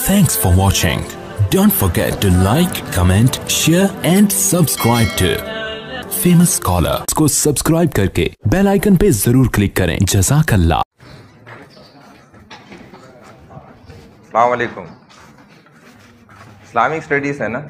Thanks for watching. Don't forget to like, comment, share and subscribe to Famous Scholar को subscribe करके bell icon पे जरूर click करें। जज़ाकल्लाह। अस्सलाम वालेकुम। इस्लामिक स्टडीज़ है ना?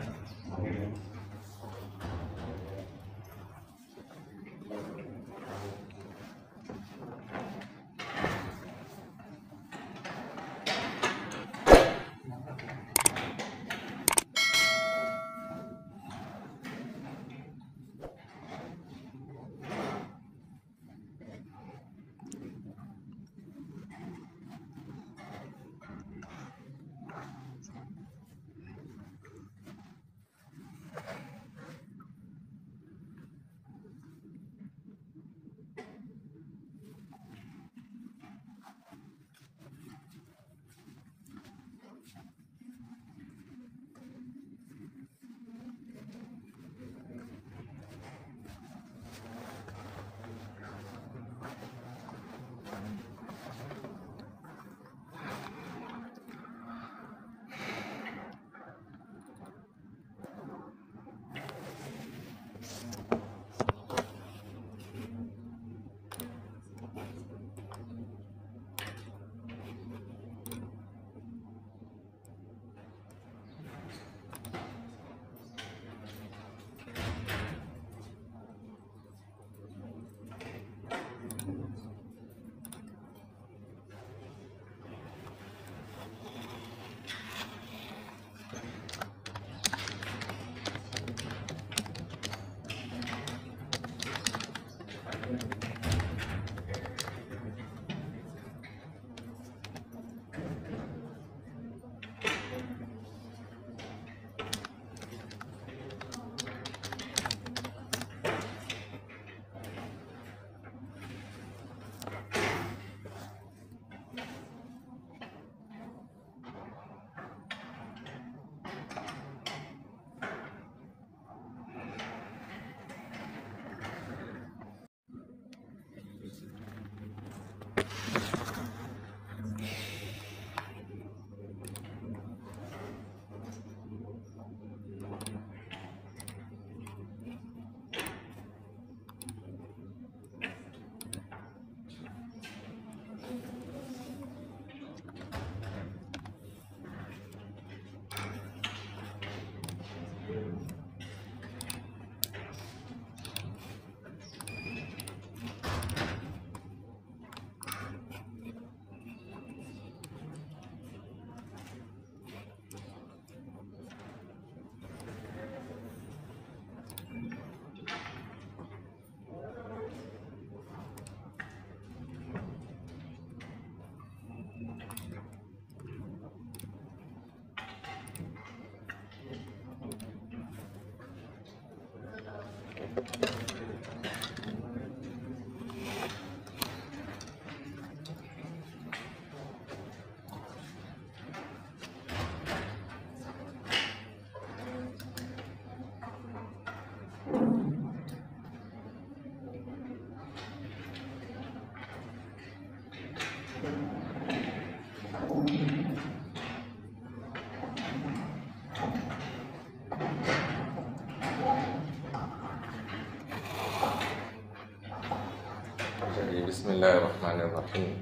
बिस्मिल्लाहिर्रहमानिर्रहीम।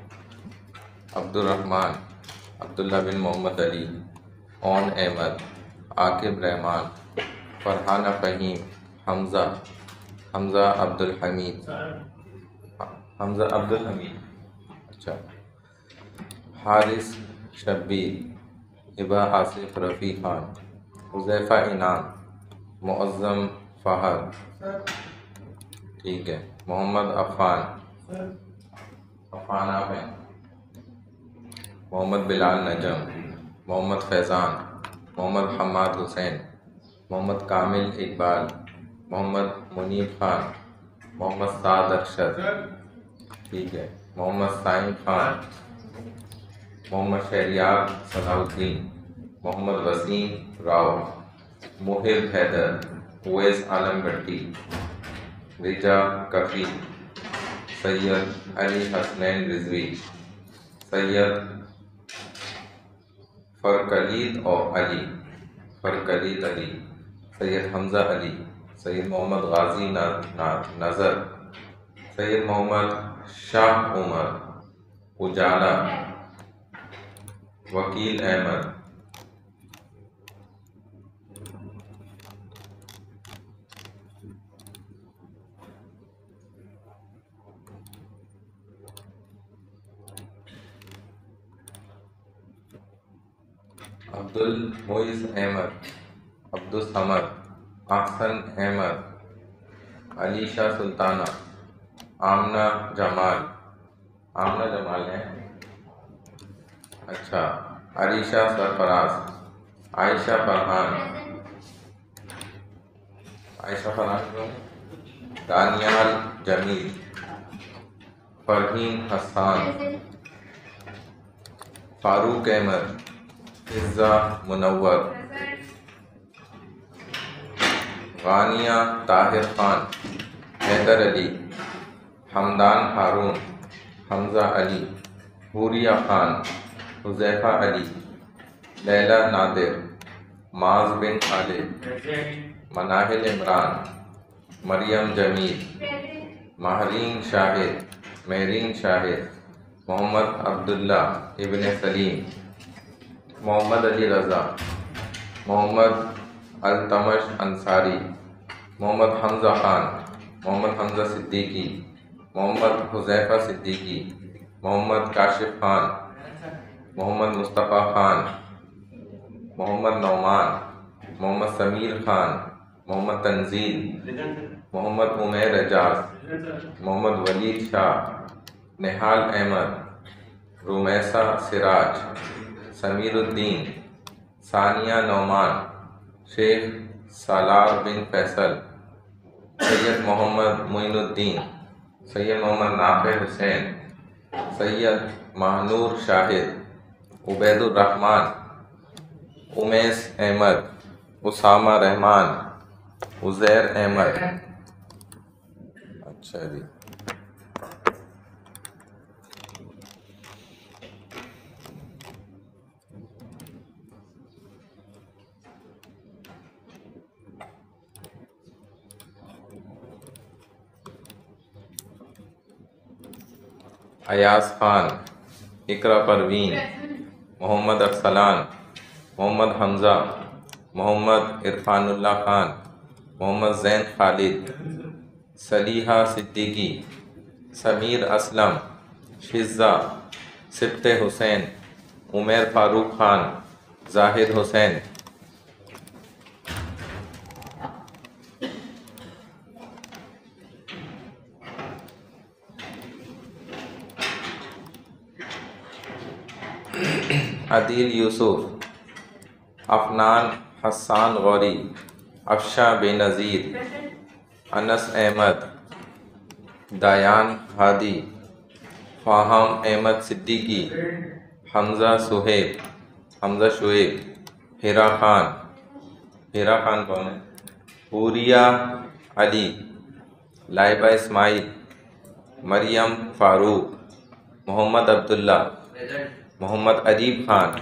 अब्दुर्रहमान, अब्दुल्ला बिन मोहम्मद अली, ओन अहमद, आकिब रहमान, फरहाना फ़हीम, हमज़ा, हमज़ा अब्दुल हमीद, अच्छा, हारिस शब्बीर, हिबा आसिफ रफ़ी खान, हुज़ैफ़ा इनाम, मुअज़्ज़म फ़हद, ठीक है, मोहम्मद अफ़ान आप हैं, मोहम्मद बिलाल नजम, मोहम्मद फैज़ान, मोहम्मद हम्माद हुसैन, मोहम्मद कामिल इकबाल, मोहम्मद मुनीब खान, मोहम्मद साद अरशद, ठीक है, मोहम्मद साइम खान, मोहम्मद शहरियार सलाहुद्दीन, मोहम्मद वसीम राव, मुहिब हैदर, उवैस आलम भट्टी, रिजा कफ़ी, सैयद अली हसनैन रिजवी, सैयद फ़रकलीद और अली, फ़रकलीद अली, सैयद हमज़ा अली, सैयद मोहम्मद गाजी नज़र, सैयद मोहम्मद शाह उमर, उजाला, वकील अहमद, अब्दुल मोइज़ अहमद, अब्दुल समद, अहसन अहमद, अलीशा सुल्ताना, आमना जमाल, आमना जमाल है, अच्छा, अरीशा सरफराज, आयशा फरहान, आयशा फरहान, दानियाल जमील, फरहीन हसन, फारूक अहमद, इज़्ज़ा मुनव्वर, गानिया ताहिर खान, हैदर अली, हमदान हारून, हमज़ा अली, हुरिया खान, हुज़ैफ़ा अली, लैला नादिर, माज बिन खालिद, मनाहिल इमरान, मरियम जमील, महरीन शाहिद, महरीन शाहिद, मोहम्मद अब्दुल्ला इब्न सलीम, मोहम्मद अली रज़ा, मोहम्मद अल्तमश अंसारी, मोहम्मद हमज़ा खान, मोहम्मद हमज़ा सिद्दीकी, मोहम्मद हुज़ैफ़ा सिद्दीकी, मोहम्मद काशिफ खान, मोहम्मद मुस्तफ़ा खान, मोहम्मद नौमान, मोहम्मद समीर खान, मोहम्मद तंजील, मोहम्मद उमैर एजाज, मोहम्मद वलीद शाह, निहाल अहमद, रुमैसा सिराज, समीरुद्दीन, सानिया नौमान, शेख सालार बिन फैसल, सैयद मोहम्मद मोइनुद्दीन, सैयद मोहम्मद नाफे हुसैन, सैयद महानूर शाहिद, उबैदुर रहमान, उमैस अहमद, उसामा रहमान, उज़ैर अहमद, अच्छा जी, अयाज खान, इकरा परवीन, मोहम्मद अरसलान, मोहम्मद हमज़ा, मोहम्मद इरफानुल्लाह खान, मोहम्मद ज़ैन खालिद, सलीहा सिद्दीकी, समीर असलम, शिज़्ज़ा, सिब्ते हुसैन, उमैर फारूक खान, जाहिद हुसैन, अदील यूसुफ, अफनान हसान गौरी, अफशा बेनज़ीर, अनस अहमद, दायान हादी, फ़ाहम अहमद सिद्दीकी, हमज़ा सुहेब, हमज़ा शुएब, हिरा खान कौन है, हुरिया अली, लाइबा इस्माइल, मरियम फ़ारूक, मोहम्मद अब्दुल्ला, मोहम्मद अदीब खान,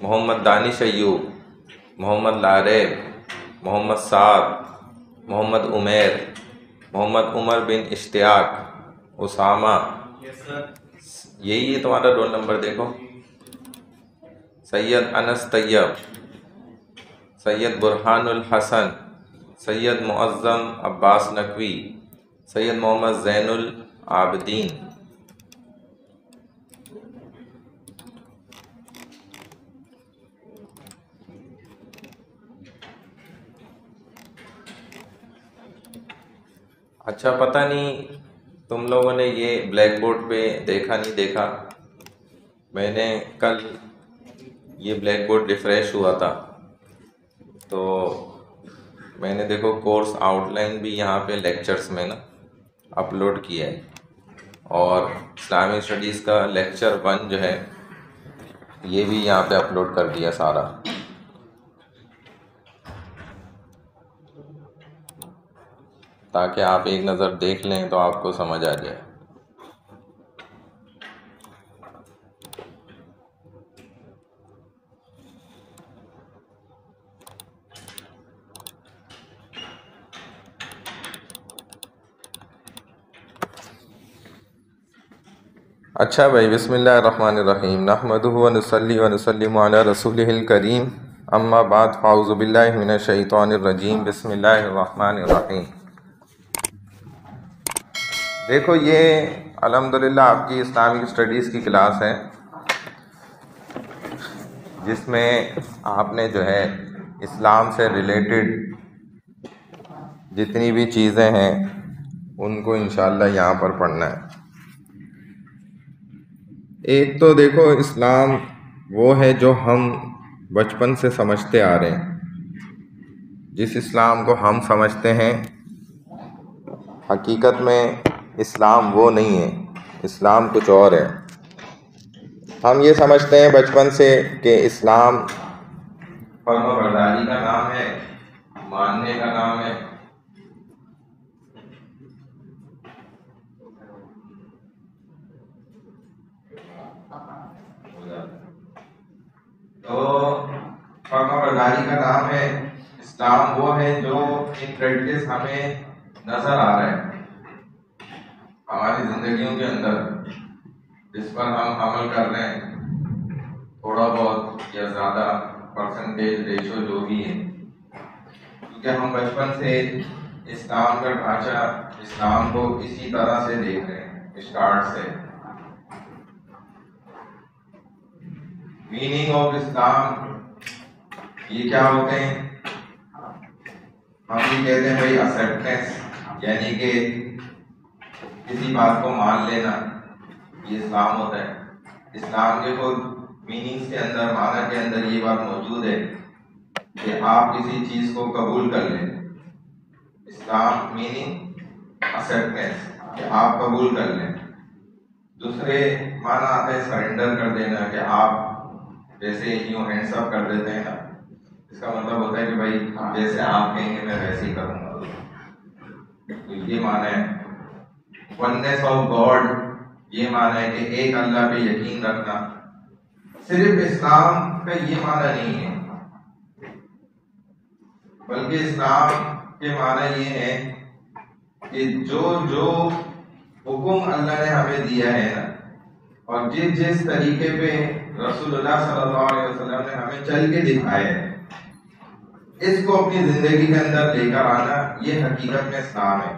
मोहम्मद दानिश अय्यूब, मोहम्मद लारेब, मोहम्मद साद, मोहम्मद उमैर, मोहम्मद उमर बिन इश्तियाक, उसामा, यही है तुम्हारा रोल नंबर, देखो, सैयद अनस तैयब, सैयद बुरहानुल हसन, सैयद मुअज़्ज़म अब्बास नकवी, सैयद मोहम्मद ज़ैनुल आबदीन, अच्छा, पता नहीं तुम लोगों ने ये ब्लैक बोर्ड पे देखा नहीं देखा, मैंने कल ये ब्लैक बोर्ड रिफ़्रेश हुआ था तो मैंने देखो कोर्स आउटलाइन भी यहाँ पे लेक्चर्स में ना अपलोड किया है, और इस्लामिक स्टडीज़ का लेक्चर 1 जो है ये भी यहाँ पे अपलोड कर दिया सारा। ताकि आप एक नज़र देख लें तो आपको समझ आ जाए। अच्छा भाई, बिस्मिल्लाहिर्रहमानिर्रहीम, नहमदुहु व नुसल्ली व नुसल्लिमु अला रसूलिहिल करीम, अम्मा बाद, फ़ाऊज़ु बिल्लाहि मिनश शैतानिर रजीम, बिस्मिल्लाहिर्रहमानिर्रहीम। देखो, ये अल्हम्दुलिल्लाह आपकी इस्लामिक स्टडीज़ की क्लास है, जिसमें आपने जो है इस्लाम से रिलेटेड जितनी भी चीज़ें हैं उनको इंशाअल्लाह यहाँ पर पढ़ना है। एक तो देखो, इस्लाम वो है जो हम बचपन से समझते आ रहे हैं। जिस इस्लाम को हम समझते हैं, हकीकत में इस्लाम वो नहीं है, इस्लाम कुछ और है। हम ये समझते हैं बचपन से कि इस्लाम फर्माबरदारी का नाम है, मानने का नाम है। तो फर्माबरदारी का नाम है, इस्लाम वो है जो इन प्रैक्टिस हमें नजर आ रहा है हमारी जिंदगियों के अंदर, जिस पर हम अमल कर रहे हैं, थोड़ा बहुत या ज़्यादा परसेंटेज रेशो जो भी है, क्योंकि हम बचपन से इस्लाम का ढांचा, इस्लाम को इसी तरह से देख रहे हैं स्टार्ट से। मीनिंग ऑफ इस्लाम ये क्या होते हैं? हम भी कहते हैं भाई एक्सेप्टेंस, यानी कि किसी बात को मान लेना, ये इस्लाम होता है। इस्लाम के खुद मीनिंग्स के अंदर, माना के अंदर ये बात मौजूद है कि आप किसी चीज़ को कबूल कर लें। इस्लाम मीनिंग एक्सेप्टेंस, कि आप कबूल कर लें। दूसरे माना आता है सरेंडर कर देना, कि आप जैसे यूँ हैंड्स अप कर देते हैं ना, इसका मतलब होता है कि भाई जैसे आप कहेंगे मैं वैसे ही करूँगा। तो ये माना है। वननेस ऑफ गॉड, ये माना है कि एक अल्लाह पे यकीन रखना। सिर्फ इस्लाम का ये माना नहीं है, बल्कि इस्लाम के माना ये है कि जो जो हुक्म अल्लाह ने हमें दिया है ना, और जिस जिस तरीके पे रसूलुल्लाह सल्लल्लाहु अलैहि वसल्लम ने हमें चल के दिखाया है, इसको अपनी जिंदगी के अंदर लेकर आना, ये हकीकत में इस्लाम है।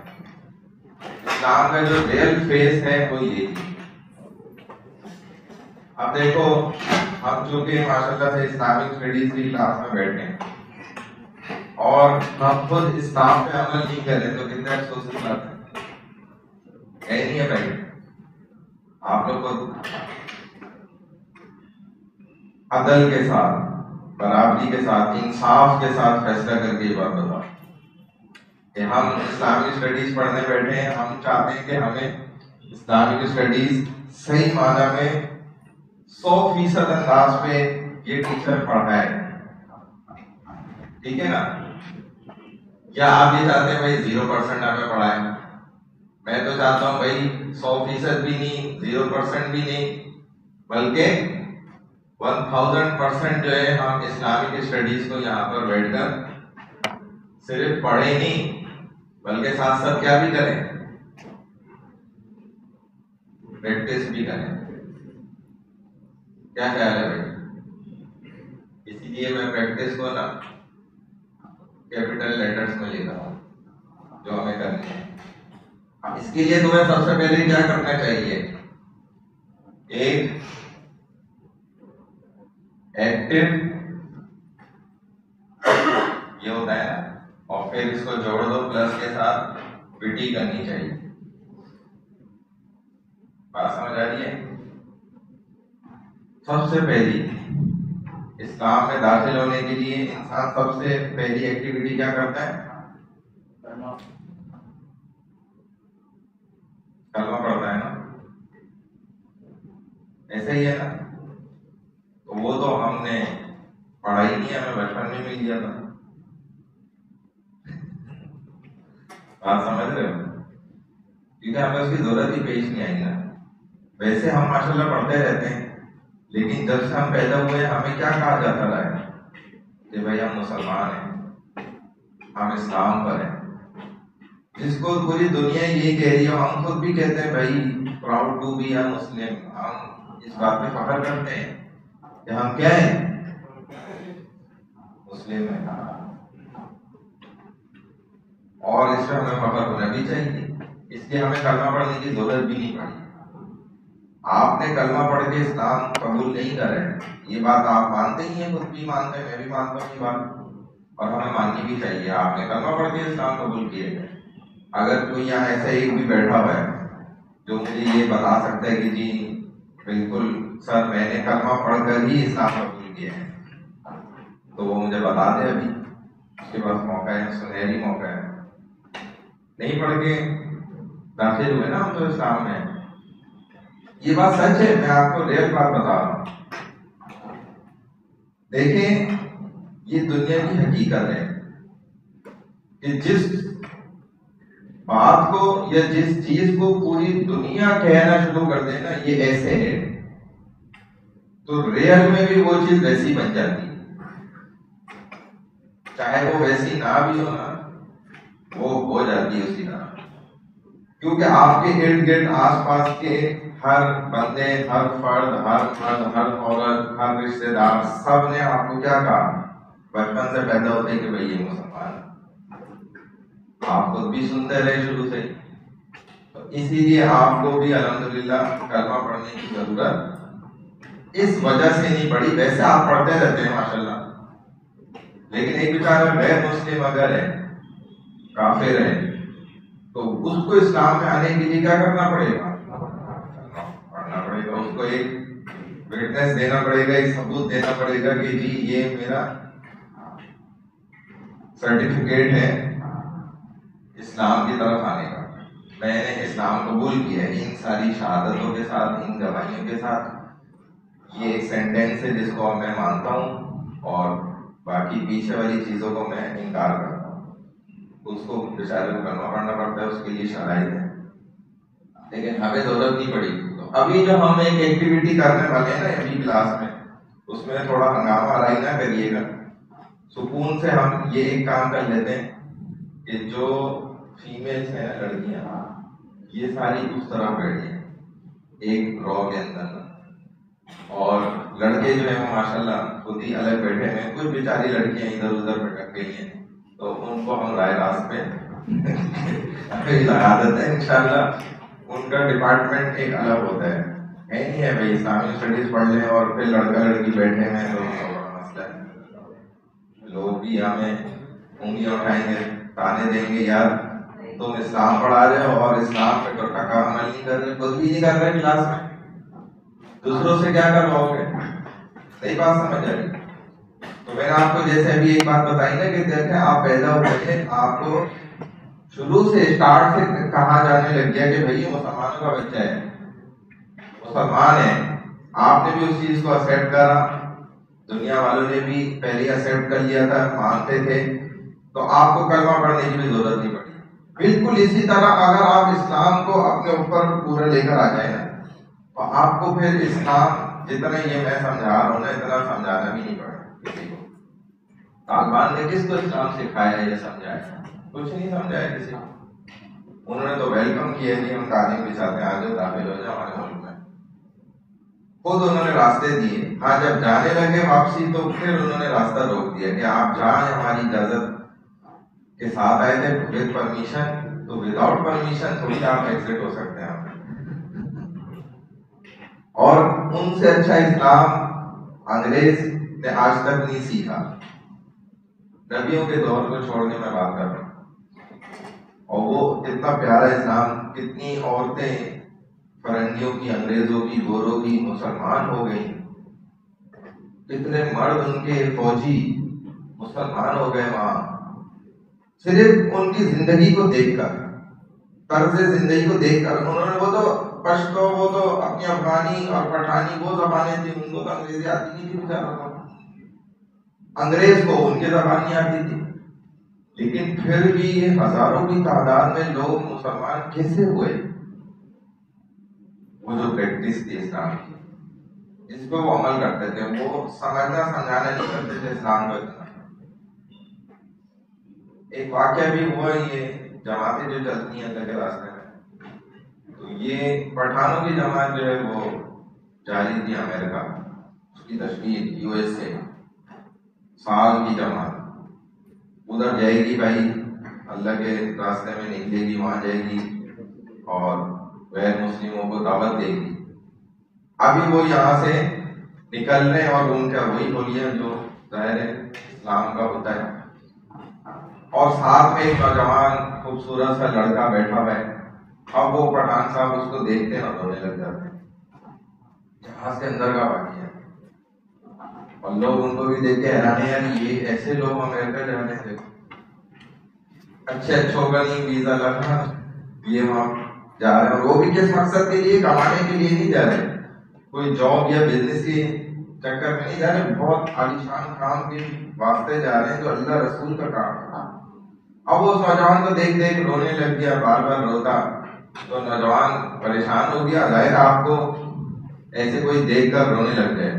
इस्लाम का जो रियल फेस है वो ये है। अब देखो, हम चूंकि माशाल्लाह से इस्लामिक स्टडीज की क्लास में बैठे हैं और हम खुद इस्लाम पे अमल नहीं कर रहे, तो कितना अफसोस की बात है नहीं है भाई। आप लोग को अदल के साथ, बराबरी के साथ, इंसाफ के साथ फैसला करके ये बात बताओ कि हम इस्लामिक स्टडीज पढ़ने बैठे हैं। हम चाहते हैं कि हमें इस्लामिक स्टडीज सही माना में 100% अंदाज पे ये टीचर पढ़ाए, ठीक है ना? या आप ये चाहते हैं भाई 0% हमें पढ़ाए? मैं तो चाहता हूँ भाई 100% भी नहीं, 0% भी नहीं, बल्कि 1000% जो है हम इस्लामिक स्टडीज को यहाँ पर बैठकर सिर्फ पढ़े नहीं, बल्कि साथ साथ क्या भी करें, प्रैक्टिस भी करें। क्या ख्याल है भाई? इसीलिए मैं प्रैक्टिस को ना कैपिटल लेटर्स में लिखा हूँ जो हमें करनी है। इसके लिए तुम्हें सबसे पहले क्या करना चाहिए? एक एक्टिव, ये होता है ना, और फिर इसको जोड़ दो प्लस के साथ, विटी करनी चाहिए। बात समझ आ रही है? सबसे पहली इस्लाम में दाखिल होने के लिए इंसान सबसे पहली एक्टिविटी क्या करता है? कलमा पढ़ता है ना, ऐसे ही है ना? तो वो तो हमने पढ़ा ही नहीं, हमें बचपन में मिल गया था। बात समझ रहे हो? क्योंकि हमें उसकी जरूरत ही पेश नहीं आई ना। वैसे हम माशाल्लाह पढ़ते रहते हैं, लेकिन जब से हम पैदा हुए हमें क्या कहा जाता रहा है कि भाई हम मुसलमान हैं, हम इस्लाम पर हैं। जिसको पूरी दुनिया ये कह रही है, हम खुद भी कहते हैं भाई प्राउड टू बी अ मुस्लिम, हम इस बात पे फख्र करते हैं कि हम क्या हैं, मुस्लिम हैं, और इसमें हमें फख्र होना भी चाहिए। इसलिए हमें कलमा पढ़ने की जरूरत भी नहीं पड़ी। आपने कलमा पढ़ के इस्लाम कबूल नहीं करे, ये बात आप मानते ही हैं, खुद भी मानते हैं, मैं भी मानता हूँ ये बात, और हमें माननी भी चाहिए। आपने कलमा पढ़ के इस्लाम कबूल किए। अगर कोई यहाँ ऐसा एक भी बैठा हुआ है जो मुझे ये बता सकता है कि जी बिल्कुल सर मैंने कलमा पढ़कर ही इस्लाम कबूल किया है, तो वो मुझे बता दे। अभी उसके पास मौका है, सुनहरी मौका है। नहीं पढ़ के दाखिल हुए ना हम तो इस्लाम में, ये बात सच है, मैं आपको रियल बात बता रहा हूं। देखें, ये दुनिया की हकीकत है कि जिस बात को या जिस चीज को पूरी दुनिया कहना शुरू कर देना ये ऐसे है, तो रियल में भी वो चीज वैसी बन जाती है, चाहे वो वैसी ना भी हो ना, वो हो जाती है उसी तरह। क्योंकि आपके इर्द गिर्द आसपास के हर बंदे, हर फर्द, हर मर्द, हर औरत, हर रिश्तेदार, सब ने आपको क्या कहा बचपन से पैदा होते कि भाई ये मुसलमान। आप खुद भी सुनते रहे शुरू से, तो इसीलिए आपको भी अल्हम्दुलिल्लाह कलमा पढ़ने की जरूरत इस वजह से नहीं पड़ी। वैसे आप पढ़ते रहते हैं माशाल्लाह, लेकिन एक बेचारा गैर मुस्लिम अगर है, काफिर है, तो उसको इस्लाम में आने के लिए क्या करना पड़ेगा, पढ़ना पड़ेगा। उसको एक विटनेस देना पड़ेगा, एक सबूत देना पड़ेगा कि जी ये मेरा सर्टिफिकेट है इस्लाम की तरफ आने का, मैंने इस्लाम कबूल किया है इन सारी शहादतों के साथ, इन गवाहियों के साथ। ये एक सेंटेंस है जिसको मैं मानता हूँ और बाकी पीछे वाली चीजों को मैं इनकार करता हूँ। उसको बेचारे को कलमा पढ़ना पड़ता है, उसके लिए शराइत है, लेकिन हमें जरूरत नहीं पड़ी। तो अभी जो हम एक एक्टिविटी करने वाले हैं ना अभी क्लास में, उसमें थोड़ा हंगामा हराई ना करिएगा, सुकून से हम ये एक काम कर लेते हैं कि जो फीमेल्स हैं लड़कियां, ये सारी उस तरफ बैठी हैं एक रो के अंदर, और लड़के जो है वो माशाल्लाह खुद ही अलग बैठे हैं। कुछ बेचारी लड़कियां इधर उधर भटक गई हैं, तो उनको हम राय रास्त पे लगा देते हैं इंशाल्लाह। उनका डिपार्टमेंट एक अलग होता है नहीं है भाई, इस्लामिक स्टडीज पढ़ लें और फिर लड़का लड़की बैठे हैं तो बड़ा मसला है। लोग भी हमें उंगलियां उठाएंगे, ताने देंगे, यार तुम इस्लाम पढ़ा रहे हो और इस्लाम पे तो टका अमल नहीं कर रहे, खुद भी नहीं कर रहे क्लास में, दूसरों से क्या करवाओगे। सही बात समझ आ रही। तो मैंने आपको जैसे अभी एक बात बताई ना कि देखें आप पैदा हुए, आपको शुरू से स्टार्ट से कहा जाने लग गया कि भाई मुसलमानों का बच्चा है, मुसलमान है। आपने भी उस चीज को एक्सेप्ट करा, दुनिया वालों ने भी पहले एक्सेप्ट कर लिया था, मानते थे, तो आपको कलमा पढ़ने की भी जरूरत नहीं पड़ी। बिल्कुल इसी तरह अगर आप इस्लाम को अपने ऊपर पूरा लेकर आ जाए ना, तो आपको फिर इस्लाम जितना ये मैं समझा रहा हूँ ना, इतना समझाना भी नहीं पड़ा किसी को। तालिबान ने किसको इस्लाम सिखाया है या समझाया? कुछ नहीं समझाया किसी को। उन्होंने तो वेलकम किया कि हम तालीम के साथ आ जाओ, दाखिल हो जाओ हमारे मुल्क में। खुद उन्होंने रास्ते दिए। हाँ, जब जाने लगे वापसी तो फिर उन्होंने रास्ता रोक दिया कि आप जाएं, हमारी इजाजत के साथ आए थे विद परमिशन, तो विदाउट परमिशन थोड़ी आप एग्जिट हो सकते हैं। और उनसे अच्छा इस्लाम अंग्रेज ने आज तक नहीं सीखा। नबियों के दौर को छोड़ के मैं बात कर रहा हूँ, और वो कितना प्यारा इस्लाम, कितनी औरतें फरंगियों की, अंग्रेजों की, गोरों की मुसलमान हो गई, कितने मर्द उनके फौजी मुसलमान हो गए वहां, सिर्फ उनकी जिंदगी को देखकर, तर्ज जिंदगी को देखकर। उन्होंने वो तो पश्तो, वो तो अपनी अफगानी और पठानी वो जबानें थी, उनको तो अंग्रेजी आती नहीं थी बेचारों को, अंग्रेज को उनकी जबान नहीं आती थी, लेकिन फिर भी ये हजारों की तादाद में लोग मुसलमान कैसे हुए? वो जो प्रैक्टिस थी इस्लाम की, जिस पर वो अमल करते थे, वो समझना समझाना नहीं करते थे इस्लाम को इतना। एक वाकया भी हुआ, ये जमातें जो चलती हैं अल्लाह के रास्ते में, तो ये पठानों की जमात जो है वो जा रही थी अमेरिका, उसकी तशकील USA, साल की जमात उधर जाएगी भाई, अल्लाह के रास्ते में निकलेगी, वहां जाएगी और गैर मुस्लिमों को दावत देगी। अभी वो यहाँ से निकल रहे और उनका वही बोलिए जो ज़ाहिर है इस्लाम का होता है, और साथ में एक नौजवान खूबसूरत सा लड़का बैठा हुआ है। अब वो पठान साहब उसको देखते हैं और रोने लग जाते हैं। जहाज के अंदर का वाक़या है, और लोग उनको भी देख के हैरान है, यार ये ऐसे लोग अमेरिका जा रहे हैं, अच्छे अच्छों का नहीं वीजा लगा, ये वहां जा रहे हैं, और वो भी किस मकसद के लिए, कमाने के लिए नहीं जा रहे, कोई जॉब या बिजनेस के चक्कर में नहीं जा रहे, बहुत आलीशान काम के वास्ते जा रहे हैं जो अल्लाह रसूल का काम है। अब वो उस नौजवान को देख देख रोने लग गया, बार बार रोता, तो नौजवान परेशान हो गया। जाहिर आपको ऐसे कोई देख कर रोने लग जाए,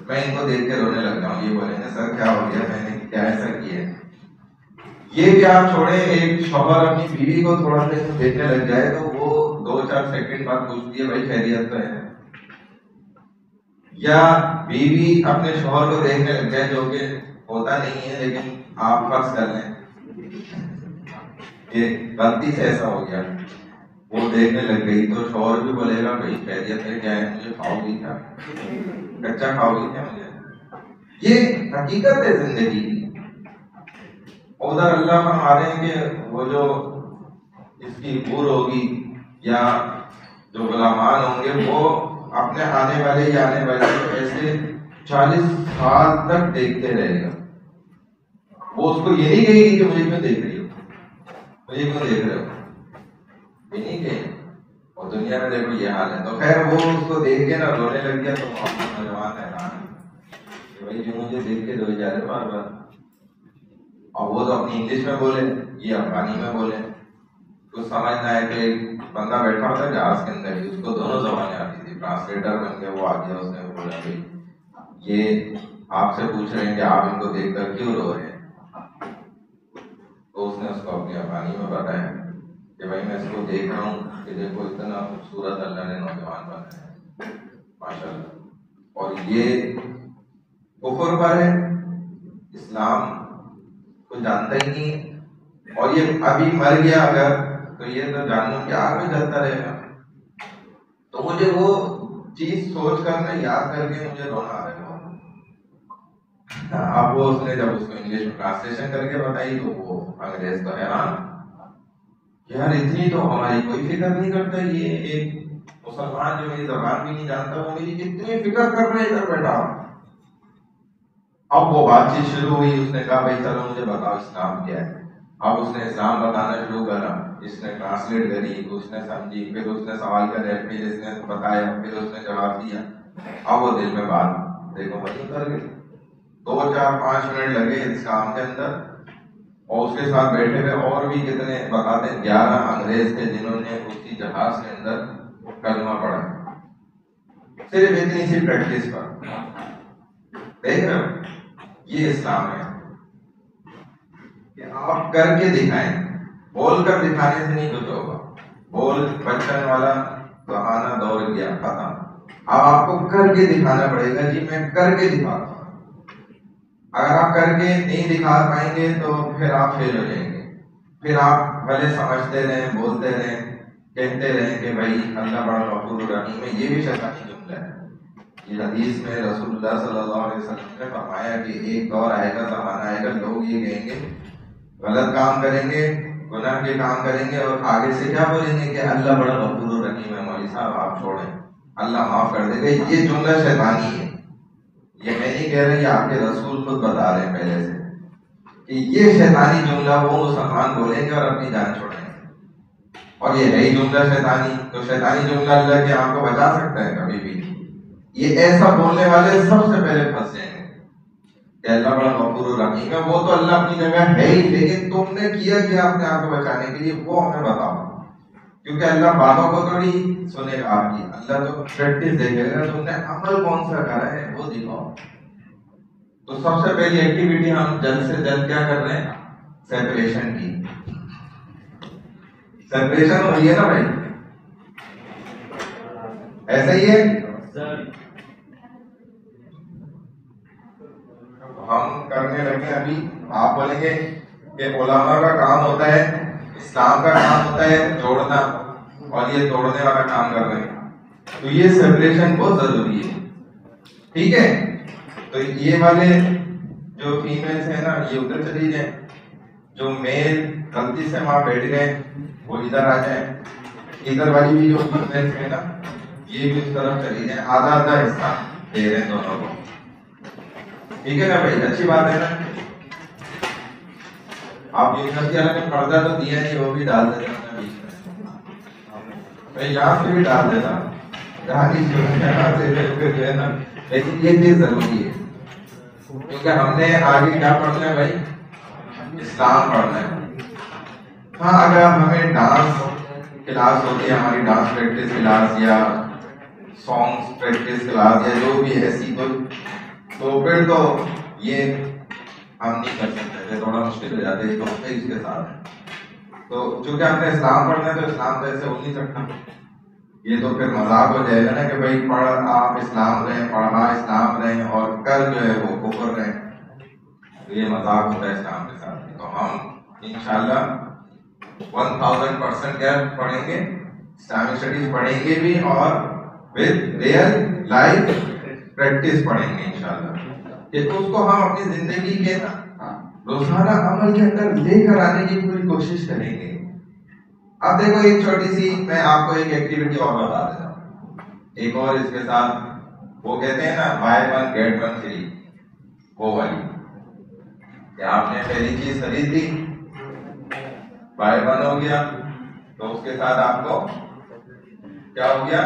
मैं इनको देख के रोने लग जाऊं, ये बोलेंगे सर क्या हो गया, मैंने क्या ऐसा किया। ये भी आप छोड़े, एक शौहर अपनी बीवी को थोड़ा सा देखने लग जाए तो वो 2-4 सेकंड बाद पूछती है भाई खैरियत तो है, या बीवी अपने शौहर को देखने लग जाए, जो कि होता नहीं है, लेकिन आप फर्ज कर लें ये गलती से ऐसा हो गया, वो देखने लग गई, तो शौहर भी बोलेगा भाई खैरियत है क्या है, मुझे खाओगी क्या, कच्चा खाओगी क्या मुझे। ये हकीकत है जिंदगी की। उधर अल्लाह फरमा रहे हैं कि वो जो इसकी हूर होगी या जो गुलामान होंगे वो अपने आने वाले या आने वाले ऐसे 40 साल तक देखते रहेगा। वो उसको ये नहीं कहेगी कि मुझे क्यों देख रही हो, मुझे क्यों देख रहे हो, ये नहीं कहेगी। और दुनिया में देखो ये हाल है। तो खैर वो उसको देख के ना रोने लग गया, तो नौजवान हैरान कि भाई जो मुझे देख के रोए जा रहे बार बार। और वो तो अपनी इंग्लिश में बोले, ये अफगानी में बोले, कुछ समझ ना है कि बंदा बैठा होता है जहाज के अंदर ही, उसको दोनों जबानें आती थी, ट्रांसलेटर बन के वो आ गया, उसने बोला भाई ये आपसे पूछ रहे हैं कि आप इनको देखकर क्यों रो रहे हैं। तो उसने उसको अपनी अफगानी में बताया कि भाई मैं इसको देख रहा हूँ कि देखो इतना खूबसूरत अल्लाह ने नौजवान बनाया है माशाल्लाह, और ये कुफर पर है, इस्लाम को जानता ही नहीं है, और ये अभी मर गया अगर तो ये तो जानवर के आग में जलता रहेगा। तो मुझे वो चीज सोच कर मैं याद करके मुझे रोना आ रहा है। अब वो उसने जब उसको इंग्लिश में ट्रांसलेशन करके बताई तो वो अंग्रेज तो हैरान, यार इतनी तो हमारी कोई फिक्र नहीं करता, ये एक मुसलमान जो मेरी जबान भी नहीं जानता वो मेरी कितनी फिक्र कर रहे इधर बैठा। अब वो बातचीत शुरू हुई, उसने कहा भाई चलो मुझे बताओ इस्लाम क्या है। अब उसने इस्लाम बताना शुरू करा, इसने ट्रांसलेट करी, उसने समझी, फिर उसने सवाल करे, फिर इसने बताया, फिर उसने जवाब दिया। अब वो दिल में बात देखो वही उतर गई। 2-4-5 मिनट लगे इस काम के अंदर, और उसके साथ बैठे हुए और भी कितने बताते 11 अंग्रेज थे जिन्होंने उसी जहाज के अंदर कलमा पढ़ा, सिर्फ इतनी सी प्रैक्टिस पर। देख रहे हो ये इस्लाम है कि आप करके दिखाएं, बोल कर दिखाने से नहीं कुछ होगा। बोल बचपन वाला बहाना दौड़ गया, खत्म। अब आपको करके दिखाना पड़ेगा, जी मैं करके दिखाता हूं। अगर आप करके नहीं दिखा पाएंगे तो फिर आप फेल हो जाएंगे। फिर आप भले समझते रहें, बोलते रहें, कहते रहें कि भाई अल्लाह बड़ा गफूर रहीम है, ये भी शैतानी जुमला है। ये हदीस में रसूलुल्लाह सल्लल्लाहु अलैहि वसल्लम ने फरमाया कि एक दौर आएगा, ज़माना आएगा, लोग ये कहेंगे, गलत काम करेंगे, गुनाह के काम करेंगे, और आगे से क्या बोलेंगे कि अल्लाह बड़ा गफूर रहीम है, मौलवी साहब आप छोड़ें, अल्लाह माफ कर देगा। ये जुमला शैतानी है, ये मैं नहीं कह रहा, ये आपके रसूल खुद बता रहे हैं पहले से कि ये शैतानी जुमला वो मुसलमान बोलेंगे और अपनी जान छोड़ेंगे। और ये है ही जुमला शैतानी, तो शैतानी जुमला अल्लाह के आपको बचा सकता है कभी भी? ये ऐसा बोलने वाले सबसे पहले फंस जाएंगे कि अल्लाह बड़ा गफूर रहीम है। वो तो अल्लाह अपनी जगह है ही, लेकिन तुमने किया क्या अपने आप को बचाने के लिए, वो हमें बताओ। क्योंकि अल्लाह बातों को थोड़ी सुनेगा आपकी, अल्लाह तो प्रैक्टिस देखेगा, तुमने अमल कौन सा करा है वो दिखाओ। तो सबसे पहली एक्टिविटी हम जल्द से जल्द क्या कर रहे हैं, सेपरेशन की। सेपरेशन हो रही है ना भाई, ऐसा ही है। हम करने लगे अभी, आप बोलेंगे कि उलमा का काम होता है, इस्लाम का काम होता है जोड़ना, और ये तोड़ने वाला काम कर रहे हैं, तो ये सेपरेशन बहुत जरूरी है। ठीक है, तो ये वाले जो फीमेल्स है ना ये उधर चली जाए, जो मेल गलती से वहां बैठ गए वो इधर आ जाए, इधर वाली भी जो फीमेल्स है ना ये भी उस तरफ चली जाए, आधा आधा हिस्सा दे रहे हैं दोनों को। ठीक है ना भाई, अच्छी बात है ना। आप यूनिवर्सिटी वाले ने पर्दा तो दिया नहीं, वो भी डाल देते हैं बीच में, मैं यहाँ से भी डाल देता जो है ना, लेकिन ये चीज जरूरी है क्योंकि हमने आगे क्या पढ़ना है भाई, इस्लाम पढ़ना है। हाँ, अगर हमें डांस क्लास होती है, हमारी डांस प्रैक्टिस क्लास या सॉन्ग्स प्रैक्टिस क्लास या जो भी ऐसी तो फिर तो ये हम नहीं कर सकते, थोड़ा मुश्किल हो जाता है, तो इसके साथ। तो चूंकि हमने इस्लाम पढ़ना है तो इस्लाम तो ऐसे हो नहीं सकता, ये तो फिर मजाक हो जाएगा ना कि भाई पढ़ आप इस्लाम रहें, पढ़ा इस्लाम रहें और कर जो है वो कुफर रहें, तो ये मजाक होता है इस्लाम के साथ। तो हम इंशाल्लाह 1000% क्या पढ़ेंगे, इस्लामिक स्टडीज पढ़ेंगे भी और विद रियल लाइफ प्रैक्टिस पढ़ेंगे इंशाल्लाह, कि उसको हम अपनी जिंदगी के ना रोजाना अमल के अंदर लेकर आने की पूरी कोशिश करेंगे। अब देखो एक छोटी सी मैं आपको एक एक्टिविटी और बता देता हूँ, एक और इसके साथ, वो कहते हैं ना buy one get one free, वो वाली, क्या आपने पहली चीज खरीद ली, buy one हो गया, तो उसके साथ आपको क्या हो गया,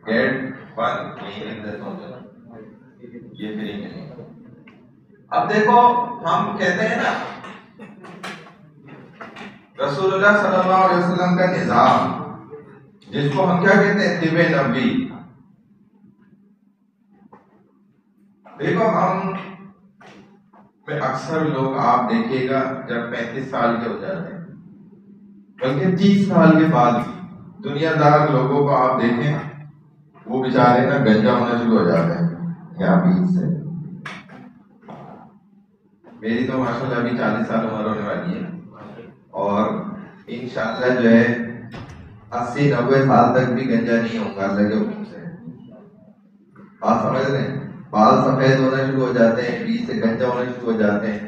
get one free, ये फ्री मिलेगा। अब देखो हम कहते हैं ना रसूलुल्लाह सल्लल्लाहु अलैहि वसल्लम का निजाम, जिसको हम क्या कहते हैं, तिबे नबी। देखो हम में अक्सर लोग आप देखिएगा जब 35 साल के हो जाते हैं, बल्कि 30 साल के बाद दुनियादार लोगों को आप देखें वो बेचारे ना गंजा होना शुरू हो जाते हैं यहाँ बीच से। मेरी तो माशाल्लाह अभी 40 साल उम्र होने वाली है और इंशाल्लाह जो है 80-90 साल तक भी गंजा नहीं होगा अल्लाह के हुक्म से। आप समझ रहे हैं, बाल सफेद होना शुरू हो जाते हैं, बीच से गंजा होना शुरू हो जाते हैं।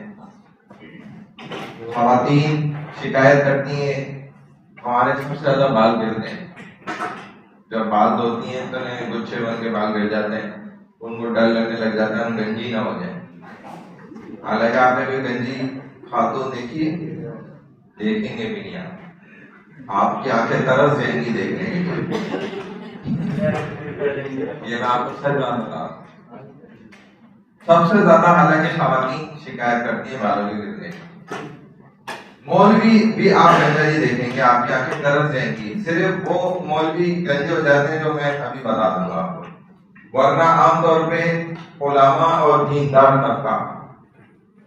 ख़वातीन शिकायत करती हैं हमारे सबसे ज्यादा बाल गिरते हैं, जब बाल धोती हैं तो गुच्छे बन के बाल गिर जाते हैं, उनको डर लगने लग जाता है हम गंजी ना हो जाए। हालांकि आपने कोई गंजी खातून देखी है, देखेंगे भी नहीं, आपकी आंखें तरस जाएंगी देखने की। ये मैं आपको सच बात बता, सबसे ज्यादा हालांकि ख़वातीन शिकायत करती है बालों के गिरने की। मौलवी भी आप गंजा ही देखेंगे, आपकी आंखें तरस जाएंगी। सिर्फ वो मौलवी गंजे हो जाते हैं जो मैं अभी बता दूंगा आपको, वरना आमतौर पे उलमा और दीनदार तबका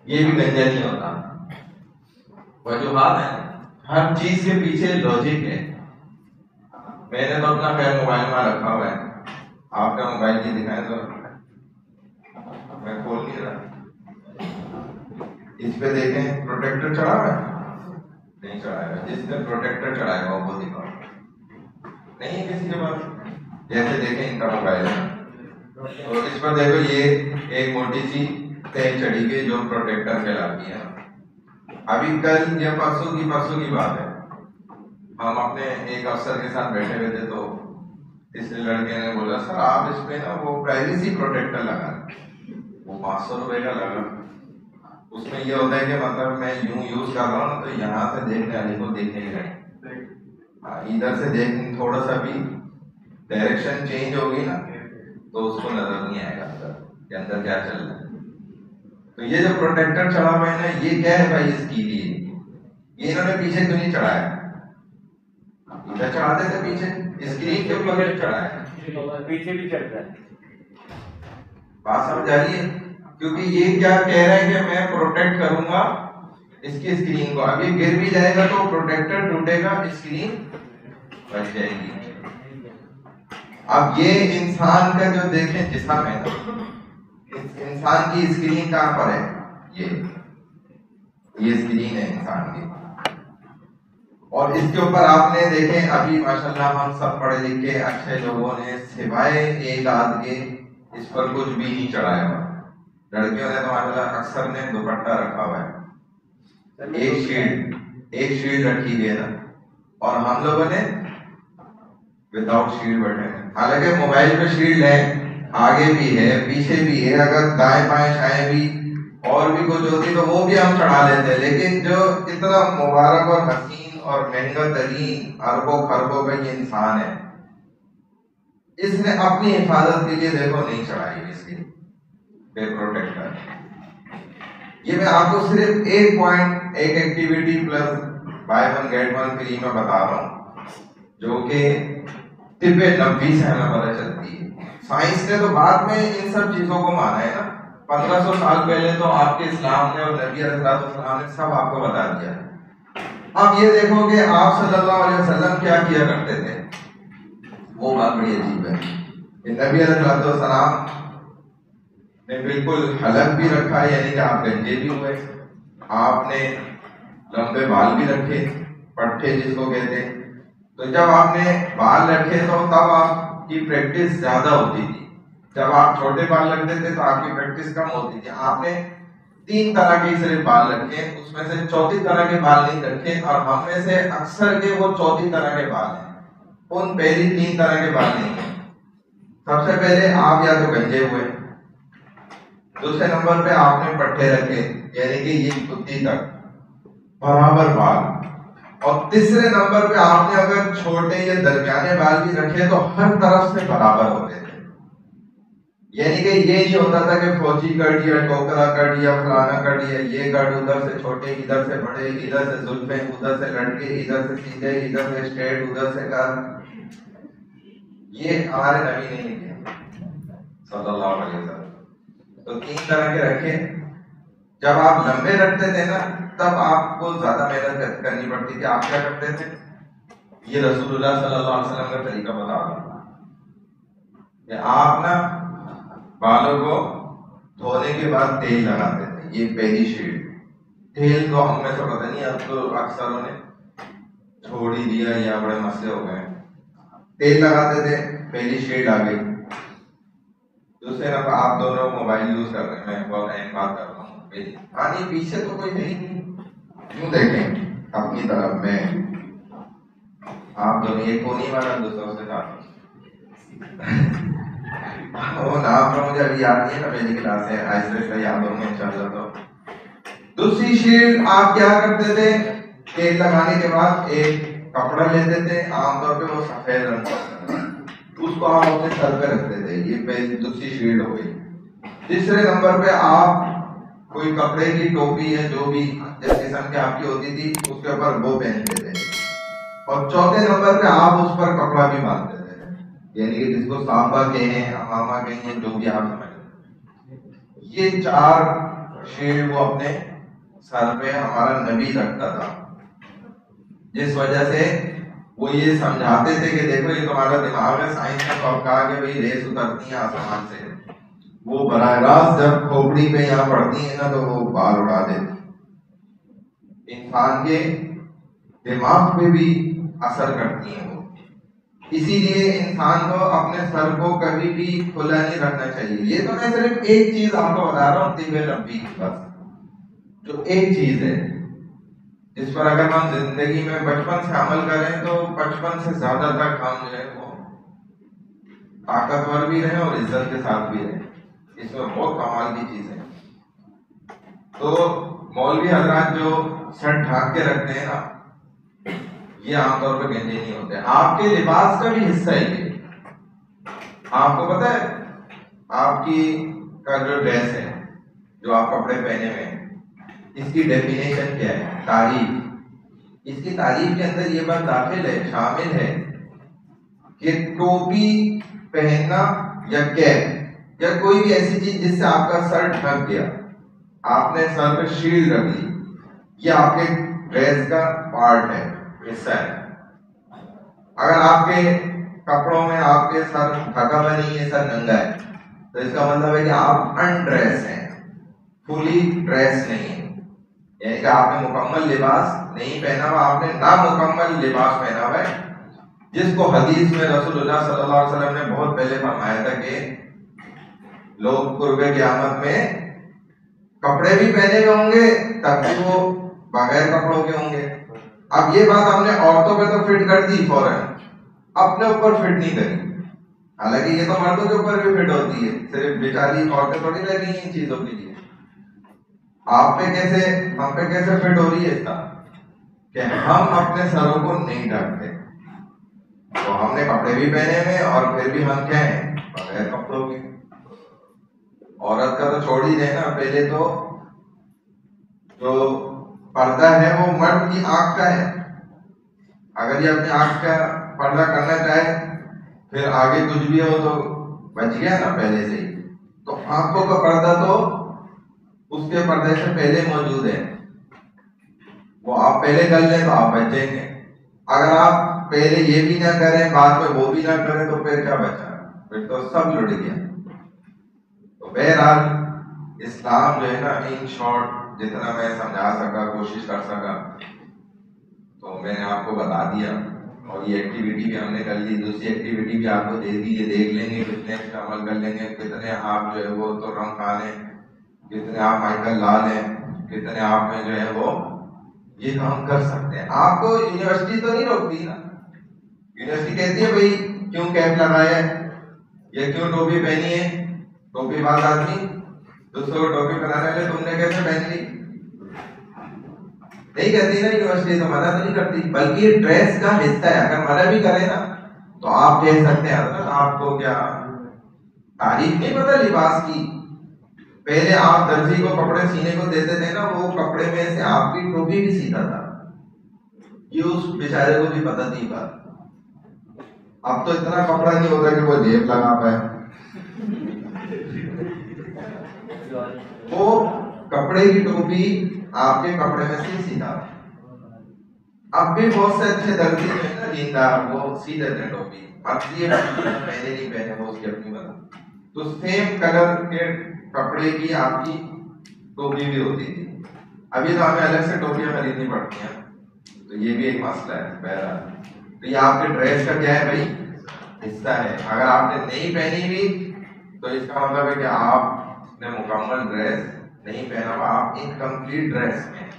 ये भी गंजा नहीं होता। वजूहात है, हर चीज के पीछे लॉजिक है। मैंने तो अपना पैर मोबाइल में रखा हुआ है, आपका मोबाइल नहीं दिखाए तो मैं खोल नहीं रहा। इस पे देखें प्रोटेक्टर चढ़ा हुआ है, नहीं चढ़ाएगा, जिसने प्रोटेक्टर चढ़ाएगा वो दिखाओ, नहीं है किसी के पास। जैसे देखें इनका मोबाइल है, तो इस पर देखो ये एक मोटी सी तय चढ़ी गई जो प्रोटेक्टर कहलाती है। अभी कल या परसों की बात है, हम अपने एक अफसर के साथ बैठे हुए थे, तो इस लड़के ने बोला सर आप इस पे ना वो प्राइवेसी प्रोटेक्टर लगा, वो 500 रुपए का लगा। उसमें ये होता है कि मतलब मैं यूं यूज कर रहा हूँ तो यहाँ से देखने वाले को देखेगा नहीं, इधर से देख थोड़ा सा भी डायरेक्शन चेंज होगी ना तो उसको नजर नहीं आएगा कि अंदर क्या चल रहा है। तो ये जो प्रोटेक्टर चढ़ा हुआ है ना, ये क्या है भाई इसकी लिए, ये इन्होंने पीछे क्यों नहीं चढ़ाया, इधर चढ़ाते थे पीछे, स्क्रीन के ऊपर चढ़ाया, पीछे भी चढ़ता है। बात समझ आ रही है, क्योंकि ये क्या कह रहा है कि मैं प्रोटेक्ट करूंगा इसकी स्क्रीन को, अब ये गिर भी जाएगा तो प्रोटेक्टर टूटेगा, स्क्रीन बच जाएगी। अब ये इंसान का जो देखें जिस्म है ना, इंसान की स्क्रीन कहाँ पर है? ये स्क्रीन है इंसान की, और इसके ऊपर आपने देखें अभी माशाल्लाह हम सब पढ़े लिखे अच्छे लोगों ने सिवाय एक आध के इस पर कुछ भी नहीं चढ़ाया हुआ। लड़कियों ने तो माशाल्लाह अक्सर ने दुपट्टा रखा हुआ है, एक शील्ड रखी हुई है ना, और हम लोगों ने विदाउट शील्ड बैठे हैं। हालांकि मोबाइल पे शील्ड है, आगे भी है पीछे भी है, अगर दाएं बाएं छाएं भी और भी कुछ होती तो वो भी हम चढ़ा लेते, लेकिन जो इतना मुबारक और हसीन और महंगा तरीन अरबों खरबों का ये इंसान है, इसने अपनी हिफाजत के लिए देखो नहीं चढ़ाई इसकी प्रोटेक्टर। ये मैं आपको सिर्फ एक पॉइंट, एक activity plus by one get one free में बता रहा हूँ, जो कि तिब्बे नबी से हमें पता चलती है। साइंस ने तो बाद में इन सब चीजों को माना है ना, 1500 साल पहले तो आपके इस्लाम ने और नबी अलैहिस्सलाम ने सब आपको बता दिया। अब ये देखो कि आप सल्लल्लाहु अलैहि वसल्लम क्या किया करते थे, वो बात बड़ी अजीब है। नबी अलैहिस्सलाम ने बिल्कुल हलक भी रखा, यानी कि आप गंजे भी हुए, आपने लंबे बाल भी रखे, पट्टे जिसको कहते हैं। तो जब आपने बाल रखे तो तब आपकी प्रैक्टिस ज्यादा होती थी, जब आप छोटे बाल रखते थे तो आपकी प्रैक्टिस कम होती थी। आपने 3 तरह के सिर्फ बाल रखे, उसमें से चौथी तरह के बाल नहीं रखे, और हम में से अक्सर के वो चौथी तरह के बाल हैं, उन पहली 3 तरह के बाल नहीं है। सबसे पहले आप या तो गंजे हुए, दूसरे नंबर पे आपने पट्टे रखे, यानी कि ये कुत्ती तक बराबर बाल, और तीसरे नंबर पे आपने अगर छोटे या दरमियाने बाल भी रखे तो हर तरफ से बराबर होते थे। यानी कि ये नहीं होता था कि फौजी कट या टोकरा कट या फलाना कट या ये कट, उधर से छोटे इधर से बड़े, इधर से जुल्फे उधर से लटके, इधर से सीधे इधर से स्ट्रेट उधर से कर, ये हमारे नबी ने नहीं किया सल्लल्लाहु अलैहि वसल्लम। तो 3 तरह के रखे। जब आप लंबे रखते थे ना तब आपको ज्यादा मेहनत करनी पड़ती थी। आप क्या करते थे, ये रसूलुल्लाह सल्लल्लाहु अलैहि वसल्लम का तरीका बता रहा हूं, आप ना बालों को धोने के बाद तेल लगाते थे, ये पहली शीट। तेल को हमें तो पता नहीं, अब तो अक्सरों ने छोड़ ही दिया या बड़े मसले हो गए। तेल लगाते थे, पहली शीट आ गई। दूसरे नंबर आप दोनों मोबाइल यूज कर रहे हैं, मैं बहुत अहम बात कर रहा हूँ, नहीं पीछे तो कोई है ही नहीं, क्यों देखें अपनी तरफ में आप दोनों, एक कोनी वाला दूसरा से साथ वो नाम तो मुझे अभी याद नहीं है ना, पहली क्लास है, आहिस्ता याद होंगे इंशाल्लाह। तो दूसरी शीट आप क्या करते थे, तेल लगाने के बाद एक कपड़ा लेते थे, आमतौर पे वो सफेद रंग का, उसको आप अपने सर पे रखते थे, ये पहली दूसरी शीट हो गई। तीसरे नंबर पे आप कोई कपड़े की टोपी है जो भी जिस किस्म की आपकी होती थी उसके ऊपर वो पहनते थे, और चौथे नंबर पे आप उस पर कपड़ा भी बांधते थे, यानी कि जिसको सांबा कहें, हमामा कहें, जो भी आप समझ। ये 4 शीट वो अपने सर पे हमारा नबी रखता था, जिस वजह से वो ये समझाते थे कि देखो ये तुम्हारा दिमाग है, साइंस ने तो कहा कि भाई रेस उतरती है आसमान से, वो बराह रास्त जब खोपड़ी पे यहाँ पड़ती है ना तो वो बाल उड़ा देती, इंसान के दिमाग पे भी असर करती है वो। इसीलिए इंसान को अपने सर को कभी भी खुला नहीं रखना चाहिए। ये तो मैं सिर्फ एक चीज आपको बता रहा हूँ, तिब्बे नबी की बस, जो एक चीज है जिस पर अगर हम जिंदगी में बचपन से अमल करें तो बचपन से ज्यादा तक हम जो है वो ताकतवर भी रहे और इज्जत के साथ भी रहे। इसमें बहुत कमाल की चीज है। तो मौलवी हजरात जो सर ढाक के रखते हैं ना, ये आमतौर पर गंजे नहीं होते, आपके लिबास का भी हिस्सा है ये। आपको पता है आपकी का जो ड्रेस है, जो आप कपड़े पहने हुए हैं, इसकी डेफिनेशन क्या है, तारीफ। इसकी तारीफ के अंदर ये बात दाखिल है, शामिल है कि टोपी पहनना या कैप या कोई भी ऐसी चीज जिससे आपका सर ढक गया, आपने सर पे शील्ड रख ली, ये आपके ड्रेस का पार्ट है, हिस्सा है। अगर आपके कपड़ों में आपके सर ढका हुआ नहीं है, सर नंगा है, तो इसका मतलब है कि आप अनड्रेस हैं, फुली ड्रेस नहीं है, यानी कि आपने मुकम्मल लिबास नहीं पहना हुआ, आपने नामुकम्मल लिबास पहना हुआ है, जिसको हदीस में रसूलुल्लाह सल्लल्लाहु अलैहि वसल्लम ने बहुत पहले फरमाया था कि लोग कुर्बे क़यामत में कपड़े भी पहने हुए होंगे तब भी वो बगैर कपड़ों के होंगे। अब ये बात हमने औरतों पे तो फिट कर दी फौरन, अपने ऊपर फिट नहीं करी, हालांकि ये तो मर्दों के ऊपर भी फिट होती है, सिर्फ बेचारी औरतें थोड़ी रह गई इन चीजों के लिए। आप पे कैसे, हम पे कैसे फिट हो रही है इसका कि हम अपने सरों को नहीं ढकते, तो हमने कपड़े भी पहने हुए और फिर भी हम क्या हैं, बगैर कपड़ों के। औरत का तो छोड़ ही देना, पहले तो जो पर्दा है वो मर्द की आंख का है, अगर ये अपनी आंख का पर्दा करना चाहे फिर आगे कुछ भी हो तो बच गया ना पहले से ही, तो आंखों का पर्दा तो उसके पर्दे से पहले मौजूद है, वो आप पहले कर लें तो आप बच जाएंगे। अगर आप पहले ये भी ना करें बाद में वो भी ना करें तो फिर क्या बचा, फिर तो सब लुट गया। तो बहरहाल इस्लाम जो है ना, इन शॉर्ट जितना मैं समझा सका, कोशिश कर सका, तो मैंने आपको बता दिया। और ये एक्टिविटी भी हमने कर ली, दूसरी एक्टिविटी भी आपको दे दी, ये देख लेंगे कितने पे अमल कर लेंगे, कितने आप जो है वो तो रंग खा लें, कितने आप माइकल ला लें, कितने आप में जो है वो ये काम कर सकते हैं। आपको यूनिवर्सिटी तो नहीं रोकती ना, यूनिवर्सिटी कहती है भाई क्यों कैप लगाया है या क्यों टोपी पहनी है, टोपी बाज आदमी दूसरों को टोपी पहनाने वाले तुमने कैसे पहन ली, नहीं कहती ना यूनिवर्सिटी, तो मना तो नहीं करती, बल्कि ये ड्रेस का हिस्सा है। अगर मना भी करे ना तो आप कह सकते हैं आपको क्या तारीफ नहीं पता लिबास की, पहले आप दर्जी को कपड़े सीने को देते थे ना, वो कपड़े में से आपकी टोपी भी सीता था, ये उस बेचारे को भी पता थी बात। अब तो इतना कपड़ा नहीं होता कि वो जेब लगा पाए, वो कपड़े की टोपी आपके कपड़े में से सीधा। अब भी बहुत से अच्छे दर्जी जो है ना दीनदार, वो सी देते हैं टोपी, अब ये पहने नहीं पहने वो उसकी अपनी बात। तो सेम कलर के कपड़े की आपकी टोपी भी होती थी, अभी तो हमें अलग से टोपियां खरीदनी पड़ती हैं, तो ये भी एक मसला है। बहरहाल तो ये आपके ड्रेस का क्या है भाई, हिस्सा है। अगर आपने नहीं पहनी भी तो इसका मतलब है कि आपने मुकम्मल ड्रेस नहीं पहना हुआ, आप इनकम्प्लीट ड्रेस में।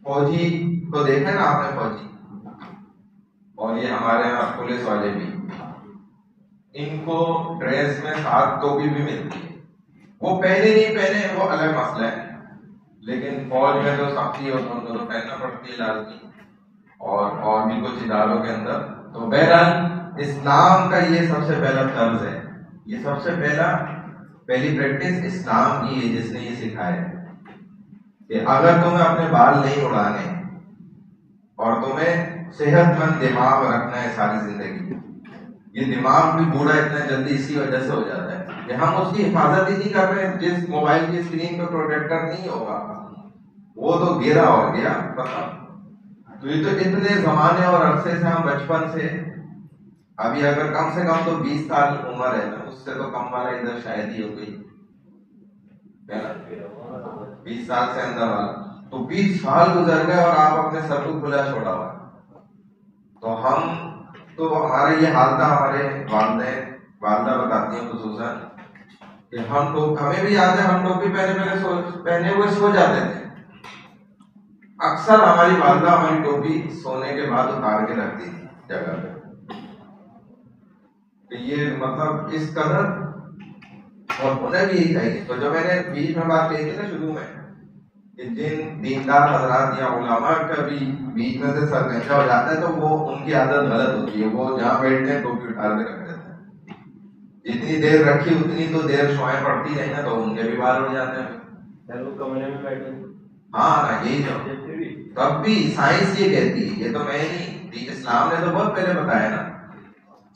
फौजी को देखा ना आपने, फौजी और ये हमारे यहाँ पुलिस वाले भी, इनको ड्रेस में साथ टोपी भी मिलती है, वो पहने नहीं पहने वो अलग मसला है, लेकिन फौज में जो सख्ती हो तो उनको तो पहनना पड़ती है लाजमी, और भी कुछ इदारों के अंदर। तो बहरहाल इस्लाम का ये सबसे पहला तर्ज है, ये सबसे पहली प्रैक्टिस इस्लाम की है, जिसने ये सिखाया कि अगर तुम्हें अपने बाल नहीं उड़ाने और तुम्हें सेहतमंद दिमाग रखना है सारी जिंदगी, ये दिमाग भी बूढ़ा इतना जल्दी इसी वजह से हो जाता है कि हम उसकी हिफाजत ही नहीं कर रहे। जिस मोबाइल की स्क्रीन पे प्रोटेक्टर नहीं होगा वो तो गिरा हो गया पता। तो ये तो इतने जमाने और अरसे से हम बचपन से, अभी अगर कम से कम तो 20 साल उम्र है ना, उससे तो कम वाला इधर शायद ही हो गई, 20 साल से अंदर वाला, तो 20 साल गुजर गए और आप अपने सर को खुला छोड़ा हुआ। तो हम तो हमारा ये हाल था, हमारे वालदा बताती हैं खुसूसन कि हमें भी याद है, हम टोपी पहने हुए सो जाते थे। अक्सर हमारी वालदा हमारी टोपी सोने के बाद उतार के रखती थी जगह पे। तो ये मतलब इस कदर, और उन्हें भी यही चाहिए। तो जो मैंने बीच में बात कही थी ना शुरू में कि जिन दीनदार हजरात या उलमा का भी बीच में से सरगंजा हो जाता है तो वो उनकी आदत गलत होती है, वो जहाँ बैठते हैं टोपी उठा के रख देते हैं, जितनी देर रखी उतनी तो देर सोए पड़ती रही ना, तो उनके भी बाल उड़ जाते हैं। कमरे में बैठे, हाँ ना, यही तो। तब भी साइंस ये कहती है, ये तो मैं नहीं, इस्लाम ने तो बहुत पहले बताया ना,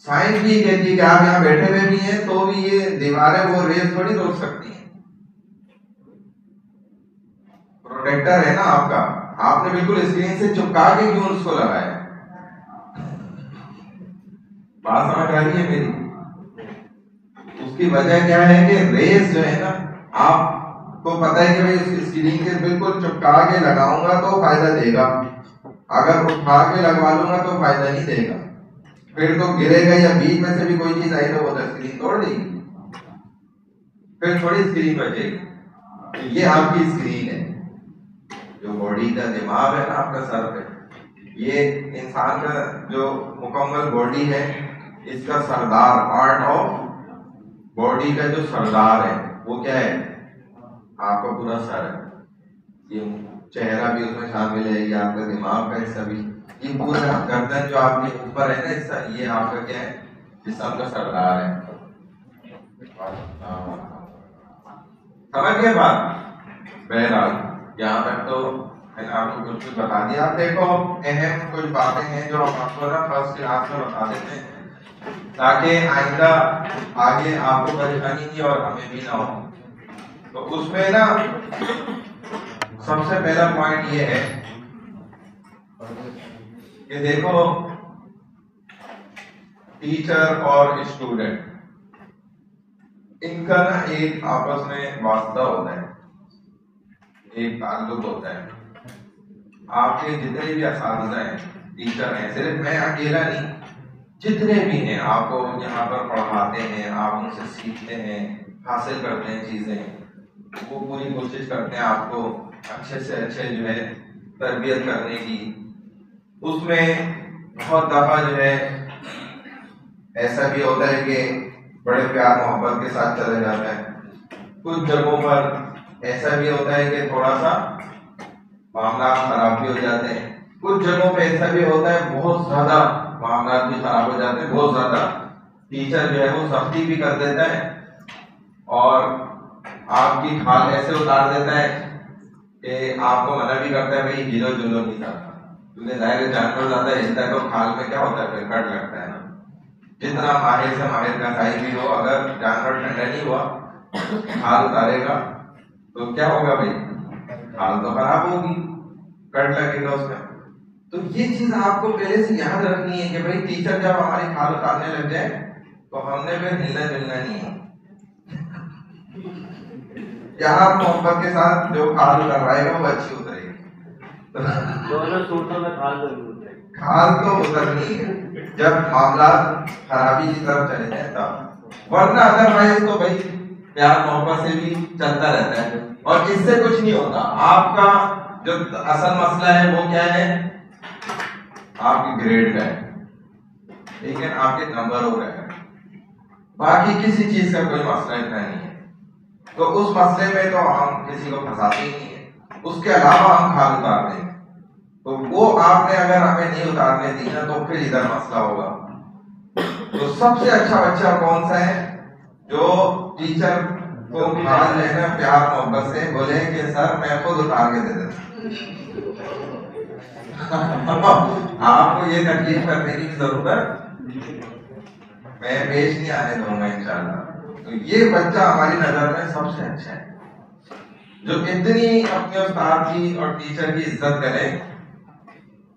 साइंस भी कहती है कि आप यहाँ बैठे हुए भी हैं तो भी ये दीवारें वो रेस थोड़ी रोक सकती हैं, प्रोटेक्टर है ना आपका, आपने बिल्कुल स्क्रीन से चिपका के क्यों उसको लगाया। बात समझ आ रही है मेरी? उसकी वजह क्या है कि रेस जो है ना, आपको पता है कि भाई इसकी स्क्रीन के बिल्कुल चिपका के लगाऊंगा तो फायदा देगा, अगर उठा के लगवा लूंगा तो फायदा नहीं देगा। फिर तो गिरेगा या बीच में से भी कोई चीज आई तो वो तो स्क्रीन तोड़ देगी, फिर थोड़ी स्क्रीन बचेगी। तो ये आपकी स्क्रीन है, जो बॉडी का दिमाग है ना आपका सर पे, ये इंसान का जो मुकम्मल बॉडी है, इसका सरदार, पार्ट ऑफ बॉडी का जो सरदार है वो क्या है? आपका पूरा सर है। ये चेहरा भी उसमें शामिल है, ये आपका दिमाग का हिस्सा भी, ये पूरा गर्दन जो आपके ऊपर है ना हिस्सा, ये आपका क्या है? जिस्म का सरदार है। समझ गए बात? बहरहाल यहाँ तक तो मैंने आपको कुछ कुछ बता दिया। आप देखो अहम कुछ बातें हैं जो हम आपको ना फर्स्ट क्लास में बता देते हैं, ताकि आइंदा आगे आपको परेशानी नहीं और हमें भी ना हो। तो उसमें ना सबसे पहला पॉइंट ये है कि देखो, टीचर और स्टूडेंट, इनका ना एक आपस में वास्ता होता है, एक ताल्लुक होता है। आपके जितने भी असातिज़ा हैं, टीचर हैं, सिर्फ मैं अकेला नहीं, जितने भी हैं आपको यहाँ पर पढ़ाते हैं, आप उनसे सीखते हैं, हासिल करते हैं चीज़ें, वो पूरी कोशिश करते हैं आपको अच्छे से अच्छे जो है तरबियत करने की। उसमें बहुत दफ़ा जो है ऐसा भी होता है कि बड़े प्यार मोहब्बत के साथ चला जाता है, कुछ जगहों पर ऐसा भी होता है कि थोड़ा सा मामला खराब भी हो जाते हैं, कुछ जगहों पे ऐसा भी होता है बहुत ज्यादा मामला भी खराब हो जाते हैं, बहुत ज्यादा टीचर जो है वो सख्ती भी कर देता है और आपकी खाल ऐसे उतार देता है कि आपको मना भी करता है भाई हीरो जुलो नहीं था, क्योंकि जाहिर जानवर ज्यादा हिलता है तो खाल में क्या होता है, फिर कट लगता है ना। जितना माहिर से माहिर का साई भी हो, अगर जानवर ठंडा नहीं हुआ खाल उतारेगा तो क्या होगा भाई, खाल तो खराब होगी, कट लगेगा उसमें। तो ये चीज आपको पहले से याद रखनी है कि भाई टीचर जब हमारी खाल उतारने लग जाए तो हमने फिर हिलना जुलना नहीं है। प्यार मोहब्बत के साथ जो खाल उतरवाएगा वो अच्छी उतरेगी। दोनों सूटों में खाल खाल तो उतरनी है जब मामला खराबी की तरफ चले जाए तब, वरना अदरवाइज तो भाई प्यार मोहब्बत से भी चलता रहता है और इससे कुछ नहीं होता। आपका जो असल मसला है वो क्या है, आपके ग्रेड का है, ठीक है, आपके नंबर हो गए, बाकी किसी चीज का कोई मसला इतना नहीं है। तो उस मसले में तो हम किसी को फंसाते ही नहीं है, उसके अलावा हम खाल उतार देंगे। तो वो आपने अगर हमें नहीं उतारने दी ना तो फिर इधर मसला होगा। तो सबसे अच्छा बच्चा कौन सा है, जो टीचर को खाल लेना प्यार मोहब्बत से बोले कि सर मैं खुद उतार के दे देता आपको ये तकलीफ करने की जरूरत मैं पेश नहीं आने दूंगा इंशाल्लाह। तो ये बच्चा हमारी नजर में सबसे अच्छा है, जो इतनी अपने उस्ताद की और टीचर की इज्जत करे।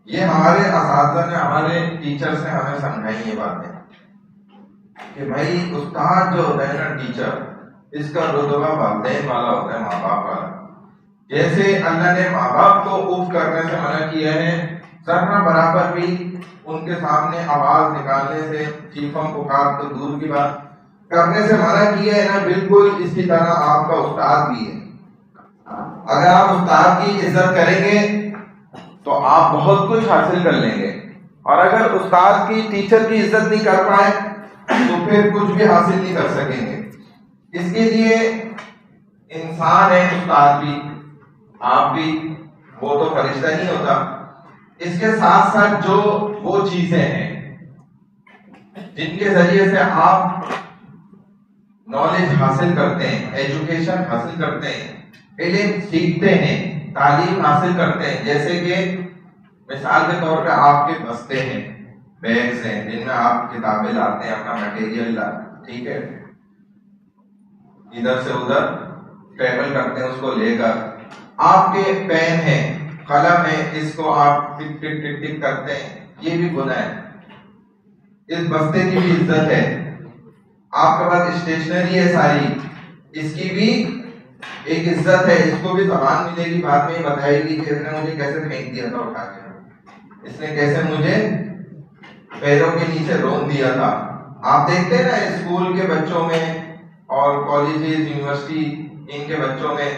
ये हमारे असातिज़ा ने, हमारे टीचर से हमें समझाई ये बातें कि भाई उस्ताद जो होता है ना, टीचर, इसका रुतबा वालिदैन वाला होता है, माँ बाप वाला। जैसे अल्लाह ने माँ बाप को उफ करने से मना किया है, जरा बराबर भी उनके सामने आवाज निकालने से, चीखों पुकार तो दूर की बात, करने से मना किया है ना, बिल्कुल इसी तरह आपका उस्ताद भी है। अगर आप उस्ताद की इज्जत करेंगे तो आप बहुत कुछ हासिल कर लेंगे, और अगर उस्ताद की, टीचर की इज्जत नहीं कर पाए तो फिर कुछ भी हासिल नहीं कर सकेंगे। इसके लिए इंसान है, उस्ताद भी, आप भी, वो तो फरिश्ता नहीं होता। इसके साथ साथ जो वो चीजें हैं जिनके जरिए से आप नॉलेज हासिल करते हैं, एजुकेशन हासिल करते हैं, इल्म सीखते हैं, तालीम हासिल करते हैं, जैसे कि मिसाल के तौर पे आपके बस्ते हैं, बैग्स हैं जिनमें आप किताबें लाते हैं, अपना मटेरियल लाते, ठीक है, इधर से उधर ट्रेवल करते हैं उसको लेकर। आपके पेन है, कलम है, इसको आप टिक टिक टिक टिक करते हैं, ये भी गुनाह है। इस बस्ते की भी इज्जत है। आपके पास स्टेशनरी है सारी, इसकी भी एक इज्जत है। इसको भी जबान मिलेगी, बाद में बताएगी कि इसने मुझे कैसे फेंक दिया था उठा के, इसने कैसे मुझे पैरों के नीचे रोक दिया था। आप देखते हैं ना स्कूल के बच्चों में और कॉलेजेस यूनिवर्सिटी इनके बच्चों में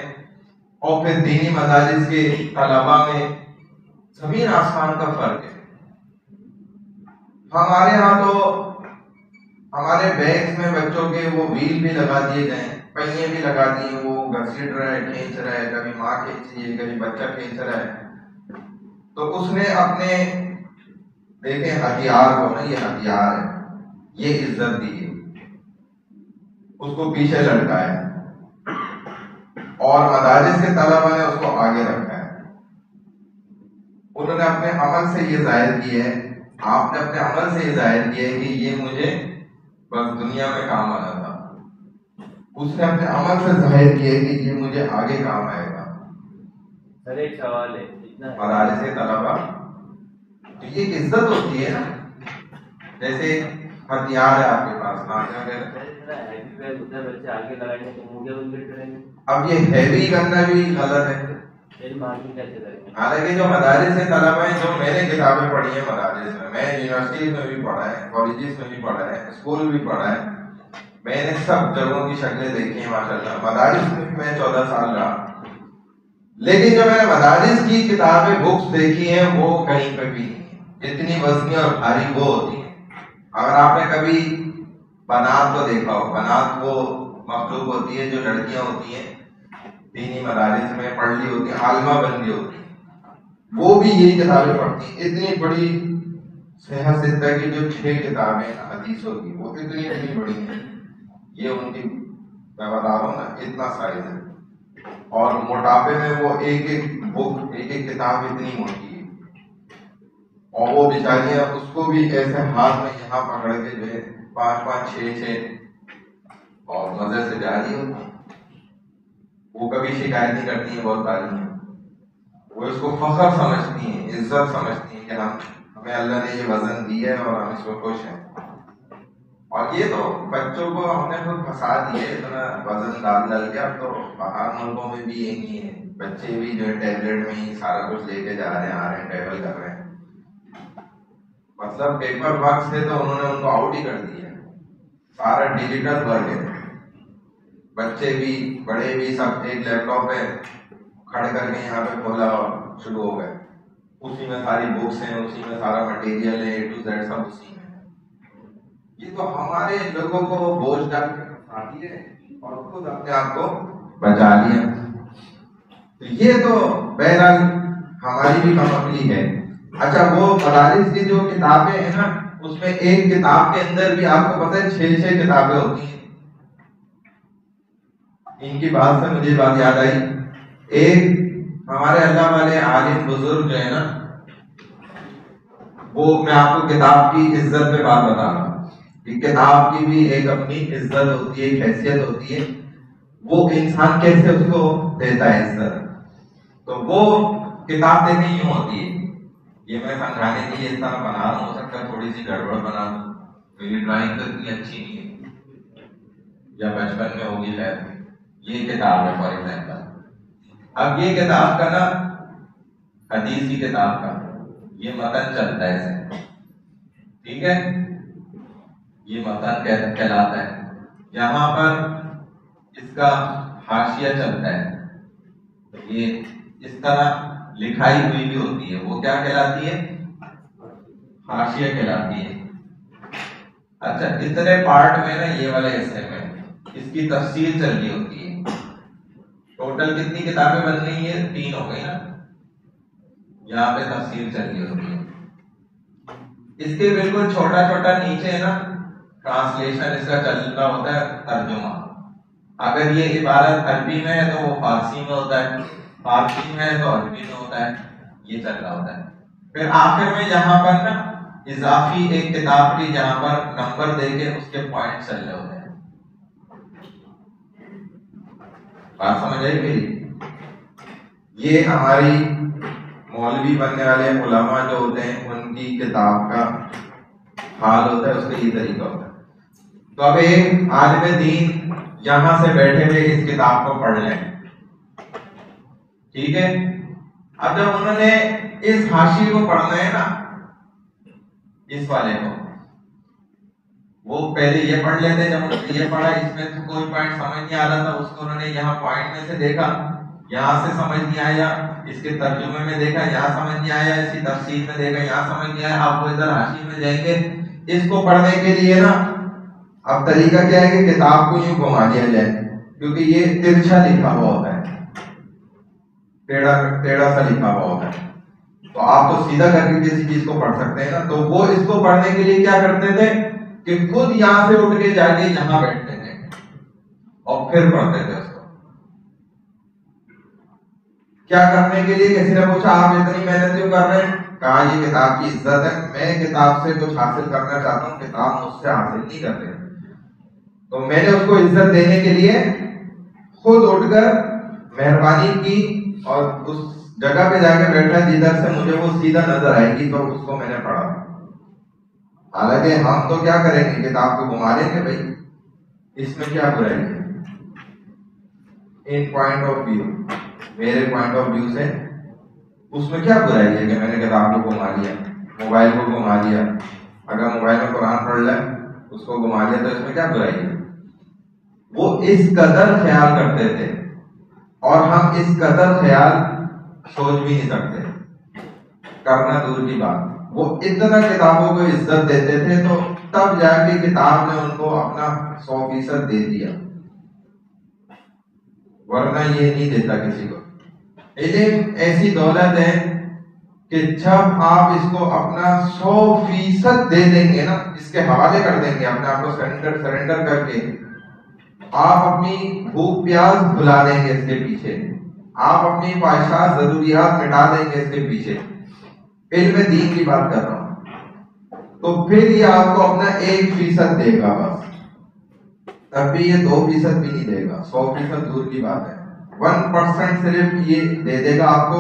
और फिर दीनी मदारिस के तलबा में जमीन आसमान का फर्क है। हमारे यहाँ तो हमारे बैग्स में बच्चों के वो व्हील भी लगा दिए गए, पहिए भी लगा दिए, वो घसीट रहा है, खींच रहा है, कभी माँ खींच रही है, कभी बच्चा खींच रहा है। तो उसने अपने देखे हथियार को ना, ये हथियार है, ये इज्जत दी है, उसको पीछे लटका है और मदारिस के तलबा ने उसको आगे रखा है। उन्होंने अपने अमल से ये जाहिर किया है, आपने अपने अमल से ये जाहिर किया है कि ये मुझे बस दुनिया में काम आना था, उसने अपने अमल से जाहिर किया है कि ये मुझे आगे काम आएगा। सर एक सवाल है, मदारिस के तलबा तो ये इज्जत होती है ना, जैसे हथियार है आपके पास बच्चे आगे लगाएंगे तो मुझे उनके करेंगे। अब ये हैवी करना भी गलत है। हालांकि जो मदारिस के तलबा हैं, जो मैंने किताबें पढ़ी है मदारिस में, मैं यूनिवर्सिटी में भी पढ़ा है, कॉलेजेस में भी पढ़ा है, स्कूल भी पढ़ा है, मैंने सब जगहों की शक्लें देखी है माशाल्लाह। मदारिस में भी मैं 14 साल रहा, लेकिन जो मैंने मदारिस की किताबें बुक्स देखी हैं वो कहीं पे भी नहीं है, जितनी वजनी और भारी वो होती है। अगर आपने कभी बनात को देखा हो, बनात वो मखलूक होती है जो लड़कियां होती हैं दीनी मदारिस में पढ़ ली होती है, आलिमा बन ली होती है, वो भी यही किताबें पढ़ती हैं। इतनी बड़ी सेहत सिद्धा की जो 6 किताबें हदीसों की, वो इतनी बड़ी हैं, ये उनकी मैं बता रहा हूँ ना, इतना साइज है। और मोटापे में वो एक एक बुक, एक एक किताब इतनी मोटी है, और वो बेचारियां उसको भी ऐसे हाथ में यहाँ पकड़ के जो है 5-5, 6-6 और मजे से जा रही होती है। वो कभी शिकायत नहीं करती है, बहुत सारी हैं, वो इसको फख्र समझती हैं, इज्जत समझती हैं कि हमें अल्लाह ने ये वजन दिया है और हम इसको खुश हैं। और ये तो बच्चों को हमने खुद फंसा दिए, इतना वजन डाल के। अब तो बाहर मुल्कों में भी यही है, बच्चे भी जो है टैबलेट में ही सारा कुछ लेके जा रहे हैं, आ रहे हैं, ट्रैवल कर रहे हैं। मतलब पेपर वर्क से तो उन्होंने उनको आउट ही कर दिया, सारा डिजिटल वर्क है। बच्चे भी बड़े भी सब एक लैपटॉप पे खड़े करके यहाँ पे खोला और शुरू हो गए, उसी में सारी बुक्स हैं, उसी में सारा मटेरियल है, A to Z सब उसी में। ये तो हमारे लोगों को बोझ डाल के फंसाती है और खुद अपने आप को बचा लिया। तो ये तो बहरहाल हमारी भी कमअक्ली है। अच्छा, वो मदारिस की जो किताबें हैं ना, उसमें एक किताब के अंदर भी आपको पता है 6-6 किताबें होती हैं। इनकी बात से मुझे बात याद आई, एक हमारे अल्लाह वाले आलिम बुजुर्ग जो है ना, वो मैं आपको किताब की इज्जत पे बात बता रहा हूँ कि किताब की भी एक अपनी इज्जत होती है, हैसियत होती है, वो इंसान कैसे उसको देता है इज्जत। तो वो किताब देने यूं होती है, ये मैं समझाने के लिए इस तरह बना रहा हूँ, हो सकता है थोड़ी सी गड़बड़ बना, मेरी ड्राइंग तो इतनी अच्छी नहीं है, या बचपन में होगी शायद। ये किताब है फॉर एग्जाम्पल। अब ये किताब का ना, हदीस की किताब का ये मतन चलता है ऐसे, ठीक है, ये मतन कहलाता है। यहाँ पर इसका हाशिया चलता है, ये इस तरह लिखाई हुई भी होती है, वो क्या कहलाती है, हाशिया कहलाती है। अच्छा, इतने पार्ट में ना, ये वाले हिस्से में इसकी तफसील चल रही होती है। टोटल कितनी किताबें बन रही है, 3 हो गई ना, यहाँ पे तफसील चल रही होती है। इसके बिल्कुल छोटा छोटा नीचे है ना ट्रांसलेशन इसका चल रहा होता है, तर्जुमा। अगर ये इबारत अरबी में है तो वो फारसी में होता है, फारसी में है तो अरबी में होता है, ये चल रहा होता है। फिर आखिर में यहाँ पर ना इजाफी एक किताब की, जहाँ पर नंबर देके उसके पॉइंट चल रहे होते हैं। बात समझ आई मेरी? ये हमारी मौलवी बनने वाले उलमा जो होते हैं, उनकी किताब का हाल होता है उसका ये तरीका होता है। तो अब एक आलिम दीन यहां से बैठे हुए इस किताब को पढ़ लें, ठीक है। अब जब उन्होंने इस हाशिए को पढ़ना है ना, इस वाले को, वो पहले ये पढ़ लेते, जब उन्होंने ये पढ़ा इसमें तो कोई पॉइंट समझ नहीं आ रहा था, उसको उन्होंने यहाँ पॉइंट में से देखा, यहाँ से समझ नहीं आया, इसके तर्जुमे में देखा, यहाँ समझ नहीं आया, इसकी तफसीर में देखा, यहाँ समझ नहीं आया, आप वो इधर हाशिए में जाएंगे। इसको पढ़ने के लिए ना अब तरीका क्या है कि किताब को यूं घुमा दिया जाए, क्योंकि ये तिरछा लिखा हुआ होता है, टेढ़ा टेढ़ा सा लिखा हुआ होता है, तो आप तो सीधा करके किसी चीज को पढ़ सकते हैं ना। तो वो इसको पढ़ने के लिए क्या करते थे कि खुद यहां से उठ के जाके यहां बैठते थे और फिर पढ़ते थे उसको। क्या करने के लिए? किसी ने पूछा आप इतनी मेहनत क्यों कर रहे हैं? कहा ये किताब की इज्जत है, मैं किताब से कुछ हासिल करना चाहता हूँ, किताब मुझसे हासिल नहीं कर रही, तो मैंने उसको इज्जत देने के लिए खुद उठकर मेहरबानी की और उस जगह पे जाके बैठा जिधर से मुझे वो सीधा नजर आएगी, तो उसको मैंने पढ़ा। हालांकि हम तो क्या करेंगे, किताब को घुमा लेंगे, भाई इसमें क्या बुराई है। इन पॉइंट ऑफ व्यू, मेरे पॉइंट ऑफ व्यू से उसमें क्या बुराई है कि मैंने किताब को घुमा लिया, मोबाइल को घुमा लिया। अगर मोबाइल में कुरान पढ़ ले, उसको घुमा लिया, तो इसमें क्या बुराई है। वो इस कदर ख्याल करते थे और हम इस कदर ख्याल सोच भी नहीं सकते, करना दूर की बात। वो इतना किताबों को इज्जत देते थे, तो तब जाके किताब ने उनको अपना 100% दे दिया, वरना ये नहीं देता किसी को। इल्म ऐसी दौलत है कि जब आप इसको अपना 100% दे देंगे ना, इसके हवाले कर देंगे, अपने आप को सरेंडर करके, आप अपनी भूख प्यास भुला देंगे इसके पीछे, आप अपनी ख्वाहिशात जरूरियात मिटा देंगे इसके पीछे। इल्म दीन की बात कर रहा हूं, तो फिर ये आपको अपना 1% देगा बस, तब भी ये 2% भी नहीं देगा, 100% दूर की बात है। 1% सिर्फ ये दे देगा आपको,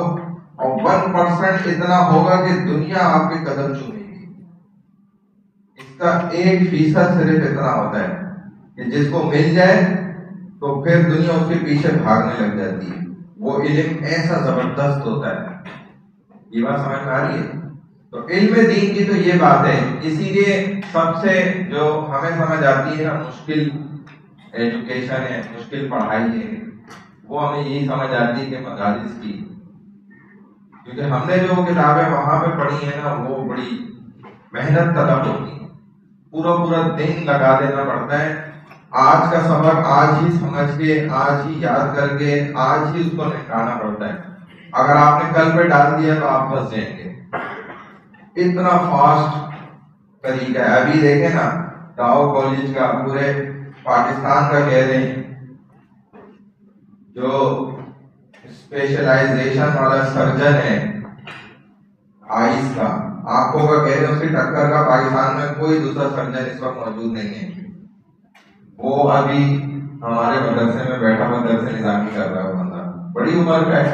और 1% इतना होगा कि दुनिया आपके कदम चूमेगी। इसका 1% सिर्फ इतना होता है कि जिसको मिल जाए तो फिर दुनिया उसके पीछे भागने लग जाती है। वो इल्म ऐसा जबरदस्त होता है। ये बात समझ में आ रही है? तो इल्म दीन की तो ये बात है। इसीलिए सबसे जो हमें समझ आती है ना, मुश्किल एजुकेशन है, मुश्किल पढ़ाई है, वो हमें यही समझ आती है कि मदारिस की, क्योंकि हमने जो किताबें वहां पे पढ़ी है ना, वो बड़ी मेहनत तलब होती है, पूरा पूरा दिन लगा देना पड़ता है। आज का सबक आज ही समझ के, आज ही याद करके, आज ही उसको निकालना पड़ता है। अगर आपने कल पे डाल दिया तो आप फंस जाएंगे। इतना फास्ट तरीका है। अभी देखें ना, दाओ कॉलेज का, पूरे पाकिस्तान का कह रहे हैं, जो स्पेशलाइजेशन वाला सर्जन है आइस का, आंखों का, कह रहे हैं उसकी टक्कर का पाकिस्तान में कोई दूसरा सर्जन इस वक्त मौजूद नहीं है। वो अभी हमारे मदरसे में बैठा हुआ दर्स निजामी कर रहा है। बंदा बड़ी उम्र का है,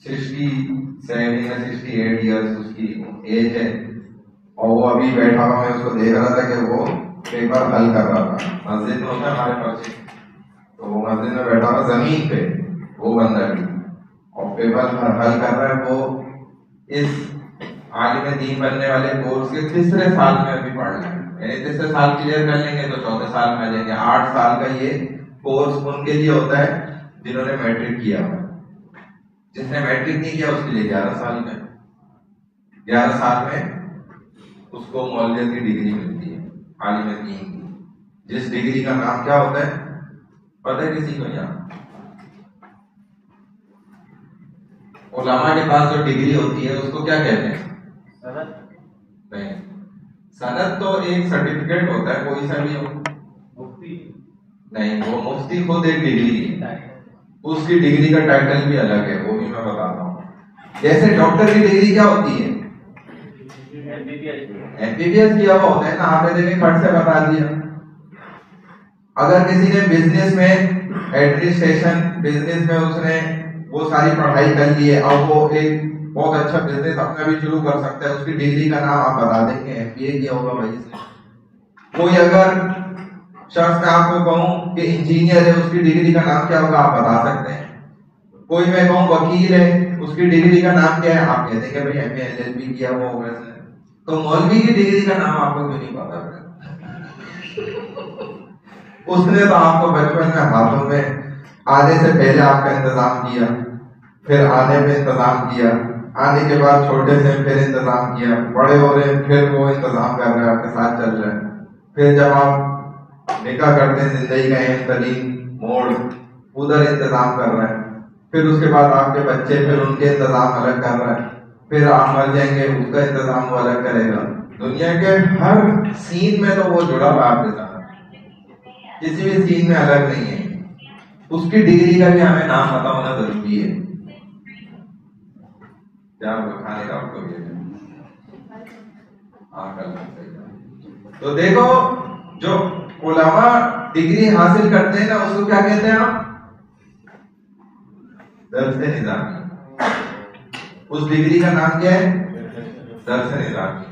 67 या 68 ईयर्स उसकी एज है, और वो अभी बैठा हुआ, मैं उसको देख रहा था कि वो पेपर हल कर रहा था। मस्जिद में होता है हमारे पास, तो वो मस्जिद में बैठा हुआ जमीन पे वो बंदा भी, और पेपर हल कर रहा है। वो इस आलिम दीन बनने वाले कोर्स के 3रे साल में अभी पढ़ रहे हैं, यानी 3रे साल क्लियर कर लेंगे तो 4थे साल में आ जाएंगे। 8 साल का ये कोर्स उनके लिए होता है जिन्होंने मैट्रिक किया हुआ। जिसने मैट्रिक नहीं किया उसके लिए 11 साल में, 11 साल में उसको मौलियत की डिग्री मिलती है आलिम दीन की। जिस डिग्री का नाम क्या होता है पता है किसी को? यहाँ उलमा के पास जो डिग्री होती है उसको क्या कहते हैं? सनद? नहीं, सनद तो एक सर्टिफिकेट होता है, कोई सा भी हो। मुफ्ती? नहीं, वो मुफ्ती खुद एक डिग्री है, उसकी डिग्री का टाइटल भी अलग है, वो भी मैं बताता हूँ। जैसे डॉक्टर की डिग्री क्या होती है? एमबीबीएस किया हुआ होता है ना, आपने देखे फट से बता दिया। अगर किसी ने बिजनेस में एडमिनिस्ट्रेशन, बिजनेस में उसने वो सारी पढ़ाई कर ली है, अब वो एक बहुत अच्छा बिजनेस अपना भी शुरू कर सकता है, उसकी डिग्री का नाम आप बता देंगे, MBA किया होगा भाई इसने। कोई अगर शख्स मैं आपको कहूँ कि इंजीनियर है, उसकी डिग्री का नाम क्या होगा आप बता सकते हैं। कोई मैं कहूँ वकील है, उसकी डिग्री का नाम क्या है, आप कहते हैं भाई MA LLB किया हुआ होगा इसने। तो मौलवी की डिग्री का नाम आपको क्यों नहीं पता? उसने तो आपको बचपन में हाथों में आने से पहले आपका इंतजाम किया, फिर आने में इंतजाम किया, आने के बाद छोटे से फिर इंतजाम किया, बड़े हो रहे हैं फिर वो इंतजाम कर रहे हैं, आपके साथ चल रहे हैं। फिर जब आप निकाह करते हैं, जिंदगी का अहम तरीन मोड़, उधर इंतजाम कर रहे हैं। फिर उसके बाद आपके बच्चे, फिर उनके इंतजाम अलग कर रहे हैं। फिर आप मर जाएंगे, उसका इंतजाम वो अलग करेगा। दुनिया के हर सीन में तो वो जुड़ा हुआ आपके साथ, किसी भी सीन में अलग नहीं है। उसकी डिग्री का भी हमें नाम पता होना जरूरी है। क्या खाने का आपको तो देखो, जो उलमा डिग्री हासिल करते हैं ना, उसको क्या कहते हैं आप? दर्स निज़ामी। उस डिग्री का नाम क्या है? दर्स निज़ामी।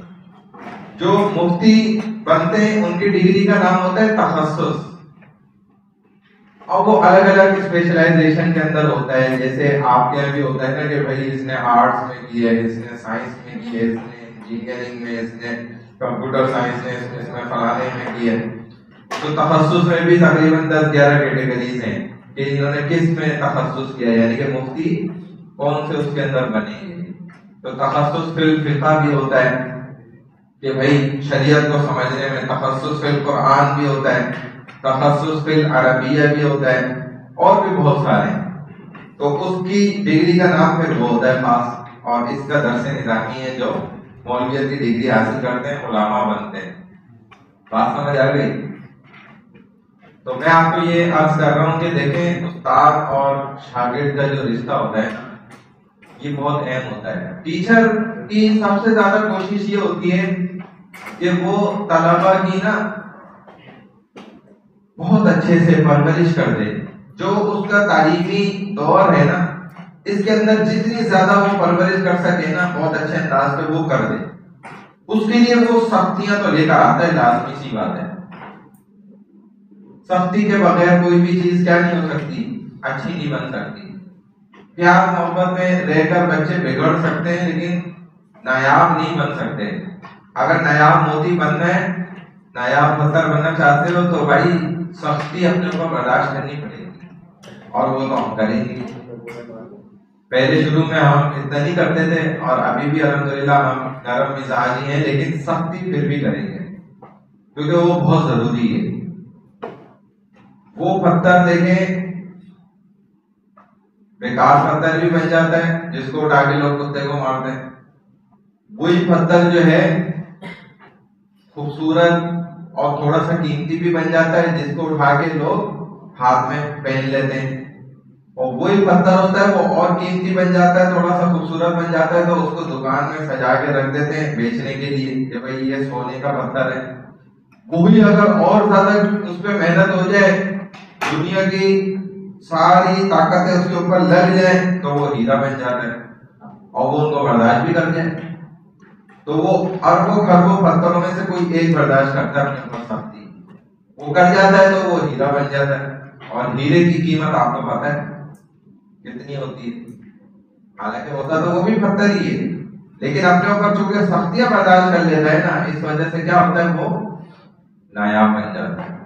जो मुफ्ती बनते हैं उनकी डिग्री का नाम होता है तखस्सुस, और वो अलग अलग स्पेशलाइजेशन के अंदर होता है। जैसे आपके यहाँ भी होता है ना कि भाई इसने आर्ट्स में की है, इसने साइंस में की है, इसने इंजीनियरिंग में, इसने कंप्यूटर साइंस में, इसमें फलाने में की है। तो तखस्सुस में भी तकरीबन 10-11 कैटेगरीज हैं कि इन्होंने किस में तखस्सुस किया, यानी कि मुफ्ती कौन से उसके अंदर बनेंगे। तो तखस्सुस फिल फिक़ह भी होता है कि भाई शरीयत को समझने में, तखस्सुस फिल कुरान भी होता है, तखस्सुस फिल अरबिया भी होता है, और भी बहुत सारे। तो उसकी डिग्री का नाम फिर वो होता है खास, और इसका दर्स निज़ामी है जो मौलवियत की डिग्री हासिल करते हैं, उलमा बनते हैं। बात समझ आ गई? तो मैं आपको ये अर्ज कर रहा हूँ कि देखें, उस्ताद और शागिर्द का जो रिश्ता होता है ना, ये बहुत अहम होता है। टीचर की सबसे ज्यादा कोशिश ये होती है कि वो तलबा की ना बहुत अच्छे से परवरिश कर दे। जो उसका तालीमी दौर है ना, इसके अंदर जितनी ज्यादा वो परवरिश कर सके ना, बहुत अच्छे अंदाज पे वो कर दे। उसके लिए वो सख्तियां तो लेकर आता है, लाजमी सी बात है। सख्ती के बगैर कोई भी चीज क्या नहीं हो सकती, अच्छी नहीं बन सकती। प्यार मोहब्बत में रहकर बच्चे बिगड़ सकते हैं, लेकिन नायाब नहीं बन सकते। अगर नायाब मोती बनना है, नायाब पत्थर बनना चाहते हो, तो भाई सख्ती अपने ऊपर बर्दाश्त करनी पड़ेगी, और वो तो हम करेंगे। पहले शुरू में हम इतना नहीं करते थे, और अभी भी अल्हम्दुलिल्लाह हम नरम मिजाजी हैं, लेकिन सख्ती फिर भी करेंगे, क्योंकि वो बहुत जरूरी है। वो पत्थर देखें, बेकार पत्थर भी बन जाता है जिसको उठा के लोग कुत्ते को मारते हैं। वही पत्थर जो है खूबसूरत और थोड़ा सा कीमती भी बन जाता है, जिसको उठा के लोग हाथ में पहन लेते हैं। और वही पत्थर होता है वो और कीमती बन जाता है, थोड़ा सा खूबसूरत बन जाता है, तो उसको दुकान में सजा के रख देते हैं बेचने के लिए कि भाई ये सोने का पत्थर है। वही अगर और ज्यादा उस पर मेहनत हो जाए, दुनिया की सारी ताकतें उसके ऊपर लग जाए, तो वो हीरा बन जाता है, और वो उनको बर्दाश्त भी कर जाए। तो वो अरबों खरबों पत्थरों में से कोई एक बर्दाश्त करता है अपने ऊपर सख्ती, वो कर जाता है तो वो हीरा बन जाता है। और हीरे की कीमत आपको पता है कितनी होती है, हालांकि होता तो वो भी पत्थर ही है, लेकिन अपने ऊपर चूंकि सख्तियां बर्दाश्त कर लेता है ना, इस वजह से क्या होता है, वो नायाब बन जाता है।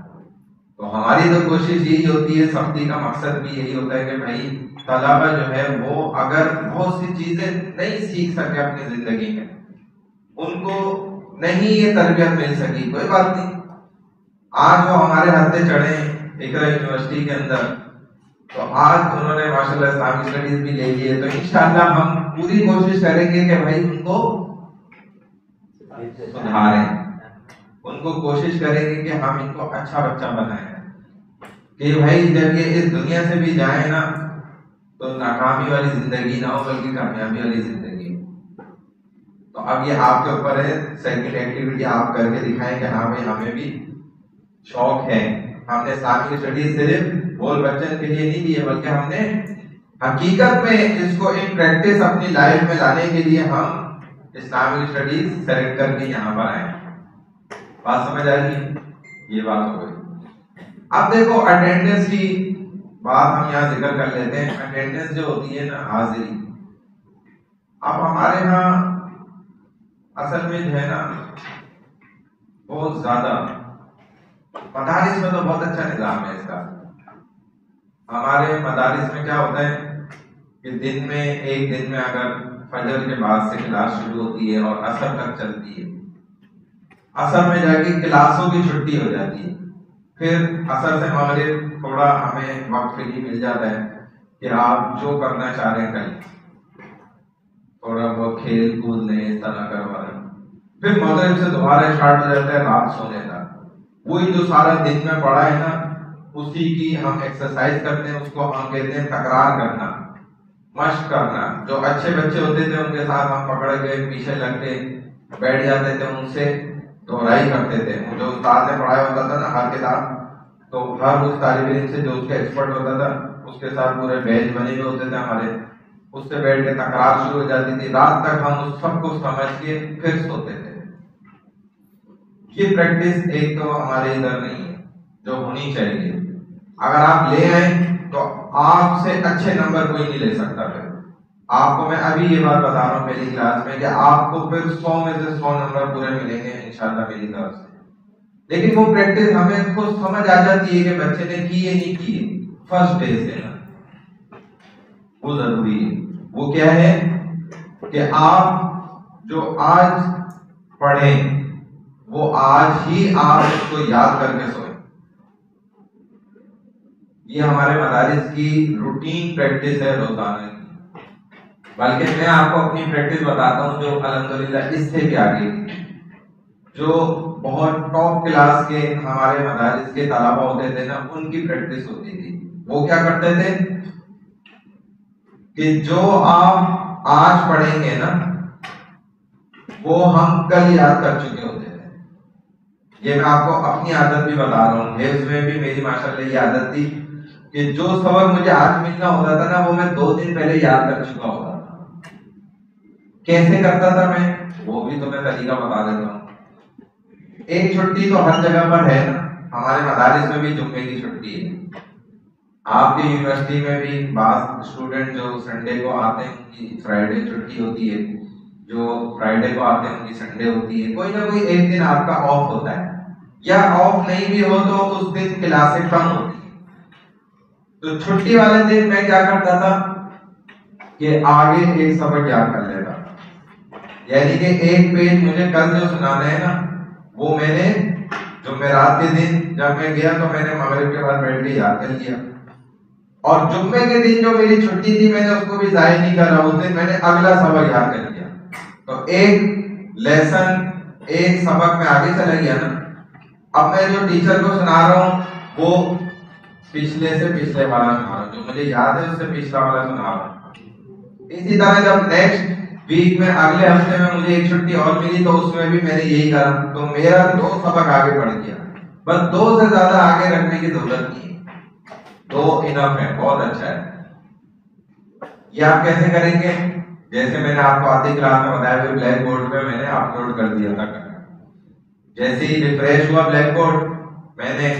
तो हमारी तो कोशिश यही होती है, सख्ती का मकसद भी यही होता है कि भाई तलबा जो है वो अगर बहुत सी चीजें नहीं सीख सके अपनी जिंदगी में, उनको नहीं ये तरबियत मिल सकी, कोई बात नहीं। आज वो हमारे हत्थे चढ़े इकरा यूनिवर्सिटी के अंदर, तो आज उन्होंने माशाल्लाह इस्लामिक स्टडीज भी ले लिए, तो इंशाअल्लाह हम पूरी कोशिश करेंगे कि भाई उनको सुधारें, उनको कोशिश करेंगे कि हम इनको अच्छा बच्चा बनाएं, कि भाई जब ये इस दुनिया से भी जाए ना, तो नाकामी वाली जिंदगी ना हो, बल्कि कामयाबी वाली जिंदगी। तो अब ये आपके ऊपर है, सेकंड एक्टिविटी आप करके दिखाएं कि हाँ भाई हमें भी शौक है। हमने इस्लामिक स्टडीज सिर्फ बोल बच्चन के लिए नहीं दिए, बल्कि हमने हकीकत में इसको इन प्रैक्टिस अपनी लाइफ में लाने के लिए हम इस्लामिक स्टडीज सेलेक्ट करके यहाँ पर आए। बात समझ आ रही है? ये बात हो गई। अब देखो अटेंडेंस की बात हम यहाँ जिक्र कर लेते हैं। अटेंडेंस जो होती है ना, हाजिरी, अब हमारे यहाँ असल में जो है ना बहुत ज्यादा, मदारिस में तो बहुत अच्छा निजाम है इसका। हमारे मदारिस में क्या होता है कि दिन में, एक दिन में अगर फजर के बाद से क्लास शुरू होती है और असर तक चलती है, असर में जाके क्लासों की छुट्टी हो जाती है, फिर असर से मगरिब थोड़ा हमें वक्त फ्री मिल जाता है कि आप जो करना चाह रहे हैं करें, थोड़ा बहुत खेल कूद लें, इस तरह करवा लें। फिर मगरिब से दोबारा स्टार्ट हो जाता है रात सोने तक। वही जो सारा दिन में पड़ा है ना, उसी की हम एक्सरसाइज करते हैं, उसको हम कहते हैं तकरार करना, मश्क करना। जो अच्छे बच्चे होते थे उनके साथ हम पकड़ के पीछे लग के बैठ जाते थे, उनसे दोहराई करते थे। जो उस्ताद ने पढ़ाया होता था ना हर किताब, तो हर उस तालिब इल्म से जो उसका एक्सपर्ट होता था उसके साथ पूरे बैच बने हुए होते थे हमारे, उससे बैठ के तकरार शुरू हो जाती थी। रात तक हम उस सबको समझ के फिर सोते थे। ये प्रैक्टिस एक तो हमारे इधर नहीं है जो होनी चाहिए। अगर आप ले आए तो आपसे अच्छे नंबर कोई नहीं ले सकता। फिर आपको मैं अभी ये बात बता रहा हूँ पहली क्लास में कि आपको फिर 100 में से 100 नंबर पूरे मिलेंगे इंशाल्लाह मेरी तरफ से। लेकिन वो प्रैक्टिस हमें खुद समझ आ जाती है कि बच्चे ने की है नहीं की है, फर्स्ट डे से ना, वो जरूरी है। वो क्या है कि आप जो आज पढ़ें वो आज ही आप उसको याद करके सोएं। ये हमारे मदारिस की रूटीन प्रैक्टिस है रोजाना की। बल्कि मैं आपको अपनी प्रैक्टिस बताता हूँ जो अल्हम्दुलिल्लाह इससे भी आगे की, जो बहुत टॉप क्लास के हमारे मदारिस के तलबा होते थे ना, उनकी प्रैक्टिस होती थी। वो क्या करते थे कि जो आप आज पढ़ेंगे ना वो हम कल याद कर चुके होते थे। ये मैं आपको अपनी आदत भी बता रहा हूँ। हिफ्ज़ में भी मेरी माशाल्लाह ये आदत थी कि जो सबक मुझे आज मिलना होता था ना, वो मैं 2 दिन पहले याद कर चुका होता था। कैसे करता था मैं, वो भी तो मैं तरीका बता देता हूँ। एक छुट्टी तो हर जगह पर है ना, हमारे मदारिस में भी जुम्मे की छुट्टी है। आपकी यूनिवर्सिटी में भी बास स्टूडेंट जो संडे को आते हैं उनकी फ्राइडे छुट्टी होती है, जो फ्राइडे को आते हैं उनकी संडे होती है। कोई ना कोई एक दिन आपका ऑफ होता है, या ऑफ नहीं भी हो तो उस दिन क्लासें कम होती है। तो छुट्टी वाले दिन मैं क्या करता था कि आगे एक सबक याद कर लेता, यानी कि एक पेज मुझे कल जो सुनाना है ना, वो मैंने जुमेरात के दिन जब मैं गया तो मैंने मगरिब के बाद बैठ के याद कर लिया। और जुम्मे के दिन जो मेरी छुट्टी थी मैंने उसको भी जाया नहीं करा, उस दिन मैंने अगला सबक याद कर लिया। तो एक लेसन, एक सबक में आगे चला गया ना। अब मैं जो टीचर को सुना रहा हूँ वो पिछले से पिछले वाला सुना रहा हूँ, जो मुझे याद है उससे पिछला वाला सुना रहा हूँ। इसी तरह जब नेक्स्ट वीक में, अगले हफ्ते में मुझे एक छुट्टी और मिली तो उसमें भी मैंने यही करा। तो मेरा 2 सबक आगे बढ़ गया। बस 2 से ज्यादा आगे रखने की जरूरत नहीं है, 2 इनफ है, बहुत अच्छा है। ये आप कैसे करेंगे, जैसे मैंने आपको आधी क्लास में बताया, फिर ब्लैक बोर्ड पे मैंने अपलोड कर दिया था। जैसे ही रिफ्रेश हुआ ब्लैक बोर्ड, मैंने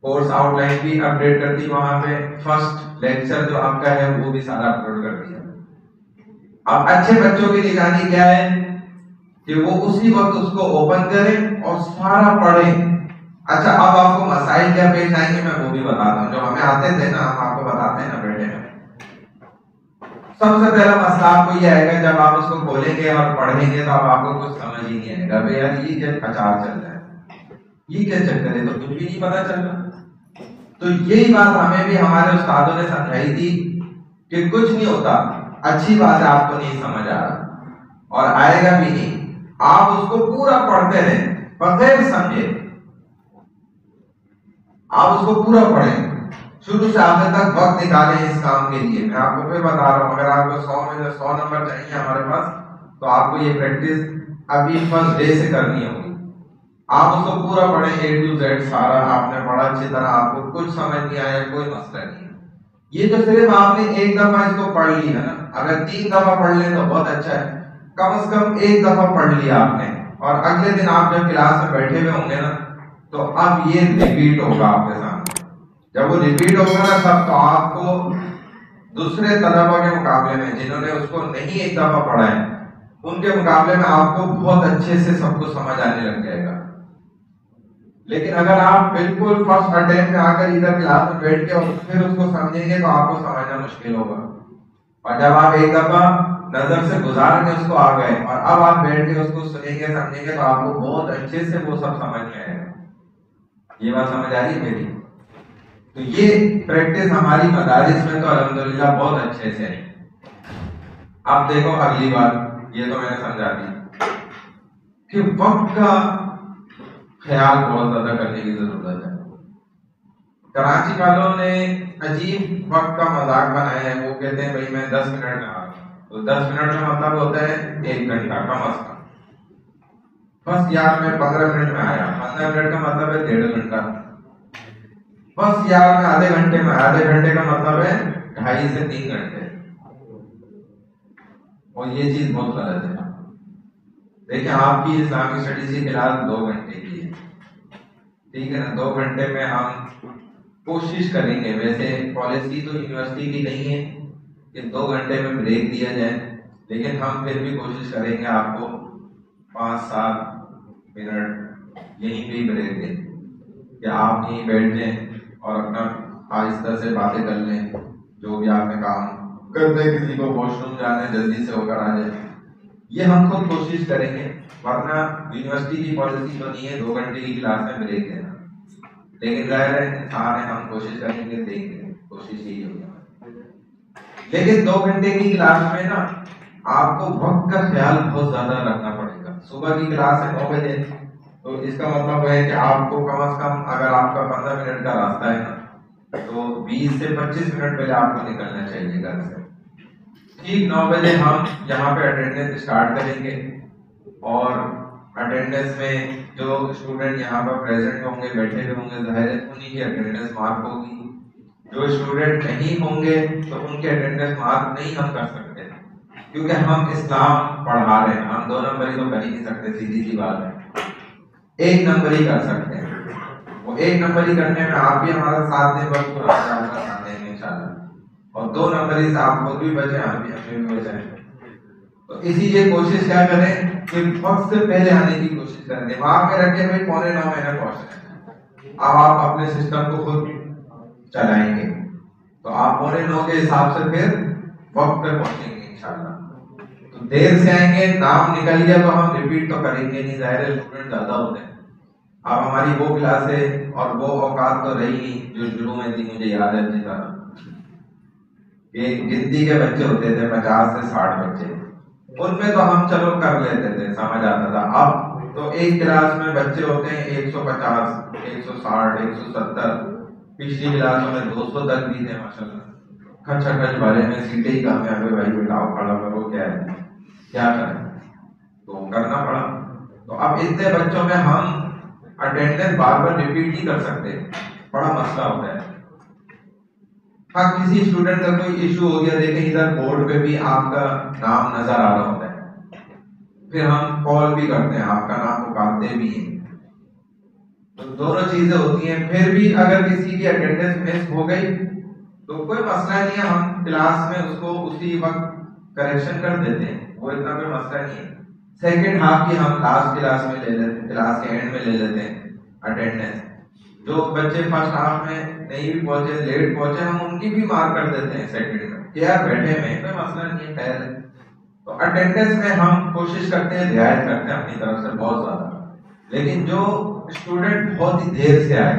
कोर्स आउटलाइन भी अपडेट कर दी, वहां पे फर्स्ट लेक्चर जो आपका है वो भी सारा अपलोड कर दिया। अब अच्छे बच्चों की निगरानी क्या है कि वो उसी वक्त उसको ओपन करें और सारा पढ़ें। अच्छा, अब आपको मसाइल क्या पेश आएंगे मैं वो भी बताता हूँ, जो हमें आते थे ना, हम आपको बताते हैं ना बैठे में। सबसे पहला मसला आपको ये आएगा, जब आप उसको खोलेंगे और पढ़ेंगे तो अब आपको कुछ समझ ही नहीं आएगा। भाई यार ये क्या प्रचार चल रहा है, ये क्या चक्कर है, तो कुछ भी नहीं पता चल रहा। तो यही बात हमें भी हमारे उस्तादों ने समझाई थी कि कुछ नहीं होता, अच्छी बात है आपको नहीं समझ आ रहा और आएगा भी नहीं, आप उसको पूरा पढ़ते रहें बगैर समझे। आप उसको पूरा पढ़ें शुरू से आखिर तक, वक्त निकालें इस काम के लिए। मैं आपको फिर बता रहा हूँ, अगर आपको 100 में से 100 नंबर चाहिए हमारे पास, तो आपको ये प्रैक्टिस अभी फर्स्ट डे से करनी होगी। आप उसको पूरा पढ़ें A to Z, सारा आपने पढ़ा अच्छी तरह, आपको कुछ समझ नहीं आया कोई मसला नहीं। ये जो सिर्फ आपने एक दफा इसको पढ़ लिया ना, अगर 3 दफा पढ़ ले तो बहुत अच्छा है, कम से कम एक दफा पढ़ लिया आपने, और अगले दिन आप जब क्लास में बैठे हुए होंगे ना, तो अब ये रिपीट होगा आपके सामने। जब वो रिपीट होगा ना तब तो आपको दूसरे तलबा के मुकाबले में जिन्होंने उसको नहीं एक दफा पढ़ा है, उनके मुकाबले में आपको बहुत अच्छे से सब कुछ समझ आने लग जाएगा। लेकिन अगर आप बिल्कुल फर्स्ट अटेम्प्ट में आकर इधर क्लास में बैठ के और फिर उसको समझेंगे तो आपको समझना मुश्किल होगा। और जब आप एक दफा नजर से गुजार के उसको आ गए और अब आप बैठ के उसको सुनेंगे समझेंगे तो आपको बहुत अच्छे से वो सब समझ में आएगा। ये बात समझ आ रही है मेरी? तो ये प्रैक्टिस हमारी मदारिस में तो अल्हम्दुलिल्लाह बहुत अच्छे से है। अब देखो अगली बात, ये तो मैंने समझा दी कि वक्त का ख्याल बहुत ज्यादा करने की जरूरत है। कराची वालों ने अजीब वक्त का मजाक बनाया है, वो कहते हैं भाई मैं 10 मिनट में आ रहा हूं, तो 10 मिनट का मतलब होता है 1 घंटा कम अज कम। बस यार मैं 15 मिनट में आया, 15 मिनट का मतलब है 1.5 घंटा। बस यार मैं आधे घंटे में, आधे घंटे का मतलब है 2.5 से 3 घंटे। और ये चीज बहुत गलत है। देखिए आपकी इस्लामिक स्टडीज की क्लास 2 घंटे की है, ठीक है ना? 2 घंटे में हम कोशिश करेंगे, वैसे पॉलिसी तो यूनिवर्सिटी की नहीं है कि 2 घंटे में ब्रेक दिया जाए, लेकिन हम फिर भी कोशिश करेंगे आपको 5-7 मिनट यहीं पे ब्रेक दें कि आप यहीं बैठ जाएं और अपना आहिस्ता से बातें कर लें, जो भी आपने काम करते, किसी को वॉशरूम जाना है जल्दी से होकर आ जाए। ये हम खुद कोशिश करेंगे, वरना यूनिवर्सिटी की पॉलिसी तो नहीं है 2 घंटे की क्लास में ब्रेक देना, लेकिन जाहिर है इंसान है, हम कोशिश करेंगे, देंगे, कोशिश यही होगी। लेकिन 2 घंटे की क्लास में ना आपको वक्त का ख्याल बहुत ज्यादा रखना पड़ेगा। सुबह की क्लास है 9 बजे, तो इसका मतलब है कि आपको कम से कम, अगर आपका 15 मिनट का रास्ता है ना, तो 20 से 25 मिनट पहले आपको निकलना चाहिए घर से। ठीक 9 बजे हम यहाँ पे अटेंडेंस स्टार्ट करेंगे, और अटेंडेंस में जो स्टूडेंट यहाँ पर प्रेजेंट होंगे, बैठे हुए होंगे, जाहिर है उन्हीं की अटेंडेंस मार्क होगी। जो स्टूडेंट नहीं होंगे तो उनके अटेंडेंस मार्क नहीं हम कर सकते, क्योंकि हम इस्लाम पढ़ा रहे हैं। हम 2 नंबर ही तो कर ही नहीं सकते, सीधी सी बात है। 1 नंबर ही कर सकते हैं, वो 1 नंबर ही करने में आप भी हमारा साथ दें, वक्त पूरा साथ देंगे इंशाल्लाह। और 2 नंबर ही आप खुद भी बचे, हम भी हमें भी बचाएं। तो इसीलिए कोशिश क्या करें कि वक्त से पहले आने की कोशिश करें। दिमाग में रखें भाई 8:45 मैंने पहुंचना है। अब आप अपने सिस्टम को खुद चलाएंगे तो आप 8:45 के हिसाब से फिर वक्त पे पहुंचेंगे इंशाल्लाह। तो देर से आएंगे, नाम निकल गया तो हम रिपीट तो करेंगे नहीं, जाहिर है स्टूडेंट ज्यादा होते हैं। अब हमारी वो क्लास है और वो औकात तो रही नहीं जो शुरू में थी, मुझे याद है अच्छी तरह, गिनती के बच्चे होते थे 50 से 60 बच्चे, उनमें तो हम चलो कर लेते थे, समझ आता था। अब तो एक क्लास में बच्चे होते हैं 150, 160, 170, पिछली क्लासों में 200 तक भी थे माशाल्लाह। खच भरे में सीटें ही कम है, भाई बिठाओ, खड़ा करो, क्या करें, तो करना पड़ा। तो अब इतने बच्चों में हम अटेंडेंस बार बार रिपीट नहीं कर सकते, बड़ा मसला होता है। हाँ, किसी स्टूडेंट का कोई इशू हो गया, देखें इधर बोर्ड पे भी आपका नाम नजर आ रहा होता है, फिर हम कॉल भी करते हैं, आपका नाम पुकारते भी हैं, तो दोनों चीजें होती हैं। फिर भी अगर किसी की अटेंडेंस मिस हो गई तो कोई मसला नहीं है, हम क्लास में उसको उसी वक्त करेक्शन कर देते हैं, वो इतना कोई मसला नहीं है। सेकेंड हाफ की हम लास्ट क्लास में ले लेते हैं, क्लास के एंड में ले लेते हैं अटेंडेंस। जो बच्चे फर्स्ट हाफ में नहीं भी पहुंचे, लेट पहुंचे, हम उनकी भी मार्क कर देते हैं सेकंड में, क्या बैठे में कोई मसला नहीं है, खैर है। तो अटेंडेंस में हम कोशिश करते हैं, रियायत करते हैं अपनी तरफ से बहुत ज्यादा। लेकिन जो स्टूडेंट बहुत ही देर से आए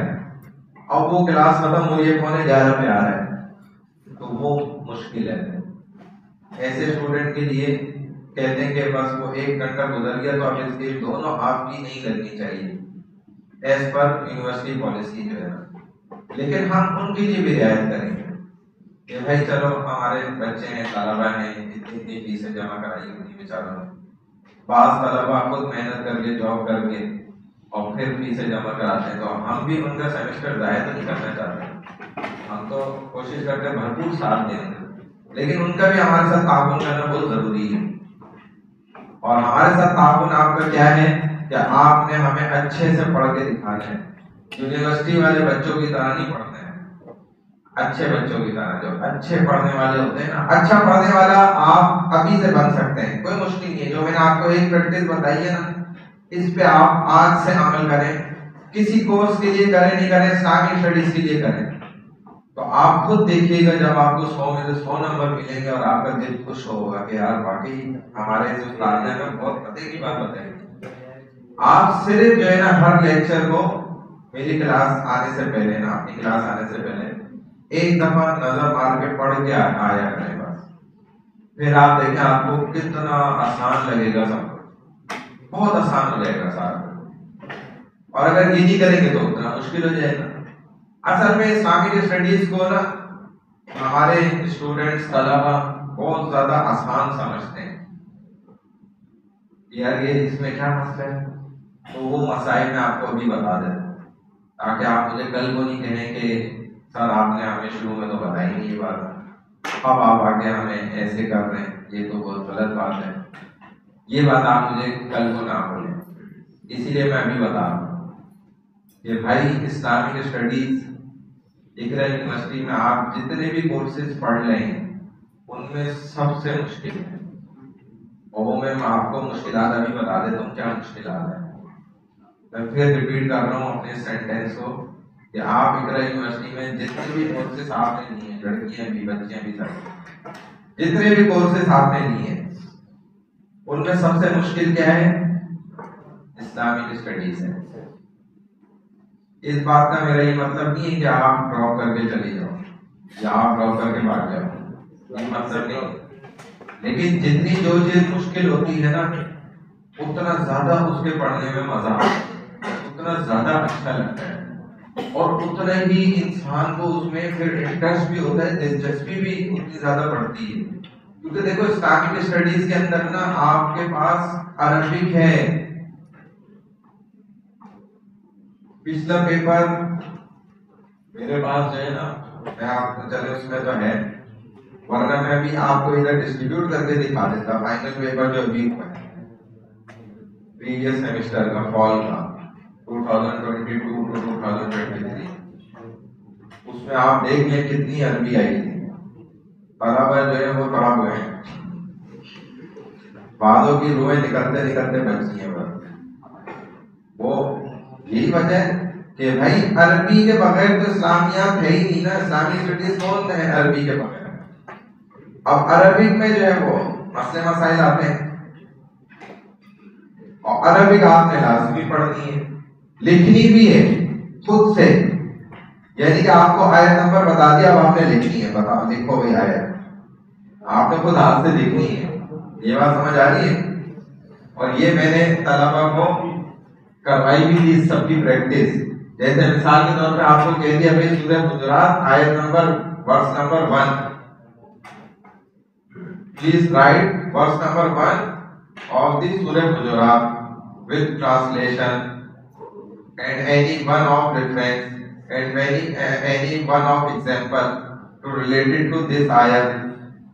और वो क्लास खत्म हो रही है 11:15 पे आ रहा है, तो वो मुश्किल है। ऐसे स्टूडेंट के लिए कहते हैं कि बस वो 1 घंटा गुजर गया तो अब इसके दोनों हाफ की नहीं लगनी चाहिए एज पर यूनिवर्सिटी पॉलिसी जो है ना। लेकिन हम उनके लिए भी रियायत करेंगे कि भाई चलो हमारे बच्चे हैं, तलबा हैं, इतनी फीसें जमा कराई उन्हीं बेचारों ने। बाज़ तलबा खुद मेहनत करके, जॉब करके और फिर फीसें जमा कराते हैं, तो हम भी उनका सेमेस्टर ज़ाया तो नहीं करना चाहते। हम तो कोशिश करते हैं भरपूर साथ दें, लेकिन उनका भी हमारे साथ ताउन करना बहुत जरूरी है। और हमारे साथ ताउन आपका क्या है कि आपने हमें अच्छे से पढ़ के दिखाना है। यूनिवर्सिटी वाले बच्चों की तरह नहीं पढ़ते हैं, अच्छे बच्चों की तरह, जो अच्छे पढ़ने वाले होते हैं ना। अच्छा पढ़ने वाला आप अभी से बन सकते हैं, कोई मुश्किल नहीं है। जो मैंने आपको एक प्रैक्टिस बताई है ना, इस पे आप आज से अमल करें। किसी कोर्स के लिए करें नहीं करें, इस्लामिक स्टडीज के लिए करें, तो आप खुद देखिएगा जब आपको 100 में से 100 नंबर मिलेंगे और आपका दिल खुश होगा कि यार वाकई हमारे इस उस्ताद ने हमें बहुत पते की बात बताई। आप सिर्फ जो है ना हर लेक्चर को मेरी क्लास आने से पहले ना, अपनी क्लास आने से पहले एक दफा नजर मार के पढ़ के आया करें बस। फिर आप देखें आपको कितना आसान लगेगा सब कुछ, बहुत आसान हो जाएगा सारा। और अगर ये नहीं करेंगे तो उतना मुश्किल हो जाएगा। असल में इस्लामिक स्टडीज को ना हमारे स्टूडेंट्स तलबा बहुत ज्यादा आसान समझते हैं। यार ये इसमें क्या मसला है, तो वो मसाइल मैं आपको अभी बता देता हूँ, ताकि आप मुझे कल को नहीं कहें कि सर आपने हमें शुरू में तो बताई नहीं ये बात, अब आप आके हमें ऐसे कर रहे हैं, ये तो बहुत गलत बात है। ये बात आप मुझे कल को ना बोलें, इसीलिए मैं अभी बता रहा हूँ कि भाई इस्लामिक स्टडीज इकरा यूनिवर्सिटी में आप जितने भी कोर्सेज पढ़ लें उनमें सबसे मुश्किल है। और वो मैं आपको मुश्किलात अभी बता देता हूँ क्या मुश्किलात है। मैं फिर रिपीट कर रहा हूँ अपने सेंटेंस को कि आप इकरा यूनिवर्सिटी में जितने भी कोर्सेज आपने लिए, लड़कियां भी बच्चियां भी सब जितने भी कोर्सेज आपने लिए उनमें सबसे मुश्किल क्या है, इस्लामिक स्टडीज है। इस बात का मेरा ये मतलब नहीं है कि आप ड्रॉप करके चले जाओ या आप ड्रॉप करके भाग जाओ, ये मतलब नहीं। लेकिन जितनी जो चीज मुश्किल होती है ना, उतना ज्यादा उसके पढ़ने में मजा आता है, उतना ज्यादा अच्छा लगता है, और उतना ही इंसान को उसमें फिर इंटरेस्ट भी होता है, दिलचस्पी भी उतनी ज्यादा बढ़ती है। क्योंकि देखो इस्लामिक स्टडीज के अंदर ना आपके पास अरबिक है। पिछला पेपर मेरे पास जो है ना, मैं आपको चले उसमें तो है, वरना मैं भी आपको इधर डिस्ट्रीब्यूट करके दिखा देता। फाइनल पेपर जो अभी हुआ है प्रीवियस सेमेस्टर का, फॉल का 2022 टू 2023, उसमें आप देख लें कितनी अरबी आई थी। बराबर जो है वो तड़प गए, बालों की रूहें निकलते निकलते बची हैं बस। वो यही वजह है कि भाई अरबी के बगैर तो इस्लामियात है ही नहीं ना, इस्लामिक स्टडीज कौन है अरबी के बगैर। अब अरबिक में जो है वो मसले मसाइल आते हैं, और अरबिक आपने लाजमी पढ़नी है, लिखनी भी है खुद से, यानी कि आपको आयत नंबर बता दिया, अब आपने लिखनी है, बताओ लिखो भाई आयत, आपने खुद हाथ से लिखनी है। ये बात समझ आ रही है? और ये मैंने तलबा को करवाई भी थी सबकी प्रैक्टिस। जैसे मिसाल के तौर पे आपको कह दिया भाई सूरह हुजुरात आयत number verse number 1, please write verse number 1 of the सूरह हुजुरात with translation and any one of reference and any one of example to related to this ayat,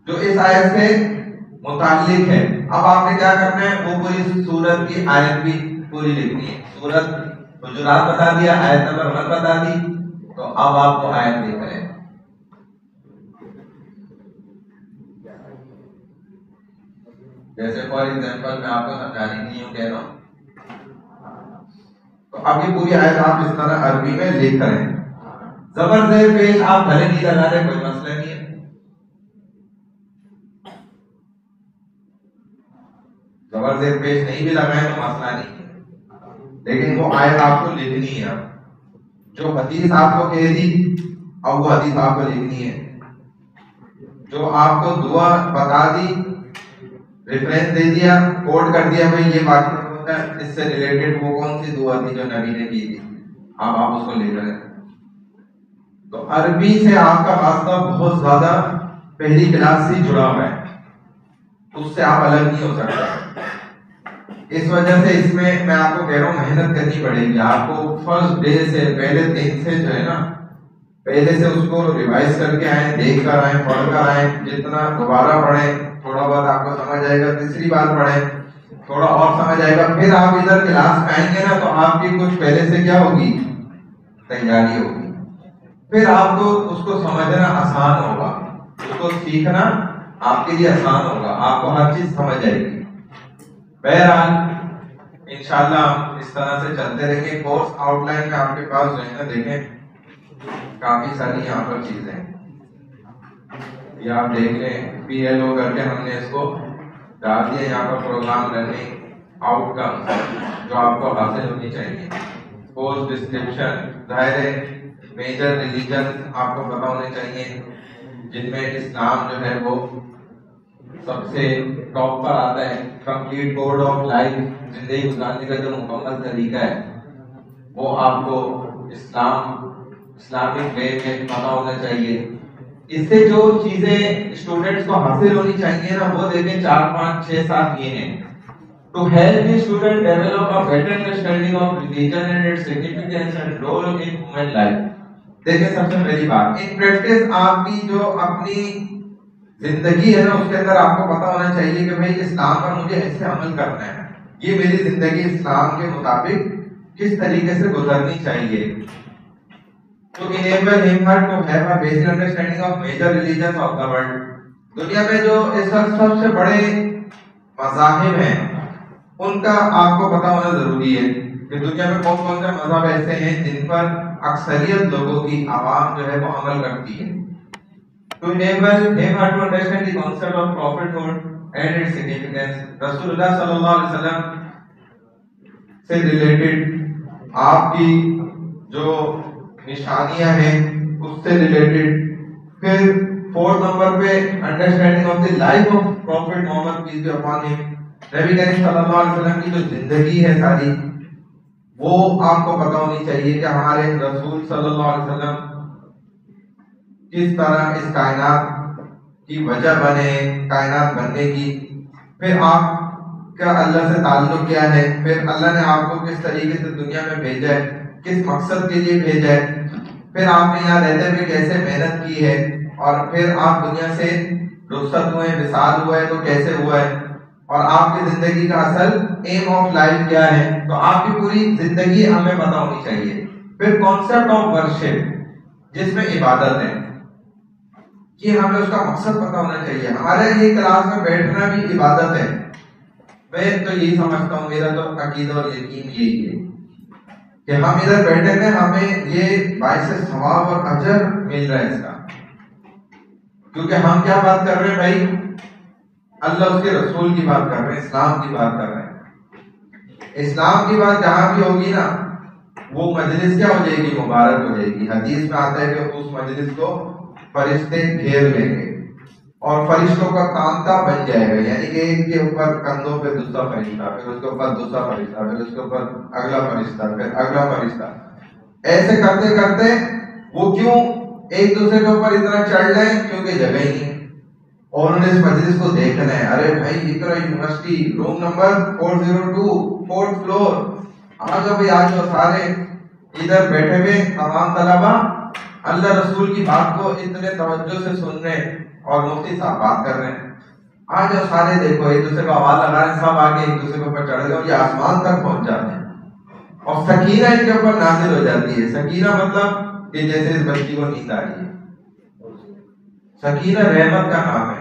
जो इस आयत से मुताल्लिक है। अब आपने क्या करना है, वो पूरी सूरत की आयत भी पूरी लिखनी है। सूरत हुजुरात बता दिया, आयत नंबर 1 बता दी, तो अब आपको आयत लिख रहे हैं। जैसे फॉर एग्जांपल मैं आपको समझाने के लिए कह रहा हूँ, तो अब ये पूरी आयत आप इस तरह अरबी में लिख रहे हैं। जबर जेर पेश आप भले नहीं लगा रहे, कोई मसला नहीं है। जबर जेर पेश नहीं भी लगाए तो मसला नहीं है, लेकिन वो आयत आपको लिखनी है। अब जो हदीस आपको कह दी, अब वो हदीस आपको लिखनी है। जो आपको दुआ बता दी, रेफरेंस दे दिया, कोट कर दिया, भाई ये बात इससे रिलेटेड वो कौन सी दुआ थी जो नबी ने की थी, अब आप उसको लिख रहे हैं। तो अरबी से आपका वास्ता बहुत ज्यादा पहली क्लास से जुड़ा हुआ है, उससे आप अलग नहीं हो सकते। इस वजह से इसमें मैं आपको कह रहा हूँ मेहनत करनी पड़ेगी आपको। फर्स्ट डे से, पहले दिन से जो है ना, पहले से उसको रिवाइज करके आए, देख कर आए, पढ़ कर आए, जितना दोबारा पढ़े थोड़ा बहुत आपको समझ आएगा, तीसरी बार पढ़े थोड़ा और समझ आएगा, फिर आप इधर क्लास में आएंगे ना तो आपकी कुछ पहले से क्या होगी, तैयारी होगी, फिर आपको उसको समझना आसान होगा, उसको सीखना आपके लिए आसान होगा, आपको हर चीज समझ आएगी। बहरहाल इंशाल्लाह हम इस तरह से चलते रहेंगे। कोर्स आउटलाइन में आपके पास जो है ना देखें काफी सारी यहाँ पर चीजें, ये आप देख लें, PLO करके हमने इसको डाल दिया यहाँ पर, प्रोग्राम लर्निंग आउटकम जो आपको हासिल होनी चाहिए। कोर्स डिस्क्रिप्शन, जाहिर है मेजर रिलीजन आपको पता होने चाहिए, जिनमें इस्लाम जो है वो सबसे टॉप पर आता है। कंप्लीट कोड ऑफ लाइफ, जिंदगी गुजारने का जो मुकम्मल तरीका है वो आपको इस्लामिक वे में पता होना चाहिए। इससे जो चीजें स्टूडेंट्स को हासिल होनी चाहिए ना वो देखें 4, 5, 6, 7 ये हैं। To help the student develop a better understanding of religion and its significance and role in human life. देखिए सबसे पहली बात, इन प्रैक्टिस आपकी जो अपनी जिंदगी है ना उसके अंदर आपको पता होना चाहिए कि भाई इस्लाम पर मुझे ऐसे अमल करना है, ये मेरी जिंदगी इस्लाम के मुताबिक किस तरीके से गुजरनी चाहिए। तो enable him her to have a basic understanding of major religions of the world। दुनिया में जो इस वक्त सबसे बड़े मज़ाहिब हैं उनका आपको पता होना जरूरी है कि दुनिया में कौन कौन से मज़हब ऐसे हैं जिन पर अक्सरियत लोगों की आवाम जो है वो अमल करती है। To enable him her to understand the concept of prophethood and its significance। रसूलुल्लाह सल्लल्लाहु अलैहि वसल्लम से रिलेटेड आपकी जो निशानियां हैं उससे रिलेटेड। फिर 4 नंबर पे understanding of the life of prophet Muhammad peace be upon him. नबी करीम सल्लल्लाहु अलैहि वसल्लम की जो जिंदगी है सारी वो आपको पता होनी चाहिए कि हमारे रसूल सल्लल्लाहु अलैहि वसल्लम किस तरह इस कायनात की वजह बने, कायनात बनने की। फिर आपका अल्लाह से ताल्लुक क्या है, फिर अल्लाह ने आपको किस तरीके से दुनिया में भेजा है, किस मकसद के लिए भेजा है, फिर आपने यहाँ रहते हुए कैसे मेहनत की है, और फिर आप दुनिया से रुखसत हुए, विसाल हुआ है तो कैसे हुआ है, और आपकी जिंदगी का असल एम ऑफ लाइफ क्या है। तो आपकी पूरी जिंदगी हमें पता होनी चाहिए। फिर कॉन्सेप्ट ऑफ वर्शिप जिसमें इबादत है कि हमें उसका मकसद पता होना चाहिए। हमारे ये क्लास में बैठना भी इबादत है। मैं तो यही समझता हूँ, मेरा तो अकीदा और यकीन यही है कि हम इधर बैठे थे, हमें ये बाइसे सवाब और अजर मिल रहा है इसका, क्योंकि हम क्या बात कर रहे हैं भाई, अल्लाह उसके रसूल की बात कर रहे हैं, इस्लाम की बात कर रहे हैं। इस्लाम की बात जहां भी होगी ना वो मजलिस क्या हो जाएगी, मुबारक हो जाएगी। हदीस में आता है कि उस मजलिस को फरिश्ते घेर लेंगे और फरिश्तों का तांता बन जाएगा, यानी कि एक के ऊपर कंधों पे दूसरा फरिश्ता, फिर उसके ऊपर दूसरा फरिश्ता, फिर उसके ऊपर अगला फरिश्ता, फिर अगला फरिश्ता, ऐसे करते करते वो क्यों एक दूसरे के ऊपर इतना चढ़ रहे हैं, क्योंकि जगह ही नहीं है और उन्होंने इस मजलिस को देखना है। अरे भाई Iqra university room number 402 4th floor, आ जाओ भाई, आ जाओ सारे इधर बैठे हुए तमाम तलबा अल्लाह रसूल की बात को इतने तवज्जो से सुन रहे हैं और मुफ्ती साहब बात कर रहे हैं। आ जाओ सारे, देखो एक दूसरे को आवाज लगा रहे हैं, सब आके एक दूसरे के ऊपर चढ़ गए और ये आसमान तक पहुंच जाते हैं और सकीना इनके ऊपर नाजिल हो जाती है। सकीना मतलब कि जैसे इस बच्ची को नींद आ रही है, सकीना रहमत का नाम है।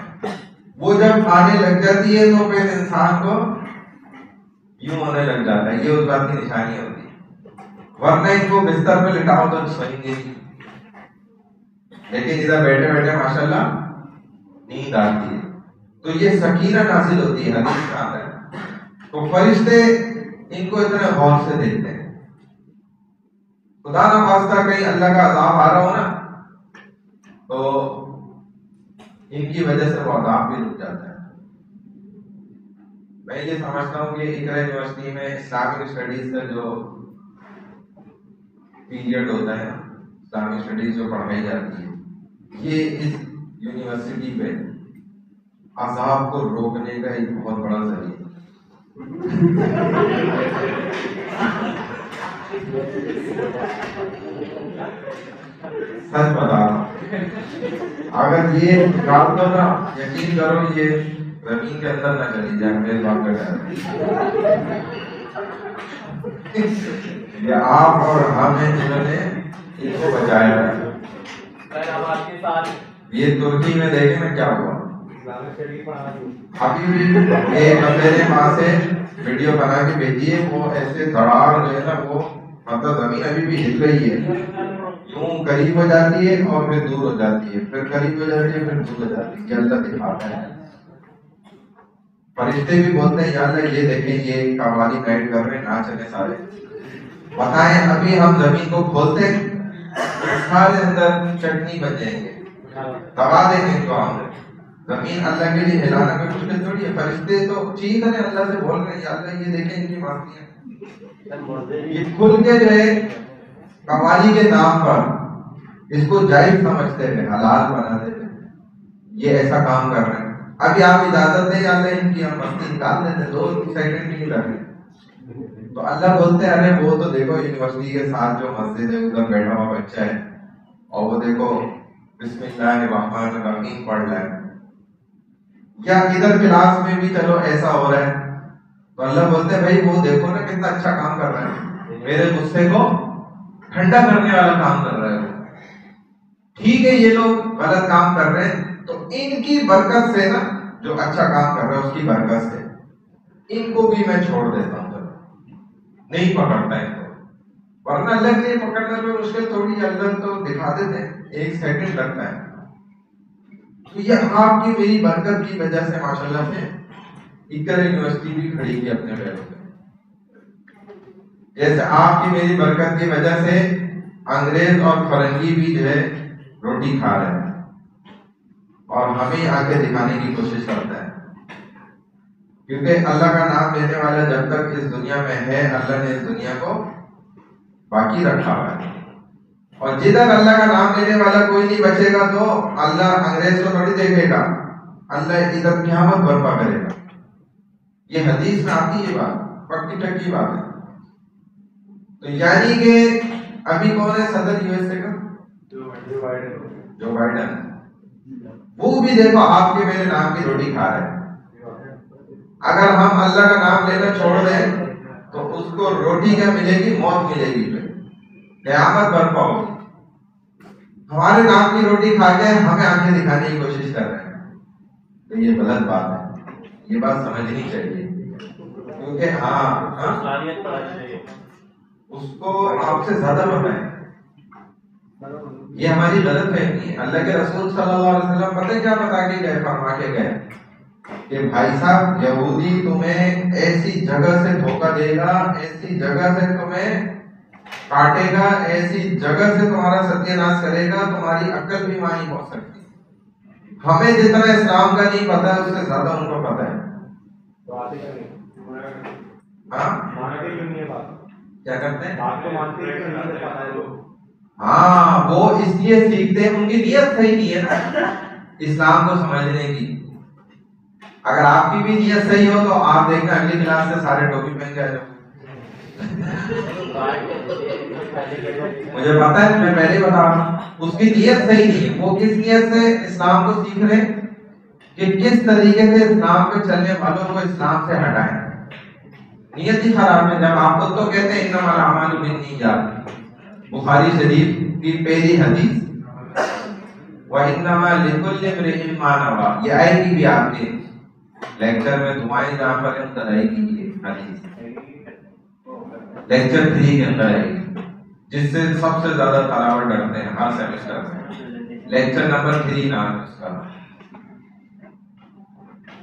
वो जब आने लग जाती है तो फिर इंसान को यूं होने लग जाता है, ये उस बात की निशानी होती है। वरना इनको बिस्तर पे लिटाओ तो सोएंगे, लेकिन इधर बैठे बैठे माशाल्लाह नींद आती है, तो ये सकीना नाजिल होती है, हदीस में आता है। तो फरिश्ते इनको इतने गौर से देखते हैं, खुदा ना खास्ता कहीं अल्लाह का अज़ाब आ रहा हो ना तो इनकी वजह से वो अज़ाब भी रुक जाता है। मैं ये समझता हूँ कि इकरा यूनिवर्सिटी में इस्लामिक स्टडीज का जो पीरियड होता है, इस्लामिक स्टडीज जो पढ़ाई जाती है, ये इस यूनिवर्सिटी पे अज़ाब को रोकने का एक बहुत बड़ा जरिया सच बता रहा हूं, अगर ये डाल दो ना, यकीन करो ये जमीन के अंदर ना चली जाए, मेरे बाप का डर। ये आप और हम हैं जिन्होंने इसको बचाया है। अब आपके साथ ये तुर्की में देखे ना क्या हुआ, अभी भी एक बंदे ने वहां से वीडियो बना के भेजी है, वो ऐसे धड़ाड़ जो है ना, वो मतलब जमीन अभी भी हिल रही है, यूं करीब हो जाती है और फिर दूर हो जाती है, फिर करीब हो जाती है, फिर दूर हो जाती है। ये अल्लाह दिखाता है। फरिश्ते भी बोलते हैं या अल्लाह ये देखें, ये कव्वाली नाइट कर रहे हैं, नाच रहे सारे। बताएं अभी हम जमीन को खोलते हैं, सारे अंदर चटनी बन जाएंगे, दबा देंगे इनको हम। जमीन अल्लाह के लिए हिलाना में मुश्किल थोड़ी है। फरिश्ते तो चीख रहे अल्लाह से, बोल रहे हैं या अल्लाह ये देखें इनकी माफियां। ये खुल के जो है कव्वाली के नाम पर इसको जायज समझते हैं, हलाल बना देते हैं, ये ऐसा काम कर रहे हैं। अभी आप इजाजत दें या अल्लाह इनकी हम मस्ती निकाल देते, 2 सेकंड भी नहीं कर रहे। तो अल्लाह बोलते हैं अरे वो तो देखो यूनिवर्सिटी के साथ जो मस्जिद है उधर बैठा हुआ बच्चा है, और वो देखो बिस्मिल्लाहिर्रहमानिर्रहीम पढ़ रहा है, या इधर क्लास में भी चलो ऐसा हो रहा है, तो अल्लाह बोलते हैं भाई वो देखो ना कितना अच्छा काम कर रहा है, मेरे गुस्से को ठंडा करने वाला काम कर रहा है। ठीक है ये लोग गलत काम कर रहे हैं, तो इनकी बरकत से ना, जो अच्छा काम कर रहा है उसकी बरकत से इनको भी मैं छोड़ देता हूँ, नहीं पकड़ता इनको। वरना अल्लाह के लिए पकड़ना में मुश्किल थोड़ी, अल्लाह तो दिखा देते हैं, 1 सेकंड लगता है। तो ये आपकी मेरी बरकत की वजह से माशाल्लाह से इकरा यूनिवर्सिटी भी खड़ी की अपने पैरों पे। जैसे आपकी मेरी बरकत की वजह से अंग्रेज और फरंगी भी जो है रोटी खा रहे हैं, और हमें आके दिखाने की कोशिश करता है। क्योंकि अल्लाह का नाम लेने वाला जब तक इस दुनिया में है, अल्लाह ने इस दुनिया को बाकी रखा हुआ है। और जिधर अल्लाह का नाम लेने वाला कोई नहीं बचेगा, तो अल्लाह अंग्रेज को थोड़ी देखेगा, अल्लाह इधर क़यामत बर्पा करेगा। ये हदीस में आती है बात, पक्की टक्की बात है। तो यानी कि अभी कौन है सदर यूएसए का? Joe Biden. वो भी देखो आपके मेरे नाम की रोटी खा रहे हैं। अगर हम अल्लाह का नाम लेना छोड़ दें तो उसको रोटी क्या मिलेगी? मौत मिलेगी, क़यामत बर्पा होगी। हमारे नाम की रोटी खा के हमें आंखें दिखाने की कोशिश कर रहे हैं, तो ये गलत बात है, ये बात समझनी चाहिए। क्योंकि उसको आपसे ज्यादा पता है, ये हमारी गलत फहमी है। अल्लाह के रसूल सल्लल्लाहु अलैहि वसल्लम पता है क्या बता के गए, फरमा के गए कि भाई साहब यहूदी तुम्हें ऐसी जगह से धोखा देगा, ऐसी जगह से तुम्हें काटेगा, ऐसी जगह से तुम्हारा सत्यानाश करेगा, तुम्हारी अक्ल भी वहां नहीं पहुंच सकती। हमें जितना इस्लाम का नहीं पता है उससे ज्यादा उनको पता है। क्या करते हैं? हाँ, वो इसलिए सीखते हैं, उनकी नीयत सही नहीं है ना इस्लाम को समझने की। अगर आपकी भी नीयत सही हो तो आप देखना अगली क्लास से सारे टोपी पहन के आ जाओ। मुझे पता है, मैं पहले बता रहा हूँ, उसकी नीयत सही नहीं है। वो किस नीयत से इस्लाम को सीख रहे हैं कि किस तरीके से इस्लाम पे चलने वालों को इस्लाम से हटाएं। नीयत ही खराब है। जब आप खुद तो कहते हैं इन्नमल अमालु बिन्नियात, बुखारी शरीफ की पहली हदीस, व इन्नमा लिकुल्लि इम्रिइन मा नवा, ये आएगी भी आपके लेक्चर में, दुआएं जहां पर अंदर आएगी ये हदीस लेक्चर 3 के अंदर आएगी, जिससे सबसे ज्यादा तलावत करते हैं हर सेमेस्टर में। लेक्चर नंबर 3 नाम है उसका।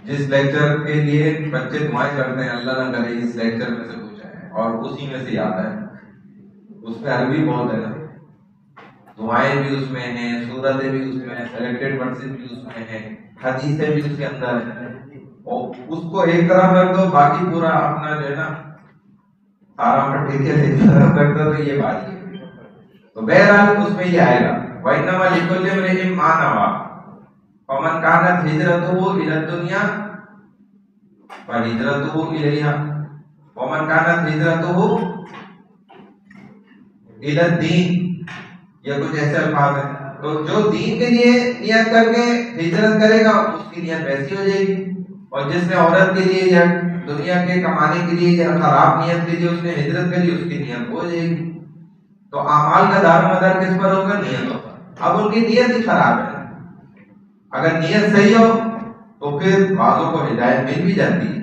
जिस लेक्चर के लिए बच्चे दुआएं करते हैं, अल्लाह ना करे इस लेक्चर में से कुछ है, और उसी में से आता है। उसमें अरबी बहुत है ना, दुआएं भी उसमें हैं, सूरतें भी उसमें हैं, सेलेक्टेड वर्सेस भी उसमें हैं, हदीसें भी उसके अंदर हैं। और उसको एक तरफ रख दो, बाकी पूरा अपना जो है ना सारा मटेरियल एक तरफ रख दो, तो ये बात है। तो बहरहाल उसमें ये आएगा, वइन्नमा लिकुल्लि इम्रिइन मा नवा फमन कानत हिजरतुहु इला दुनिया फहिजरतुहु इलैहा वमन कानत हिजरतुहु इलद दीन, या कुछ ऐसे अल्फाज है। तो जो दीन के लिए नियत करके हिजरत करेगा उसकी नियत वैसी हो जाएगी, और जिसने औरत के लिए या दुनिया के कमाने के लिए या खराब नियत के लिए उसने हिजरत करी उसकी नियत हो जाएगी। तो अमाल का दारोमदार किस पर होगा? नियतों पर। अब उनकी नियत ही खराब है। अगर नियत सही हो तो फिर बाजों को हिदायत मिल भी जाती है।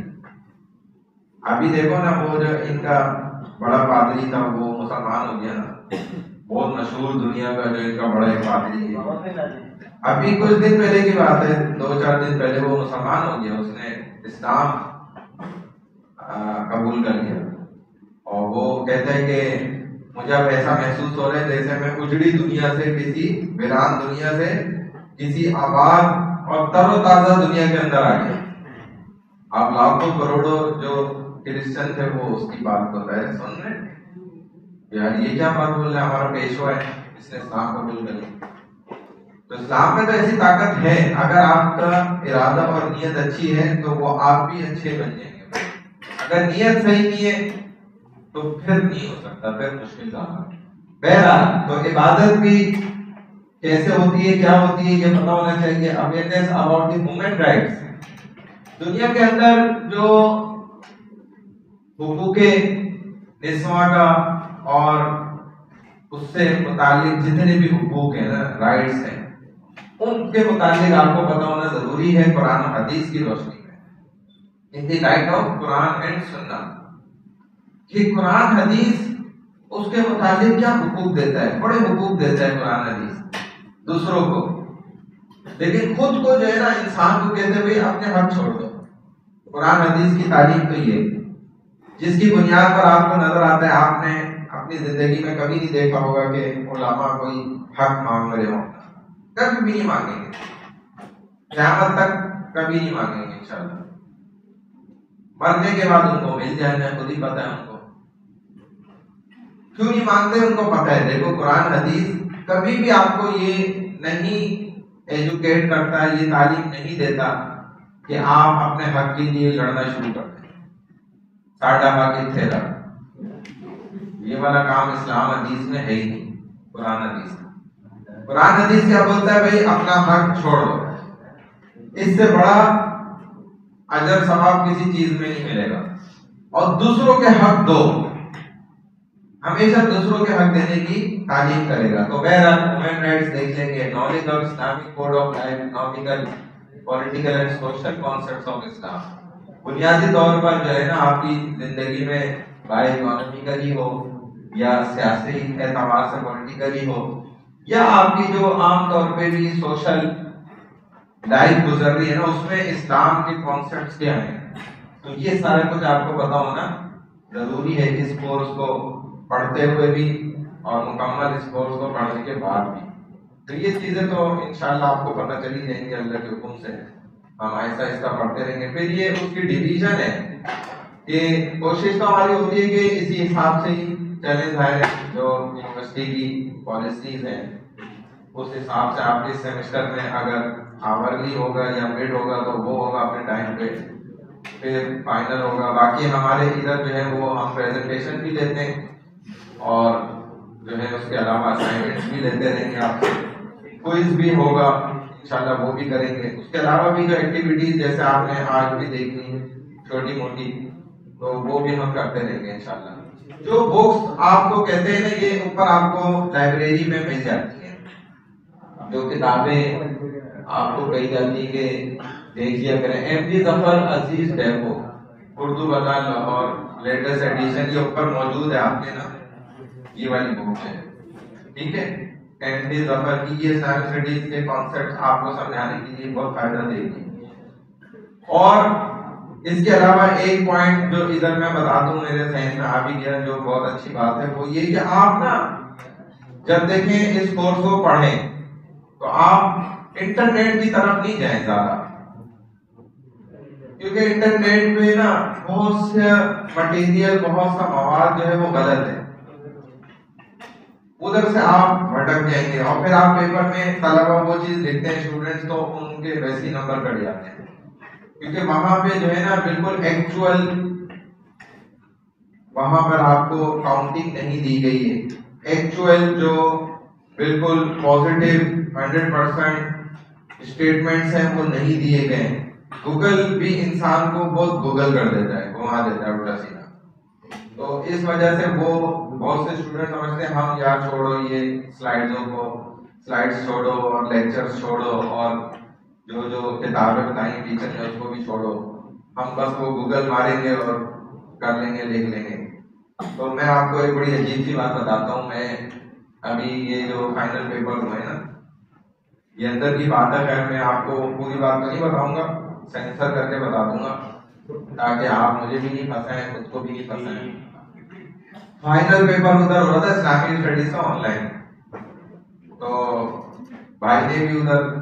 अभी देखो ना, वो जो इनका बड़ा पादरी था वो मुसलमान हो गया ना, बहुत मशहूर दुनिया का जो इनका बड़ा एक पादरी है। अभी कुछ दिन पहले की बात है, 2-4 दिन पहले वो मुसलमान हो गया, उसने इस्लाम कबूल कर लिया। और वो कहते हैं कि मुझे अब ऐसा महसूस हो रहा है जैसे मैं उजड़ी दुनिया से, किसी वीरान दुनिया से किसी आबाद और तरोताजा दुनिया के अंदर आ गया। आप लाखों करोड़ों जो क्रिश्चियन थे वो उसकी बात कर रहे हैं, सुन रहे यार ये क्या बात बोल रहे हैं, हमारा पेशवा है इसने इस्लाम कबूल कर लिया। तो इस्लाम में तो ऐसी ताकत है, अगर आपका इरादा और नियत अच्छी है तो वो आप भी अच्छे बन जाएंगे। अगर नियत सही नहीं है तो फिर नहीं हो सकता, फिर मुश्किल काम है। बहरहाल तो इबादत भी कैसे होती है, क्या होती है, ये पता होना चाहिए। Awareness about the human rights. दुनिया के अंदर जो हुकूके निस्वा का और उससे मुतालिक जितने भी हुकूक है ना, राइट्स हैं, उनके मुतालिक आपको पता होना जरूरी है कुरान और हदीस की रोशनी में। In the light of Quran and सुन्ना, कि कुरान हदीस उसके मुतालिक क्या हुकूक देता है। बड़े हुकूक देता है कुरान हदीस दूसरों को, लेकिन खुद को जो है ना इंसान को कहते हुए अपने हक छोड़ दो। कुरान हदीस की तारीफ तो ये, जिसकी बुनियाद पर आपको नजर आता है, आपने अपनी जिंदगी में कभी नहीं देखा होगा कि उलामा कोई हक मांग रहे हो, कभी भी नहीं मांगेंगे, क़यामत तक कभी नहीं मांगेंगे इंशाल्लाह। मरने के बाद उनको मिल जाएगा, खुद ही पता है उनको। क्यों नहीं मांगते उनको पता है। देखो कुरान हदीस कभी भी आपको ये नहीं एजुकेट करता, ये तालीम नहीं देता कि आप अपने हक के लिए लड़ना शुरू कर दें। साडा हक इत्थे, ये वाला काम इस्लाम हदीस में है ही नहीं। कुरान हदीस क्या बोलता है भाई, अपना हक छोड़ दो। इससे बड़ा अजर सवाब किसी चीज में नहीं मिलेगा। और दूसरों के हक दो, हमेशा दूसरों के हक देने की तालीम करेगा। तो बहरहाल ह्यूमन राइट्स देख लेंगे, knowledge of Islamic code of life, economical, political and social concepts of Islam. बुनियादी तौर पर जो है ना आपकी जिंदगी में बाय इकोनॉमिकली हो या सियासी एतबार से पॉलिटिकली हो, या आपकी जो आम तौर पे भी सोशल लाइफ गुजर रही है ना, उसमें इस्लाम के कॉन्सेप्ट्स क्या हैं, तो ये सारा कुछ आपको पता होना जरूरी है इस कोर्स को पढ़ते हुए भी और मुकम्मल इस कोर्स को पढ़ने के बाद भी। तो ये चीजें तो इंशाल्लाह आपको पता चली जाएंगी अल्लाह के हुक्म से, हम आहिस्ता आहिस्ता पढ़ते रहेंगे। फिर ये उसकी डिवीजन है, ये कोशिश तो हमारी होती है कि इसी हिसाब से ही चैलेंज है, जो यूनिवर्सिटी की पॉलिसीज हैं उस हिसाब से आपके सेमेस्टर में अगर आवरली होगा या मिड होगा तो वो होगा अपने टाइम पे, फिर फाइनल होगा। बाकी हमारे इधर जो है वो हम प्रेजेंटेशन भी लेते हैं और जो है उसके अलावा असाइनमेंट्स भी लेते रहेंगे आपसे, क्विज भी होगा इंशाल्लाह वो भी करेंगे। उसके अलावा भी जो एक्टिविटीज जैसे आपने आज भी देखी छोटी मोटी, तो वो भी हम करते रहेंगे इंशाल्लाह। जो बुक्स आपको कहते हैं ना, ये ऊपर आपको लाइब्रेरी में मिल जाती है, जो किताबें आपको कही जाती है कि देख लिया करें। एमडी जफर अजीज डेपो उर्दू बाजार लाहौर लेटेस्ट एडिशन ये ऊपर मौजूद है आपके ना, ये वाली बुक है, ठीक है। एमडी जफर की ये इस्लामिक स्टडीज के कॉन्सेप्ट्स आपको समझाने के लिए बहुत फायदा देगी। और इसके अलावा एक पॉइंट जो इधर मैं बता दूं, मेरे जहन में आ भी गया, जो बहुत अच्छी बात है, वो ये कि आप ना जब देखें इस कोर्स को पढ़ें तो आप इंटरनेट की तरफ नहीं जाएं ज्यादा, क्योंकि इंटरनेट पे ना बहुत से मटेरियल, बहुत सा मवाद जो है वो गलत है, उधर से आप भटक जाएंगे और फिर आप पेपर में तलबा वो चीज लिखते हैं स्टूडेंट्स, तो उनके वैसे ही नंबर कट जाते हैं, क्योंकि वहां पे जो है ना बिल्कुल एक्चुअल, वहां पर आपको काउंटिंग नहीं दी गई है, एक्चुअल जो बिल्कुल पॉजिटिव 100% स्टेटमेंट्स हैं वो नहीं दिए गए। गूगल भी इंसान को बहुत गूगल कर देता है, घुमा देता है उल्टा सीधा। तो इस वजह से वो बहुत से स्टूडेंट समझते हैं हम यार छोड़ो ये स्लाइड्स छोड़ो और लेक्चर्स छोड़ो और जो जो किताबें बताई टीचर ने उसको भी छोड़ो, हम बस वो गूगल मारेंगे और कर लेंगे, लिख लेंगे। तो मैं आपको एक बड़ी अजीब सी बात बताता हूँ। मैं अभी ये जो फाइनल पेपर हुए ना, ये अंदर की बात है, मैं आपको पूरी बात तो नहीं बताऊंगा, सेंसर करके बता दूंगा ताकि आप मुझे भी नहीं फंसाएं, खुद को भी नहीं फंसाएं। फाइनल पेपर उधर हो रहा था इस्लामिक स्टडीज का ऑनलाइन, तो भाई ने भी उधर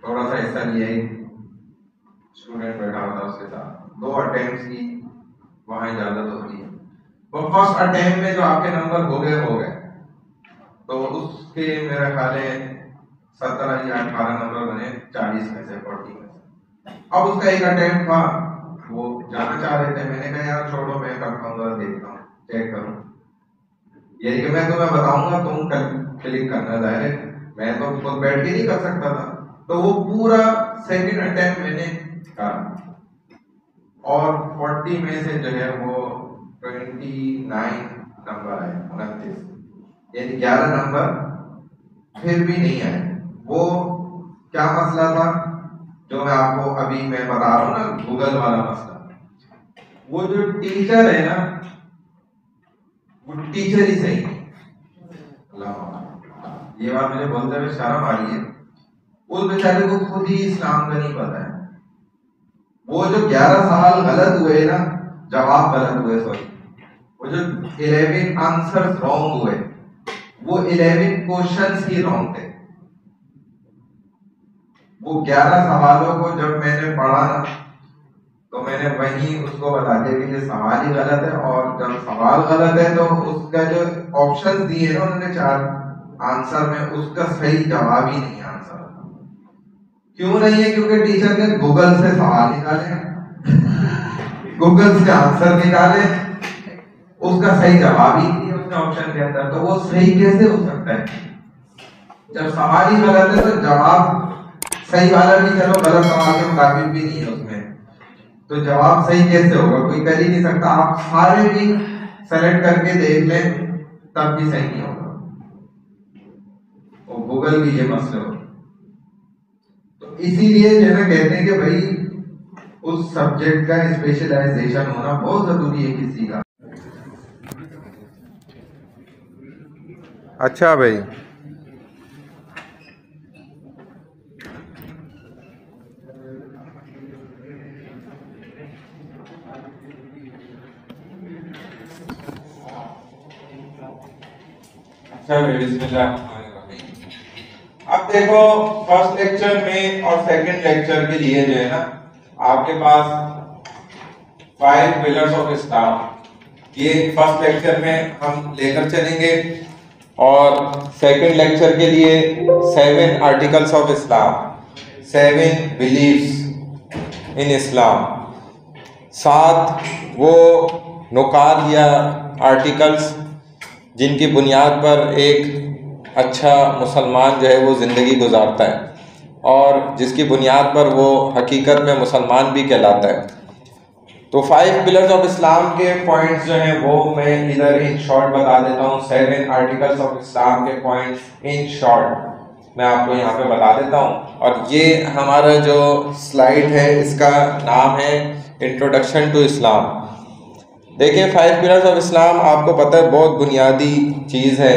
थोड़ा सा हिस्सा लिया। स्टूडेंट बैठा हुआ था उसके साथ, 2 अटेम्प्ट्स की वहां इजाजत होती है। वो फर्स्ट अटेम्प्ट में जो आपके नंबर हो गए, तो उसके मेरा ख्याल है 17 या 18 नंबर बने 40 में से 40 में से। अब उसका एक अटेम्प्ट था, वो जाना चाह रहे थे, मैंने कहा यार छोड़ो मैं करता हूँ, देखता हूँ, चेक करूँ, यही कि मैं तुम्हें बताऊंगा, तुम क्लिक करना डायरेक्ट, मैं तो खुद बैठ के नहीं कर सकता था। तो वो पूरा सेकंड अटेम्प्ट मैंने करा और 40 में से जो है वो 29 नंबर आए, 29, यानी 11 नंबर फिर भी नहीं आए। वो क्या मसला था जो मैं आपको अभी मैं बता रहा हूँ ना, गूगल वाला मसला। वो जो टीचर है ना, वो टीचर ही सही नहीं। ये बात मुझे बोलते हुए शर्म आ रही है, उस बेचारे को खुद ही इस्लाम का नहीं पता है। वो जो 11 सवाल गलत हुए ना, जवाब गलत हुए, सॉरी, वो जो 11 आंसर्स रॉन्ग हुए, वो 11 क्वेश्चंस ही रॉन्ग थे। वो 11 सवालों को जब मैंने पढ़ा ना, तो मैंने वही उसको बता दिया कि ये सवाल ही गलत है, और जब सवाल गलत है तो उसका जो ऑप्शन दिए ना उन्होंने 4 आंसर में, उसका सही जवाब ही नहीं आंसर। क्यों नहीं है? क्योंकि टीचर ने गूगल से सवाल निकाले, गूगल से आंसर निकाले, उसका सही जवाब ही नहीं है उसने ऑप्शन के अंदर। तो वो सही कैसे हो सकता है? जब सवाल ही गलत है तो जवाब सही वाला भी चलो गलत सवाल के मुताबिक भी नहीं है उसमें, तो जवाब सही कैसे होगा? कोई कर ही नहीं सकता। आप सारे भी सेलेक्ट करके देख लें तब भी सही नहीं होगा। और गूगल भी ये मसले हो, तो इसीलिए जो है कहते हैं कि भाई उस सब्जेक्ट का स्पेशलाइजेशन होना बहुत जरूरी है किसी का। अच्छा भाई, अब देखो फर्स्ट लेक्चर में और सेकंड लेक्चर के लिए जो है ना, आपके पास 5 पिलर्स ऑफ इस्लाम, ये फर्स्ट लेक्चर में हम लेकर चलेंगे, और सेकंड लेक्चर के लिए 7 articles of Islam, 7 believes in Islam, 7 वो नुकात या आर्टिकल्स जिनकी बुनियाद पर एक अच्छा मुसलमान जो है वो ज़िंदगी गुजारता है और जिसकी बुनियाद पर वो हकीकत में मुसलमान भी कहलाता है। तो 5 पिलर्स ऑफ इस्लाम के पॉइंट्स जो हैं वो मैं इधर इन शॉर्ट बता देता हूँ। 7 आर्टिकल्स ऑफ इस्लाम के पॉइंट्स इन शॉर्ट मैं आपको यहाँ पे बता देता हूँ। और ये हमारा जो स्लाइड है इसका नाम है इंट्रोडक्शन टू इस्लाम। देखिए 5 पिलर्स ऑफ इस्लाम आपको पता है बहुत बुनियादी चीज़ है।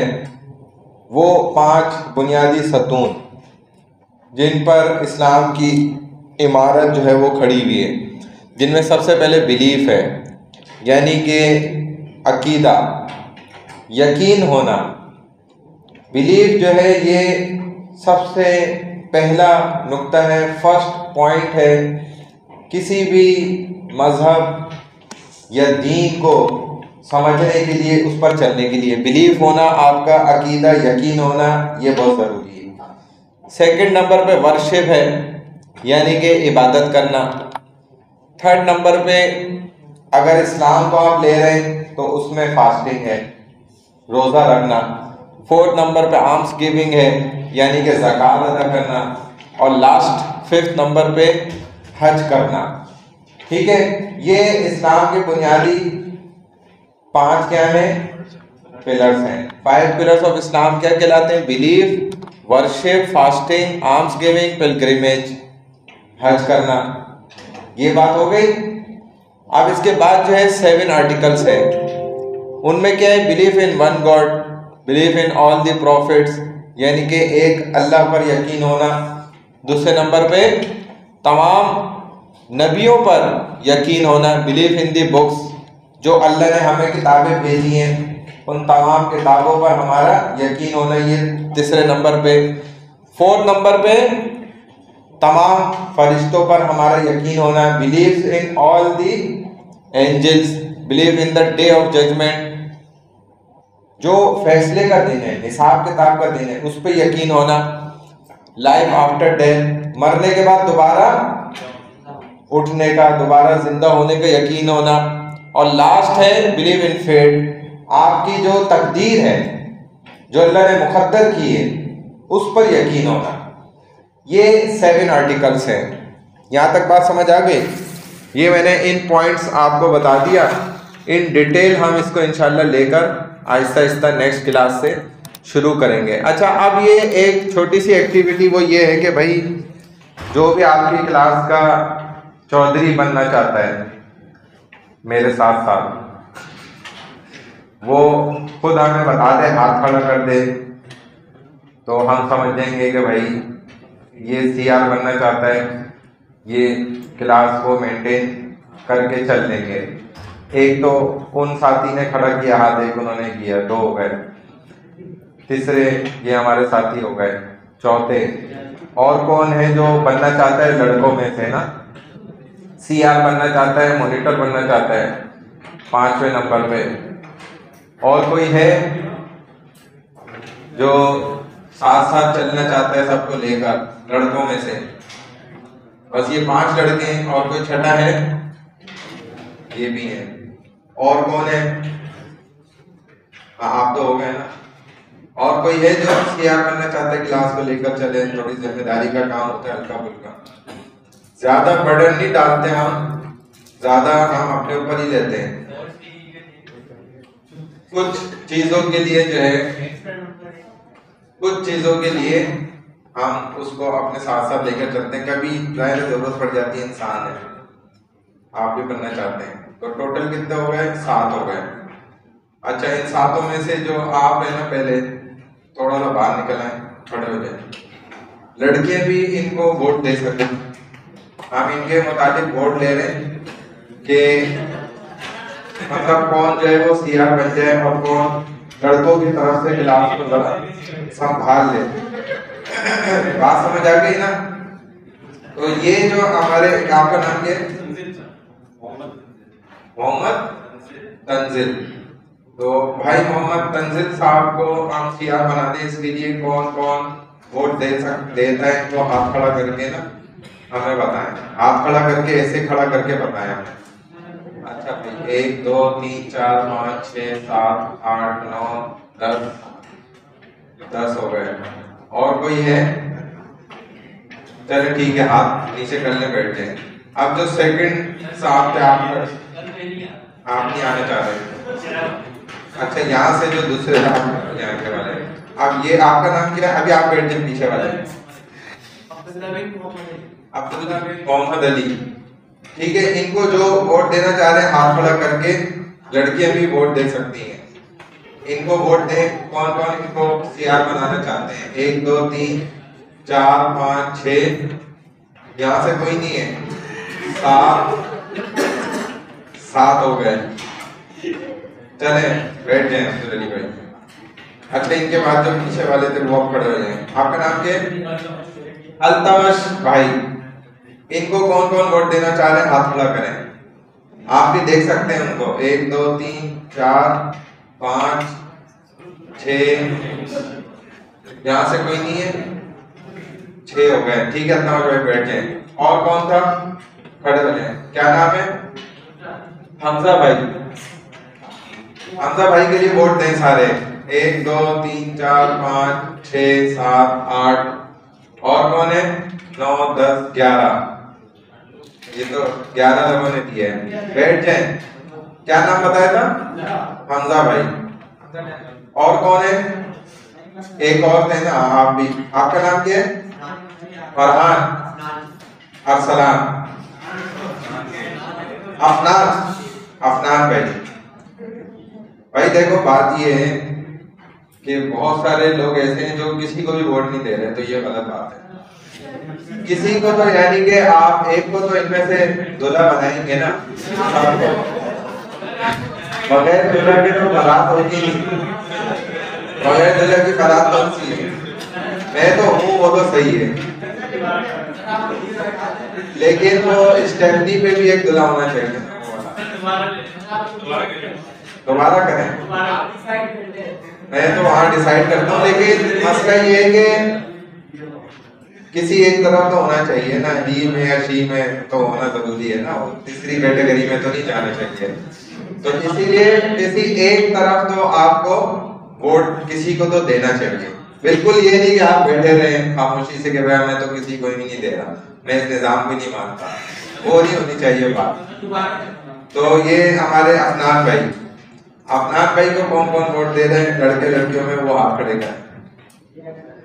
वो 5 बुनियादी सतून जिन पर इस्लाम की इमारत जो है वो खड़ी हुई है, जिनमें सबसे पहले बिलीफ है, यानी कि अकीदा, यकीन होना। बिलीफ जो है ये सबसे पहला नुक्ता है, फर्स्ट पॉइंट है किसी भी मज़हब या दीन को समझने के लिए, उस पर चलने के लिए। बिलीफ होना, आपका अकीदा, यकीन होना, ये बहुत ज़रूरी है। सेकंड नंबर पे वर्शिप है, यानी कि इबादत करना। थर्ड नंबर पे अगर इस्लाम को आप ले रहे हैं तो उसमें फास्टिंग है। रोज़ा रखना। 4th नंबर पे आर्म्स गिविंग है, यानी कि ज़कात अदा करना। और लास्ट 5th नंबर पे हज करना। ठीक है, ये इस्लाम के बुनियादी 5 क्या हैं, पिलर्स हैं। 5 पिलर्स ऑफ इस्लाम क्या कहलाते हैं? Belief, worship, fasting, arms giving, pilgrimage, हज करना। ये बात हो गई। अब इसके बाद जो है 7 आर्टिकल्स है, उनमें क्या है? Belief in one God, belief in all the profits, यानी कि एक अल्लाह पर यकीन होना। दूसरे नंबर पे तमाम नबियों पर यकीन होना, बिलीफ इन द बुक्स, जो अल्लाह ने हमें किताबें भेजी हैं उन तमाम किताबों पर हमारा यकीन होना, ये तीसरे नंबर पे। 4th नंबर पे तमाम फरिश्तों पर हमारा यकीन होना, believe in all the angels, believe in the day of judgement, जो फैसले का दिन है, हिसाब किताब का दिन है, उस पर यकीन होना। लाइफ आफ्टर डेथ, मरने के बाद दोबारा उठने का, दोबारा जिंदा होने का यकीन होना। और लास्ट है बिलीव इन फेट, आपकी जो तकदीर है, जो अल्लाह ने मुकद्दर की है, उस पर यकीन होना। ये 7 आर्टिकल्स हैं। यहाँ तक बात समझ आ गई? ये मैंने इन पॉइंट्स आपको बता दिया। इन डिटेल हम इसको इंशाल्लाह लेकर आहिस्ता आहिस्ता नेक्स्ट क्लास से शुरू करेंगे। अच्छा, अब ये एक छोटी सी एक्टिविटी वो ये है कि भाई जो भी आपकी क्लास का चौधरी बनना चाहता है मेरे साथ साथ, वो खुद हमें बता दे, हाथ खड़ा कर दे, तो हम समझ जाएंगे कि भाई ये CR बनना चाहता है, ये क्लास को मेंटेन करके चल लेंगे। एक तो उन साथी ने खड़ा किया हाथ, एक उन्होंने किया, 2 हो गए। तीसरे ये हमारे साथी हो गए। चौथे और कौन है जो बनना चाहता है लड़कों में से ना? CR बनना चाहता है, मॉनिटर बनना चाहता है 5वें नंबर पे। और कोई है जो साथ साथ चलना चाहता है सबको लेकर लड़कों में से? बस ये 5 लड़के हैं। और कोई छठा है? ये भी है। और कौन है? आप तो हो गए ना। और कोई है जो CR बनना चाहता है, क्लास को लेकर चले? थोड़ी जिम्मेदारी का काम होता है, हल्का फुल्का, ज्यादा बर्डन नहीं डालते हम, ज्यादा हम अपने ऊपर ही लेते हैं। कुछ चीजों के लिए जो है, कुछ चीजों के लिए हम उसको अपने साथ साथ लेकर चलते हैं। कभी जाहिर जरूरत पड़ जाती है, इंसान है, आप भी बनना चाहते हैं। तो टोटल कितने हो गए? 7 हो गए। अच्छा, इन 7 में से जो आप है ना, पहले थोड़ा सा बाहर निकल आए, खड़े हो जाए। लड़के भी इनको वोट दे सकते हैं। हम इनके मुताबिक वोट ले रहे हैं कि मतलब कौन जो है वो CR बन जाए और कौन लड़कों की तरफ से क्लास को संभाल ले। बात समझ आ गई ना? तो ये जो हमारे, आपका नाम क्या है? मोहम्मद तंजिल। तो भाई मोहम्मद तंजिल साहब को हम CR बना दें, इसके लिए कौन कौन वोट देता है, तो हाथ खड़ा करके ना हमें बताएं। हाथ खड़ा करके, ऐसे खड़ा करके बताएं हमें। अच्छा भाई, 1 2 3 4 5 6 7 8 9 10 हो गए। और कोई है? चलो ठीक है, हाथ नीचे करने बैठ जाए। अब जो सेकंड साहब थे, आप नहीं आने चाह रहे? अच्छा, यहाँ से जो दूसरे यहाँ के वाले, अब ये आपका नाम क्या है? अभी आप बैठ जाए पीछे वाले। अब्दुल्ला बिन मोहम्मद अली। ठीक है, इनको जो वोट देना चाह रहे हैं हाथ खड़ा करके, लड़कियां भी वोट दे सकती हैं। इनको वोट दें। कौन कौन इनको CR बनाना चाहते हैं? 1 2 3 4 5 6। यहाँ से कोई नहीं है। 7 हो गए। चले बैठ जाए अब्दुल अली भाई। अच्छा, इनके बाद जो पीछे वाले थे वो खड़े हो जाए। आपका नाम क्या है? अल्तमश भाई। इनको कौन कौन वोट देना चाह रहे हैं? हाथ खड़ा करें। आप भी देख सकते हैं उनको। 1 2 3 4 5 6। यहाँ से कोई नहीं है। 6 हो गए। ठीक है, अल्तमश भाई बैठ जाए। और कौन था? खड़े हो जाए। क्या नाम है? हमजा भाई। हमजा भाई के लिए वोट दें सारे। 1 2 3 4 5 6 7 8 और कौन है 9 10 11। ये तो 11 लोगों ने दिए हैं। बैठ जाए। क्या नाम बताया था? हमजा भाई। और कौन है? एक और थे ना आप भी। आपका नाम क्या है? फरहान, अरसलान, अफनान, अफनान भाई। भाई देखो बात ये है कि बहुत सारे लोग ऐसे हैं जो किसी को भी वोट नहीं दे रहे, तो ये गलत बात है। किसी को तो यानी कि आप एक को तो इनमें से दूल्हा बनाएंगे ना, बगैर दूल्हा के तो बारात होगी नहीं, बगैर दूल्हा की बारात कौन सी है? मैं तो हूँ, वो तो सही है, लेकिन वो स्टेपनी पे भी एक दूल्हा होना चाहिए। दोबारा करें? मैं तो वहाँ डिसाइड करता हूँ, लेकिन मसला ये है कि किसी एक तरफ तो होना चाहिए ना, ही में या शी में तो होना जरूरी है ना, तीसरी कैटेगरी में तो नहीं जाना चाहिए। तो इसीलिए किसी एक तरफ तो आपको वोट किसी को तो देना चाहिए। बिल्कुल ये नहीं कि आप बैठे रहे खामोशी से कि भाई मैं तो किसी को ही नहीं दे रहा, मैं इस निजाम भी नहीं मानता, वो नहीं होनी चाहिए बात। तो ये हमारे अफनान भाई, अफनान भाई को कौन कौन वोट दे रहे हैं लड़के लड़कियों में, वो हाथ खड़े करें।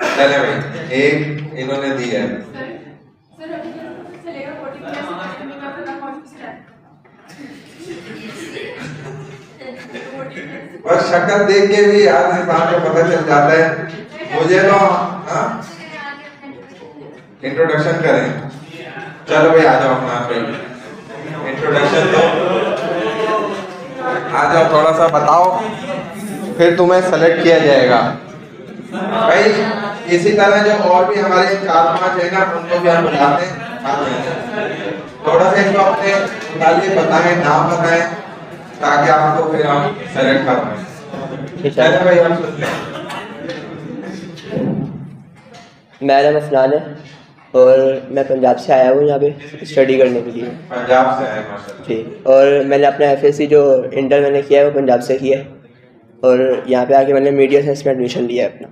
चले भाई, एक इन्होंने दी है। बस शक्ल देख के भी यार इंसान को पता चल जाता है। मुझे तो इंट्रोडक्शन करें। चलो भाई आ जाओ अपना भाई, इंट्रोडक्शन दो, आ जाओ थोड़ा सा बताओ, फिर तुम्हें सेलेक्ट किया जाएगा। भाई इसी तरह जो और भी हमारे 4-5 है ना, उनको भी हम बुलाते हैं। थोड़ा सा इनको अपने मुतालिक बताएं, नाम बताएं, ताकि आपको फिर हम सेलेक्ट कर पाएं। चलिए भाई हम सुनते हैं। मेरा नाम अफनान है और मैं पंजाब से आया हूँ यहाँ पे स्टडी करने के लिए। पंजाब से आए माशाल्लाह जी, और मैंने अपना FSC जो इंटर मैंने किया है वो पंजाब से किया है, और यहाँ पे आके मैंने मीडिया साइंस में एडमिशन लिया है अपना।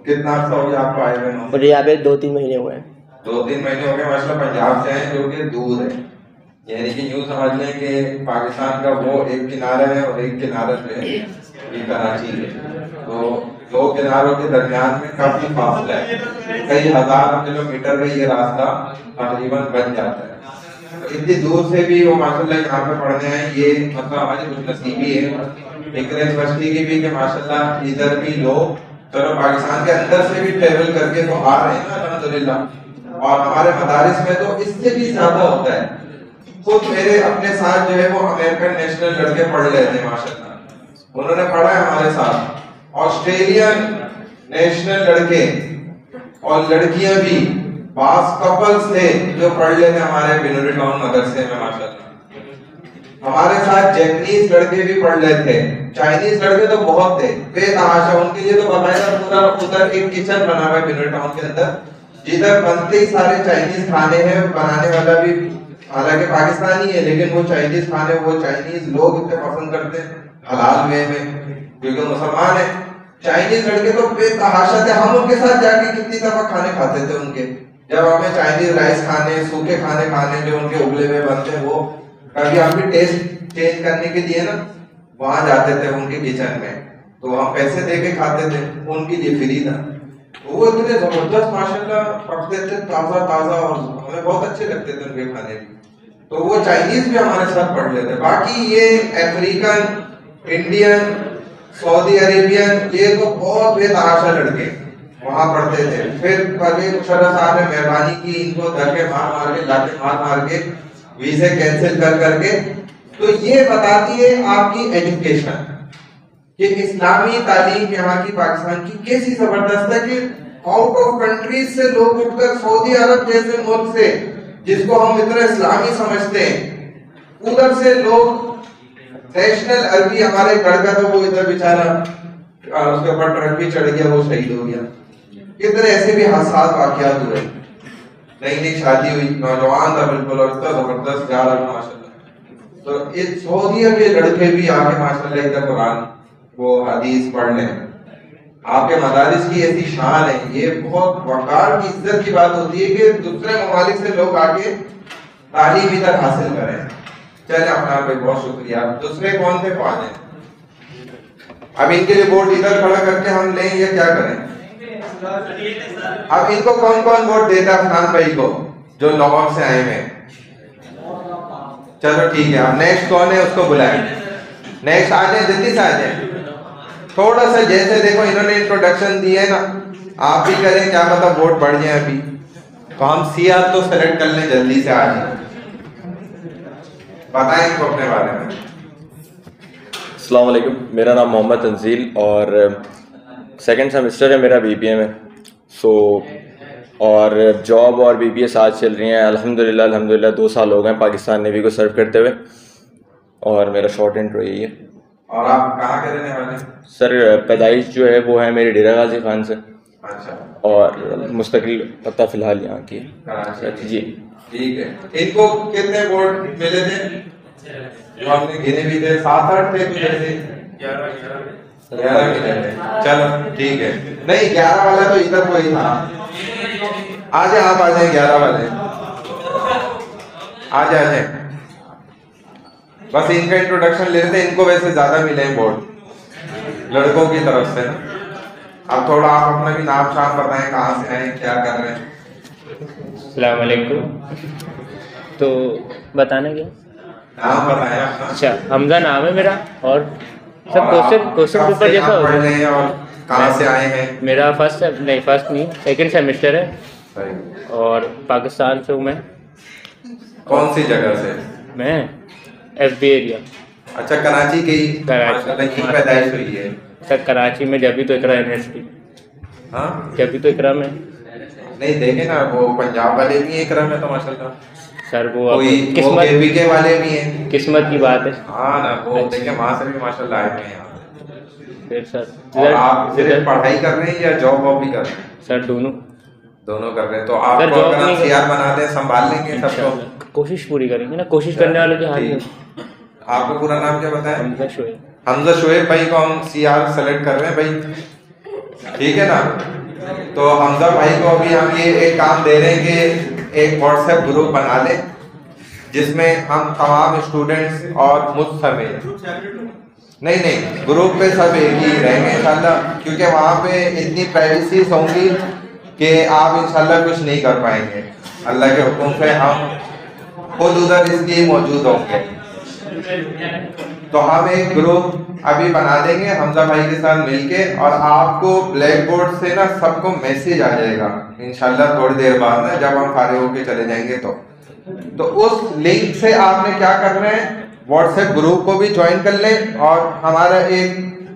कितना अर्सा हो गया आपको आए हुए? और यहाँ पे 2-3 महीने हुए हैं। 2-3 महीने हो गए माशाल्लाह। पंजाब से हैं जो कि दूर है, यानी कि यूँ समझ लें कि पाकिस्तान का वो एक किनारा है और एक किनारे पे ये कराची है, तो 2 किनारों के दरमियान में काफी फासला है, कई हजार किलोमीटर का ये रास्ता तकरीबन बन जाता है। तो इतनी दूर से भी वो माशाल्लाह यहाँ पे पढ़ने आए, ये मतलब हमारी कुछ नसीबी है। इकरा यूनिवर्सिटी की भी कि माशाल्लाह इधर भी लोग चलो पाकिस्तान के अंदर से भी ट्रेवल करके तो आ रहे हैं ना अल्हम्दुलिल्लाह, और हमारे मदारिस में तो इससे भी ज्यादा होता है। खुद मेरे अपने साथ जो है वो अमेरिकन नेशनल लड़के पढ़ रहे थे माशाल्लाह, उन्होंने पढ़ा है हमारे साथ। ऑस्ट्रेलियन नेशनल लड़के और लड़कियां भी 5 कपल्स थे जो पढ़ रहे थे हमारे बिनोरी टाउन मदरसे में माशाल्लाह। हमारे साथ जैपनीज लड़के भी पढ़ रहे थे, चाइनीज लड़के तो बहुत थे बेतहाशा, उनके लिए तो बाकायदा पूरा उधर एक किचन बना हुआ है बिनोरी टाउन के अंदर, जिधर बनते ही सारे चाइनीज खाने हैं। बनाने वाला भी हालांकि पाकिस्तानी है, लेकिन वो चाइनीज खाने वो चाइनीज लोग इतने पसंद करते हैं हलाल वे में, क्योंकि मुसलमान है। चाइनीज लड़के तो बेतहाशा थे, हम उनके साथ जाके कितनी दफा खाने खाते थे उनके, जब हमें चाइनीज राइस खाने, सूखे खाने खाने जो उनके उबले हुए बनते हैं, वो कभी हम भी टेस्ट चेंज करने के लिए ना वहां जाते थे उनके किचन में, तो हम पैसे दे के खाते थे, उनके लिए फ्री था। वो इतने जबरदस्त माशाल्लाह पकते थे, ताजा ताजा, और हमें बहुत अच्छे लगते थे उनके खाने भी। तो वो चाइनीज भी हमारे साथ पढ़ लेते। बाकी ये अफ्रीकन, इंडियन, सऊदी अरेबियन, ये तो बहुत बेतहाशा लड़के वहां पढ़ते थे। फिर परवेज मुशर्रफ साहब ने मेहरबानी की, इनको धक्के मार मार के, लाते मार मार के वीजे कैंसिल कर करके। तो ये बताती है आपकी एजुकेशन कि इस्लामी तालीम यहाँ की पाकिस्तान की कैसी जबरदस्त है, कि आउट ऑफ कंट्रीज से लोग उठकर सऊदी अरब जैसे मुल्क से, जिसको हम इतना इस्लामी समझते हैं, उधर से लोग नेशनल अरबी, हमारे लड़का तो वो इधर बेचारा उसके ऊपर ट्रक भी चढ़ गया, वो शहीद हो गया। कितने ऐसे भी हादसात वाकयात हुए। नई नई शादी हुई, नौजवान था बिल्कुल, और इतना जबरदस्त जा रहा माशाल्लाह। तो तो इस सऊदीया के लड़के भी आके माशाल्लाह इधर कुरान वो हदीस पढ़ लें। आपके मदारिस की ऐसी शान है, ये बहुत वकार की इज्जत की बात होती है कि दूसरे ममालिक से लोग आके तालीम इधर हासिल करें। चले अपना भाई बहुत शुक्रिया। दूसरे कौन थे कौन है? अब इनके लिए वोट इधर खड़ा करके हम लें या क्या करें? अब इनको कौन कौन वोट देता है? अफनान भाई को जो लाहौर से आए हैं। चलो ठीक है, अब नेक्स्ट कौन है उसको बुलाएं। नेक्स्ट आ जाए, जल्दी से आ जाए। थोड़ा सा जैसे देखो इन्होंने इंट्रोडक्शन दी है ना, आप भी करें, क्या पता वोट बढ़ जाए। अभी तो हम सीआर तो सेलेक्ट कर लें, जल्दी से आ जाए, बताएं इनको अपने बारे में। अस्सलाम वालेकुम, मेरा नाम मोहम्मद तंजील और सेकंड सेमेस्टर है मेरा बीबीए में। और जॉब और बीबीए साथ चल रही हैं अल्हम्दुलिल्लाह 2 साल हो गए पाकिस्तान नेवी को सर्व करते हुए। और मेरा शॉर्ट इंट्रो यही है। और आप कहाँ के रहने वाले? सर पैदाइश जो है वो है मेरी डेरा गाजी खान से। अच्छा। और मुस्तकिल पता फिलहाल यहाँ की है जी। ठीक है, इनको कितने वोट मिले थे? जो हमने गिने भी थे 7-8 थे, 11 मिले थे। चलो ठीक है, नहीं 11 वाला तो इधर कोई था। आ जाए आप, आ जाए 11 वाले, आ जाए। बस इनका इंट्रोडक्शन ले रहे थे। इनको वैसे ज्यादा मिले हैं वोट लड़कों की तरफ से ना। अब थोड़ा आप अपना भी नाम शाम बताएं, कहाँ से आए, क्या कर रहे हैं। अस्सलाम वालेकुम। तो बताना क्या? नाम बताएं अपना। अच्छा, हमजा नाम है मेरा। और सब क्वेश्चन पेपर जैसा होता है। और कहाँ से आए हैं? मेरा फर्स्ट नहीं सेकंड सेमेस्टर है। सही। और पाकिस्तान से हूँ मैं। कौन सी जगह से? मैं FB एरिया। अच्छा, कराची की? कराची की पैदाइश हुई है सर। कराची में जब भी तो इकरा यूनिवर्सिटी। हाँ, जब भी तो इकरा में नहीं देखे ना, वो पंजाब वाले भी हैं इकरा में तो माशाल्लाह सर। वो किस्मत, केपी वाले भी हैं, किस्मत की बात है। हाँ ना, वो देखे वहाँ से भी माशाल्लाह आए हैं यहाँ। फिर सर और आप सिर्फ पढ़ाई कर रहे हैं या जॉब वॉब भी कर रहे हैं? सर दोनों कर रहे हैं। तो आपको अगर हम सीआर बना दें, संभाल लेंगे सबको? कोशिश पूरी करेंगे ना, कोशिश करने वालों के हाथ में। आपको पूरा नाम क्या बताया? हमजा शोएब। हमजा शोएब भाई को हम सीआर सेलेक्ट कर रहे हैं भाई, ठीक है ना। तो हमजा भाई को अभी हम ये एक काम दे रहे हैं कि एक व्हाट्सएप ग्रुप बना लें जिसमें हम तमाम स्टूडेंट्स और मुझ समेत, नहीं ग्रुप पे सब एक ही रहेंगे इंशाल्लाह, क्योंकि वहाँ पे इतनी प्राइवेसी होंगी कि आप इंशाल्लाह कुछ नहीं कर पाएंगे। अल्लाह के हुक्म से हम खुद उधर इसलिए मौजूद होंगे। तो हम एक ग्रुप अभी बना देंगे हमजा भाई के साथ मिलके, और आपको ब्लैक बोर्ड से ना सबको मैसेज आ जाएगा इंशाल्लाह थोड़ी देर बाद ना, जब हम फारिग होके चले जाएंगे। तो उस लिंक से आपने क्या करना है, व्हाट्सएप ग्रुप को भी ज्वाइन कर लें, और हमारा एक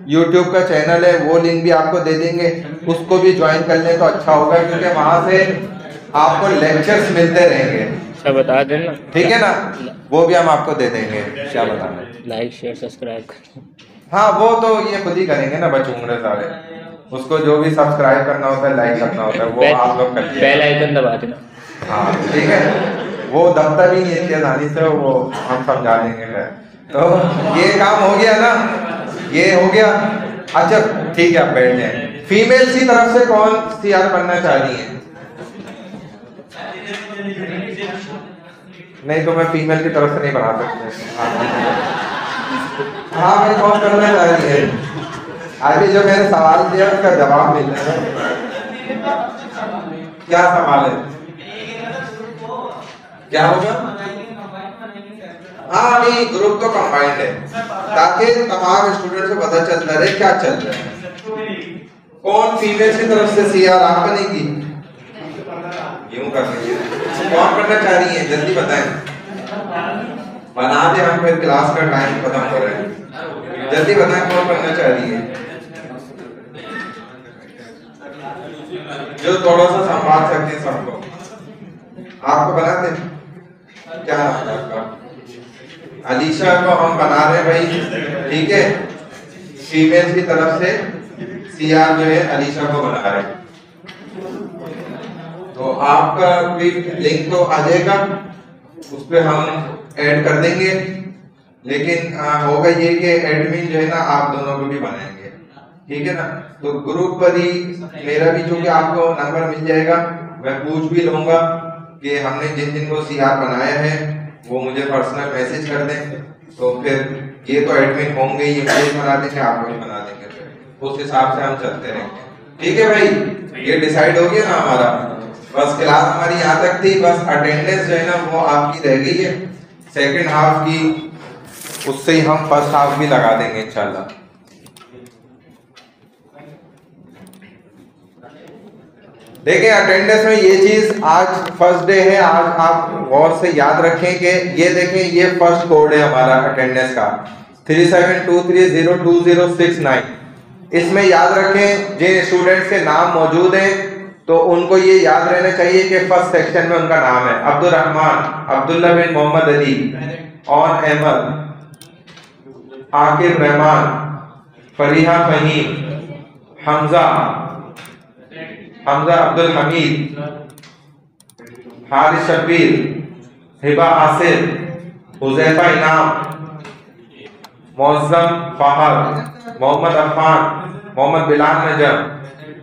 यूट्यूब का चैनल है वो लिंक भी आपको दे देंगे, उसको भी ज्वाइन कर लें तो अच्छा होगा, क्योंकि वहां से आपको लेक्चर्स मिलते रहेंगे। सब बता देना, ठीक है ना, वो भी हम आपको दे देंगे। क्या बताना? लाइक शेयर सब्सक्राइब कर। हाँ, वो तो ये खुद ही करेंगे ना बचूंगे सारे। उसको जो भी सब्सक्राइब करना होता है, लाइक करना होता है, वो आप लोग कर बेल आइकन दबा देना। हाँ ठीक है, वो दबता भी नहीं है आसानी से, वो हम समझा देंगे। तो ये काम हो गया ना, ये हो गया। अच्छा ठीक है, आप बैठ जाए। फीमेल की तरफ से कौन सीआर बनना चाह रही है? नहीं तो मैं फीमेल की तरफ से नहीं बना सकता। हाँ भाई, कौन करना चाह रही है? अभी जो मैंने सवाल दिया उसका जवाब मिल रहा है। क्या सवाल है? क्या होगा? हाँ, अभी ग्रुप तो कंबाइंड है ताकि तमाम स्टूडेंट को पता चलता रहे क्या चल रहा है। कौन फीमेल की तरफ से सीआर आप बनेगी? यूं कर लीजिए। कौन करना चाह रही है जल्दी बताएं, बना दे, हम फिर क्लास का टाइम खत्म हो रहा है। जल्दी बताएं कौन करना चाह रही है, जो थोड़ा सा संभाल सकते हैं सबको। आपको बना दे, क्या नाम है आपका? अलीशा को हम बना रहे हैं भाई, ठीक है। फीमेल की तरफ से सीआर जो है अलीशा को बना रहे हैं। तो आपका भी लिंक तो आ जाएगा, उस पर हम ऐड कर देंगे। लेकिन होगा ये कि एडमिन जो है ना आप दोनों को भी बनाएंगे, ठीक है ना। तो ग्रुप पर ही मेरा भी चूंकि आपको नंबर मिल जाएगा, मैं पूछ भी लूंगा कि हमने जिन जिन को सीआर बनाया है वो मुझे पर्सनल मैसेज कर दें, तो फिर ये तो एडमिन होंगे, ये मुझे बना देंगे, आपको भी बना देंगे, उस हिसाब से हम चलते रहेंगे, ठीक है भाई। ये डिसाइड हो गया ना हमारा। बस क्लास हमारी यहाँ तक थी, बस अटेंडेंस जो है ना वो आपकी रह गई है सेकेंड हाफ की, उससे ही हम फर्स्ट हाफ भी लगा देंगे इंशाल्लाह। देखिए अटेंडेंस में ये चीज, आज फर्स्ट डे है, आज आप गौर से याद रखें कि ये देखें ये फर्स्ट कोड है हमारा अटेंडेंस का 3723020069। इसमें याद रखें जिन स्टूडेंट्स के नाम मौजूद हैं तो उनको ये याद रहना चाहिए कि फर्स्ट सेक्शन में उनका नाम है अब्दुल रहमान, अब्दुल्ला बिन मोहम्मद अली, ऑन अहमद, आकिब रहमान, फरीहा फहीम, हमजा अब्दुल हमीद, हारिस शब्बीर, हिबा आसिर, हुजैफा इनाम, मौज़म फहद, मोहम्मद अफान, मोहम्मद बिलाल नजम,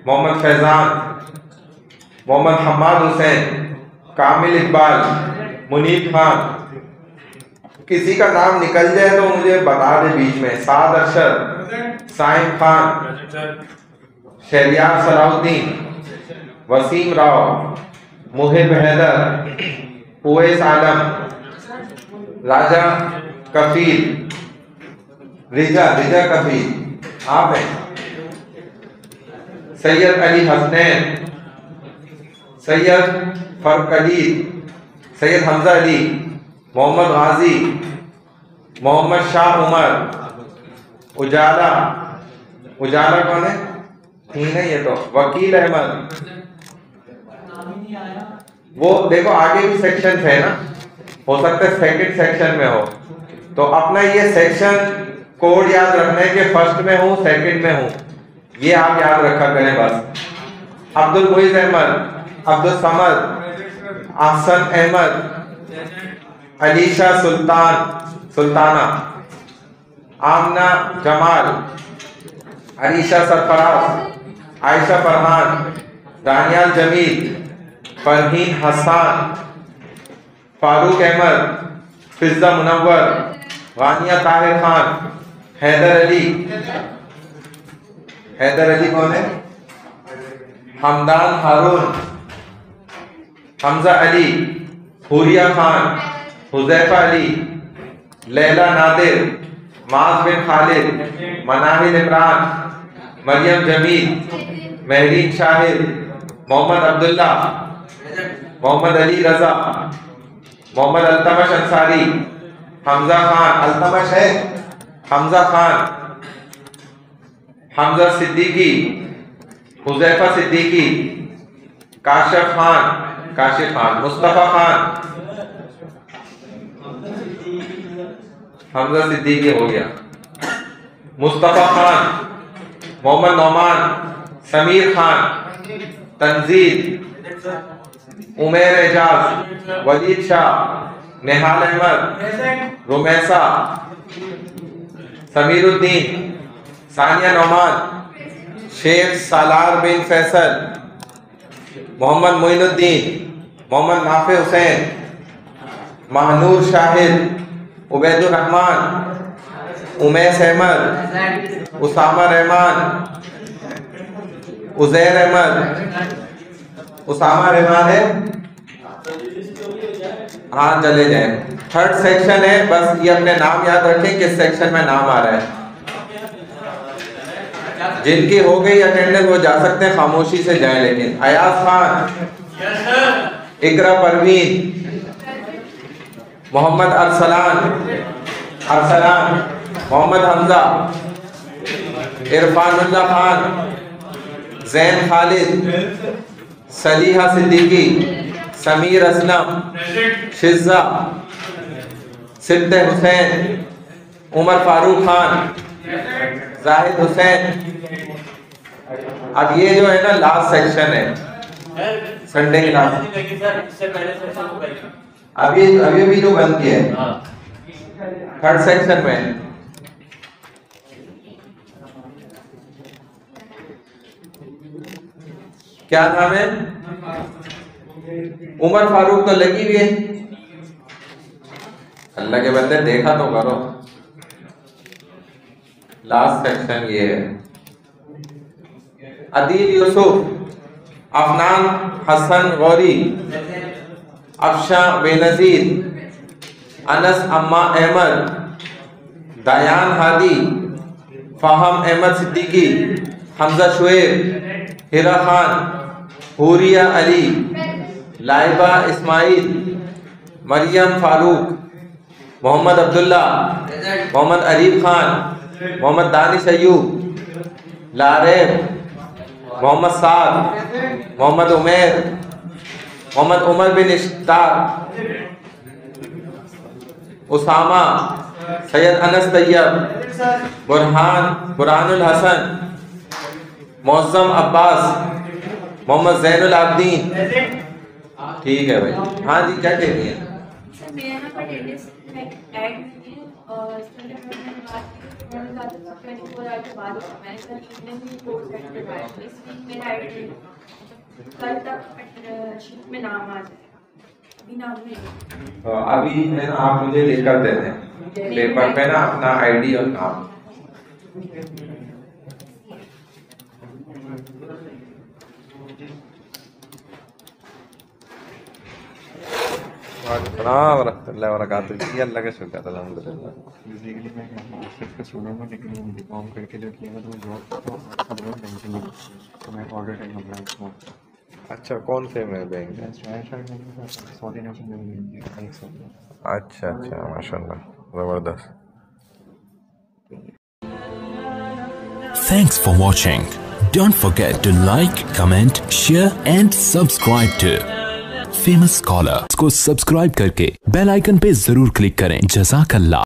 मोहम्मद फैजान, मोहम्मद हम्माद हुसैन, कामिल इकबाल, मुनीब खान। किसी का नाम निकल जाए तो मुझे बता दे बीच में। साद अरशद, साइम खान, शहरियार सलाउद्दीन, वसीम राव, मुहिब हैदर, उवैस आलम, राजा कफील, रिजा कफील आप हैं, सैयद अली हसनैन, सैयद फर्क अली, सैयद हमजा अली, मोहम्मद गाजी, मोहम्मद शाह उमर, उजाला कौन है? ठीक है, ये तो वकील अहमद। वो देखो आगे भी सेक्शन है ना, हो सकता है सेकंड सेक्शन में हो, तो अपना ये सेक्शन कोड याद रखना है कि फर्स्ट में हूँ सेकंड में हूँ, ये आप याद रखा करें बस। अब्दुल मुइज अहमद, अब्दुल समद, अहसन अहमद, अलीशा सुल्ताना, आमना जमाल, अलीशा सरफराज, आयशा फरहान, दानियाल जमील, फरहीन हसन, फारूक अहमद, फिजा मुनव्वर, वानिया ताहिर खान, हैदर अली कौन है? हमदान हारून, हमजा अली, हुरिया खान, हुजैफा अली, लैला नादिर, माज बिन खालिद, मनाहिल इमरान, मरियम जमील, महरीन शाहिद, मोहम्मद अब्दुल्ला, मोहम्मद अली रजा, मोहम्मद अल्तमश अंसारी, हमजा खान, अल्तमश है हमजा खान, हमजा सिद्दीकी, हुजैफा सिद्दीकी, काशिफ खान, मुस्तफा खान, हमजा सिद्दीकी हो गया, मुस्तफा खान, मोहम्मद नौमान, समीर खान, तंजील, उमेर एजाज, वलीद शाह, नेहाल अहमद, रुमैसा, समीरुद्दीन, सानिया नौमान, शेख सालार बिन फैसल, मोहम्मद मोइनुद्दीन, मोहम्मद नाफे हुसैन, महनूर शाहिद, उबैदुर रहमान, उमैस अहमद, उसामा रहमान, उजैर अहमद, उसामा रहमान है, हाँ चले जाए। थर्ड सेक्शन है, बस ये अपने नाम याद रखें किस सेक्शन में नाम आ रहा है। जिनकी हो गई अटेंडेंस वो जा सकते हैं, खामोशी से जाए। लेकिन अयाज खान, इकरा परवीन, मोहम्मद अरसलान, मोहम्मद हमजा, इरफानुल्लाह खान, जैन खालिद, सलीहा सिद्दीकी, समीर असलम, शिज़ा, सिद्ध हुसैन, उमर फारूक खान, जाहिद हुसैन। अब ये जो है ना लास्ट सेक्शन है संडे के लास्ट, अभी जो बंद किया है थर्ड सेक्शन में क्या नाम है? उमर फारूक तो लगी हुई है। अल्लाह के बंदे देखा तो करो। लास्ट सेक्शन ये है। अदील यूसुफ, अफनान हसन गौरी, अफशा बेनजीर, अनस अम्मा अहमद, दयान हादी, फाहम अहमद सिद्दीकी, हमजा शुएब, हिरा खान, हुरिया अली, लाइबा इस्माइल, मरियम फारूक, मोहम्मद अब्दुल्ला, मोहम्मद अरीब खान, मोहम्मद दानिश अयूब, लारेब, मोहम्मद साद, मोहम्मद उमेर, मोहम्मद उमर बिन इश्ताक, उसामा, सैयद अनस तैयब, बुरहानुल हसन, मौज़म अब्बास, मोहम्मद ज़ैनुल आबदीन। ठीक है भाई। हाँ जी, क्या कह रही हैं? अभी है ना, आप मुझे लिख कर दे दें पेपर पे ना अपना आईडी और नाम। अल्लाह का शुक्र अल्हम्दुलिल्लाह। बेसिकली मैं मास्टर्स का स्टूडेंट हूँ, लेकिन मैं बीकॉम करके जो किया तो मैं जॉब अब बैंकिंग में, तो मैं ऑर्डर टाइम अप्लाई हूँ। अच्छा, कौन से में बैंक? Saudi national bank. अच्छा अच्छा, माशाल्लाह, ज़बरदस्त। Thanks for watching. Don't forget to like, comment, share and subscribe to famous scholar को सब्सक्राइब करके बेल आइकन पे जरूर क्लिक करें। जज़ाकल्लाह।